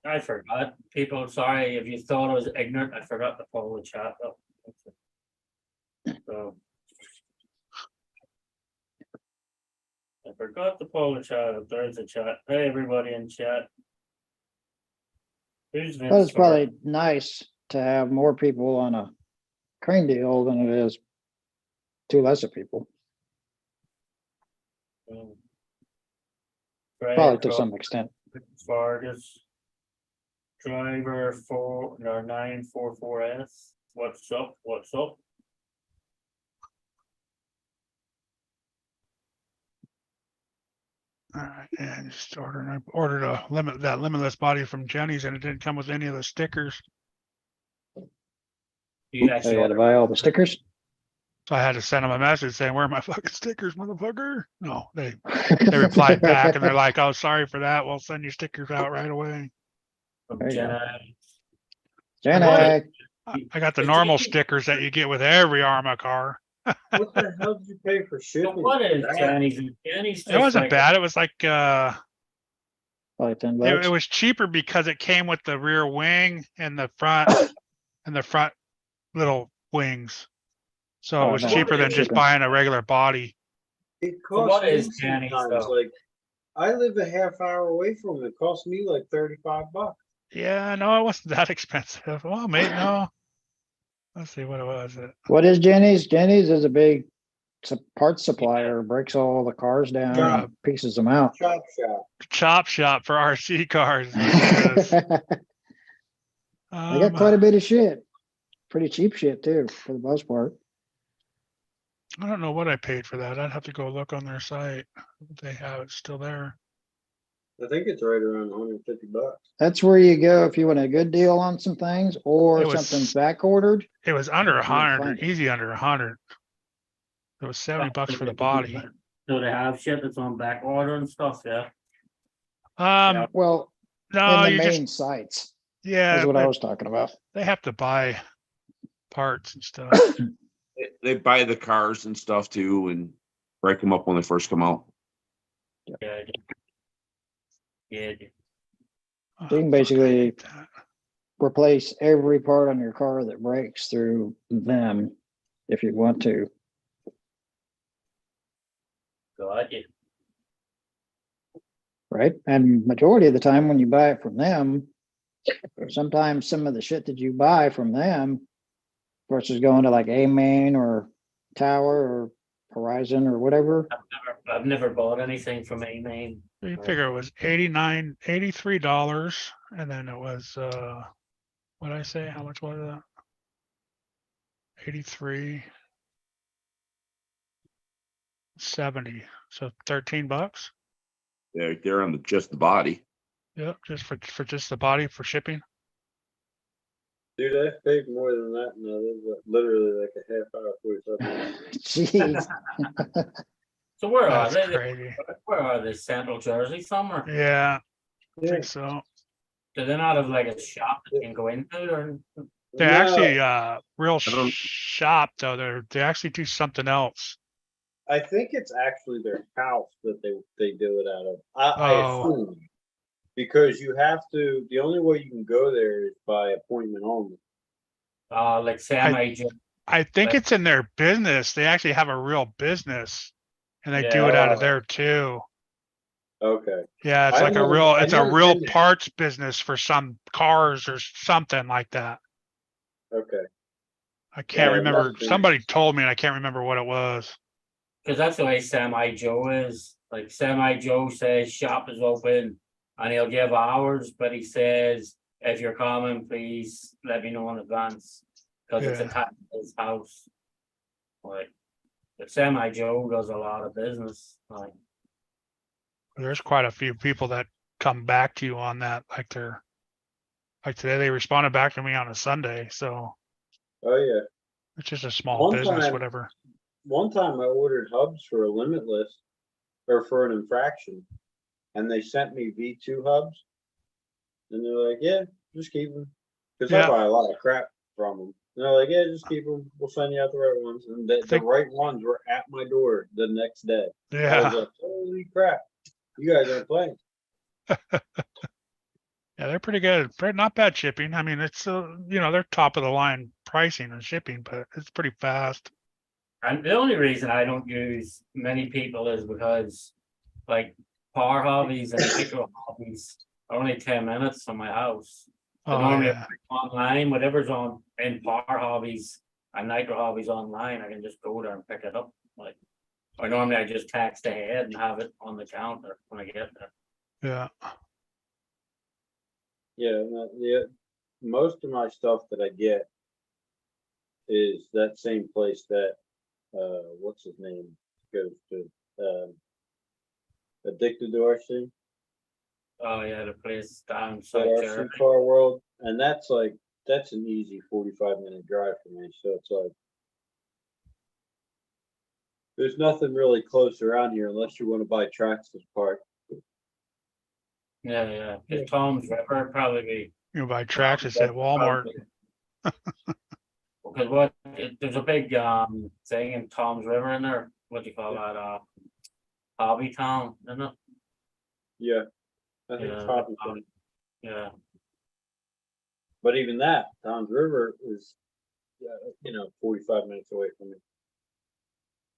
I forgot. People, sorry if you thought I was ignorant. I forgot to follow the chat though. So forgot to pull the chat up. There's a chat. Hey, everybody in chat. Who's But it's Vince? probably nice to have more people on a crane deal than it is two lesser people, probably to some extent. Vargas. Driver 944S. What's up? What's up? All right, and just I ordered that limitless body from Jenny's and it didn't come with any of the stickers. You So actually you had to buy all the stickers. So I had to send them a message saying, where are my fucking stickers, motherfucker? No, they replied back and they're like, oh, sorry for that. We'll send you stickers out right away. from There you go. Jenna. Jenny, I got the normal stickers that you get with every Arma car. What the hell did you pay for So shipping? what is That- Jenny's? Jenny's It wasn't like, bad. It was like, probably $10. it was cheaper because it came with the rear wing and the front little wings. So it Oh, was no, cheaper than just shipping. buying a regular body. It So costs what is me Jenny's, sometimes, though? like, I live a half hour away from it. It cost me like $35. Yeah, no, it wasn't that expensive. Well, mate, no. Let's see what it was. What is Jenny's? Jenny's is a big parts supplier, breaks all the cars down Yeah. and pieces them out. Chop shop. Chop shop for RC cars. is what it is. They got quite a bit of shit. Pretty cheap shit too, for the most part. I don't know what I paid for that. I'd have to go look on their site. If they have it still there. I think it's right around $150. That's where you go if you want a good deal on some things or It was- something's back ordered. It was under You a can't hundred, find it. easy under 100. It was $70 for the body. So they have shit that's on back order and stuff, yeah. Well, No, in you the just, main sites yeah, is what I was talking about. they have to buy parts and stuff. They buy the cars and stuff too and break them up when they first come out. Yeah. Yeah. Oh, You can fuck, I basically- hate that. Replace every part on your car that breaks through them if you want to. Got it. Right? And majority of the time when you buy it from them, sometimes some of the shit that you buy from them versus going to like A-Main or Tower or Horizon or whatever. I've never bought anything from A-Main. You figure it was $83, and then it was, what'd I say? How much was that? 83. 70, so $13. They're on just the body. Yep, just for just the body for shipping. Dude, I paid more than that and I live literally like a half hour, 45 minutes. Jeez. So where are That's they? crazy. Where are they? Central Jersey somewhere? Yeah, I Yeah. think so. Do they not have like a shop that you can go into or? They're No, actually real I don't- shop though. They actually do something else. I think it's actually their house that they do it out of. I Oh. assume. Because you have to, the only way you can go there is by appointment only. Like semi. I think But- it's in their business. They actually have a real business, and they do Yeah. it out of there too. Okay. Yeah, it's I like a never- real, I it's a never real been there. parts business for some cars or something like that. Okay. I can't Yeah, it remember. must be. Somebody told me and I can't remember what it was. Cause that's the way Semi Joe is. Like Semi Joe says shop is open and he'll give hours, but he says, if you're coming, please let me know in advance. Cause it's Yeah. attached to his house. Like, but Semi Joe does a lot of business, like, There's quite a few people that come back to you on that. Like today they responded back to me on a Sunday. So Oh, yeah. it's just a small One business, time- whatever. One time I ordered hubs for a limitless or for an infraction and they sent me V2 hubs. And they're like, yeah, just keep them. Cause Yeah. I buy a lot of crap from them. And they're like, yeah, just keep them. We'll send you out the right ones. And the Think- right ones were at my door the next day. I was Yeah. like, holy crap. You guys aren't playing. Yeah, they're pretty good. Not bad shipping. I mean, it's they're top of the line pricing and shipping, but it's pretty fast. and the only reason I don't use many people is because like Power Hobbies and Micro Hobbies are only 10 minutes from my house. So Oh, normally yeah. online, whatever's on in Power Hobbies and Micro Hobbies online, I can just go there and pick it up. Like, or normally I just text ahead and have it on the counter when I get there. Yeah. Yeah, yeah, most of my stuff that I get is that same place that, what's his name goes to, Addicted to RC, Oh yeah, the place down that South RC Jersey. Car World, and that's like, that's an easy 45-minute drive for me, so it's like, there's nothing really close around here unless you want to buy Traxxas Park. Yeah. It's Tom's River probably be. You buy tracks, it's at Walmart. Because what, there's a big thing in Tom's River in there, what do you call that, Hobby Town, isn't it? Yeah. I think it's Yeah, Hobbiton. Yeah, But even that, Tom's River is, 45 minutes away from me.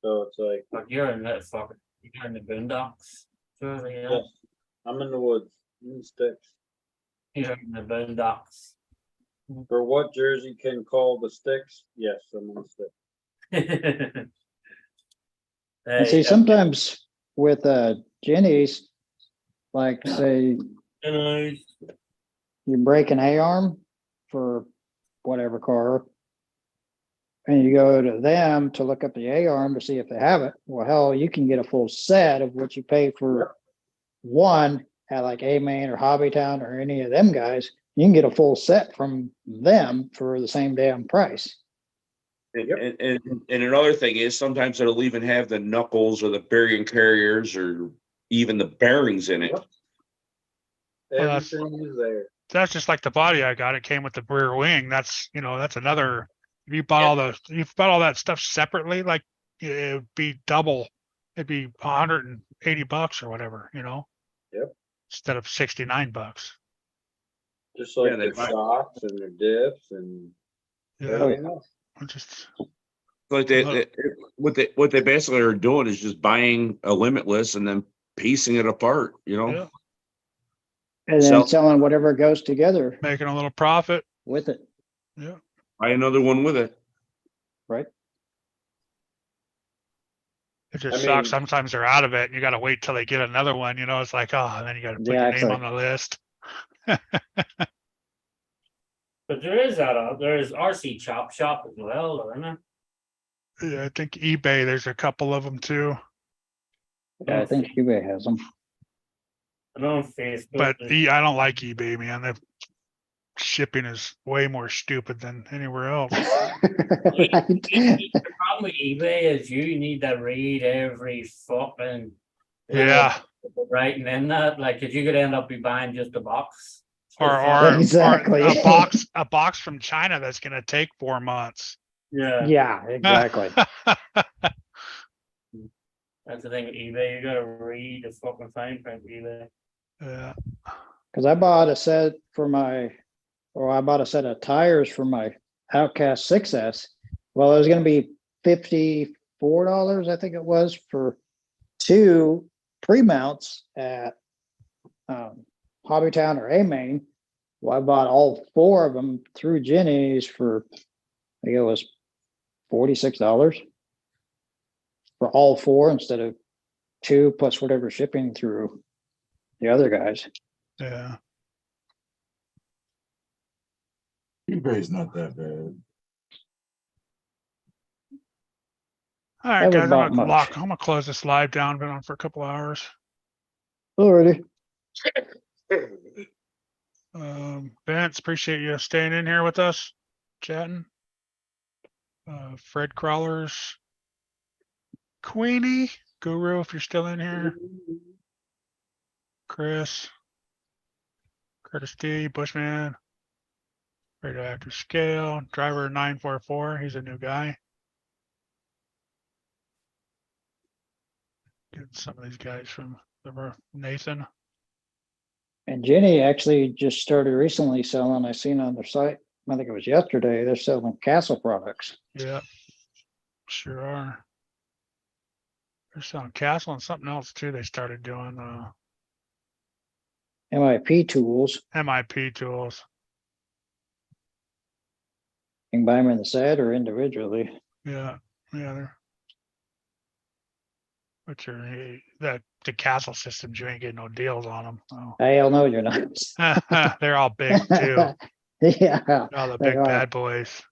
So it's like, but you're in the boondocks, Jersey, yeah, yes, I'm in the woods, in the sticks. you're in the boondocks. For what Jersey can call the sticks, yes, I'm in the sticks. And see, sometimes with Jenny's, like say you break an A-arm for whatever car, and you go to them to look up the A-arm to see if they have it. Well, hell, you can get a full set of what you pay for one at like A-Main or Hobbytown or any of them guys. You can get a full set from them for the same damn price. And another thing is sometimes it'll even have the knuckles or the bearing carriers or even the bearings in it. Well, that's- Everything is there. That's just like the body I got. It came with the rear wing. That's another. If you bought all that stuff separately, like it would be double. It'd be $180 or whatever, Yep. instead of $69. Just like Yeah, they their buy- shocks and their dips and Yeah, everything else. just Like what they basically are doing is just buying a Limitless and then piecing it apart, Yeah. And then So- selling whatever goes together making a little profit. with it, Yeah. Buy another one with it. right? It just I sucks. mean- Sometimes they're out of it and you got to wait till they get another one. It's like, oh, and then you got to put your name Exactly. on the list. But there is RC Chop Shop as well, isn't there? Yeah, I think eBay, there's a couple of them too. Yeah, I think eBay has them. I know on Facebook. But there's- I don't like eBay, man. The shipping is way more stupid than anywhere else. Right. The problem with eBay is you need to read every fucking Yeah. writing in that, like, cause you could end up be buying just a box. Or Exactly. a box from China that's gonna take 4 months. Yeah, Yeah, exactly. that's the thing with eBay, you gotta read the fucking fine print of eBay. Yeah. Cause I bought a set of tires for my Outcast 6S. Well, it was gonna be $54, I think it was, for 2 pre-mounts at Hobbytown or A-Main. Well, I bought all 4 of them through Jenny's for, I think it was $46 for all 4 instead of 2 plus whatever shipping through the other guys. Yeah. eBay's not that bad. All right, Haven't guys, bought much. I'm gonna close this live down. Been on for a couple hours. Already. Vince, appreciate you staying in here with us, chatting. Fred Crawlers, Queenie, Guru, if you're still in here, Chris, Curtis D, Bushman, Radioactive Scale, Driver 944, he's a new guy. Getting some of these guys from Nathan. And Jenny actually just started recently selling, I seen on their site, I think it was yesterday, they're selling Castle products. Yeah, sure are. They're selling Castle and something else too. They started doing MIP tools. MIP tools. You can buy them in the set or individually. Yeah, yeah. But the Castle systems, you ain't getting no deals on them. So. Hell no, you're not. They're all big too. Yeah, All the they big are. bad boys.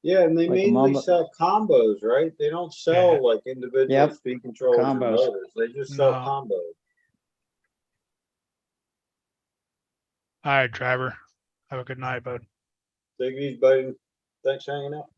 Yeah, and they Like a mainly Mamba- sell combos, right? They don't sell Yeah. like individual Yep. speed controllers or Combos. motors. They just sell No. combos. All right, driver. Have a good night, bud. Take it easy, buddy. Thanks for hanging out.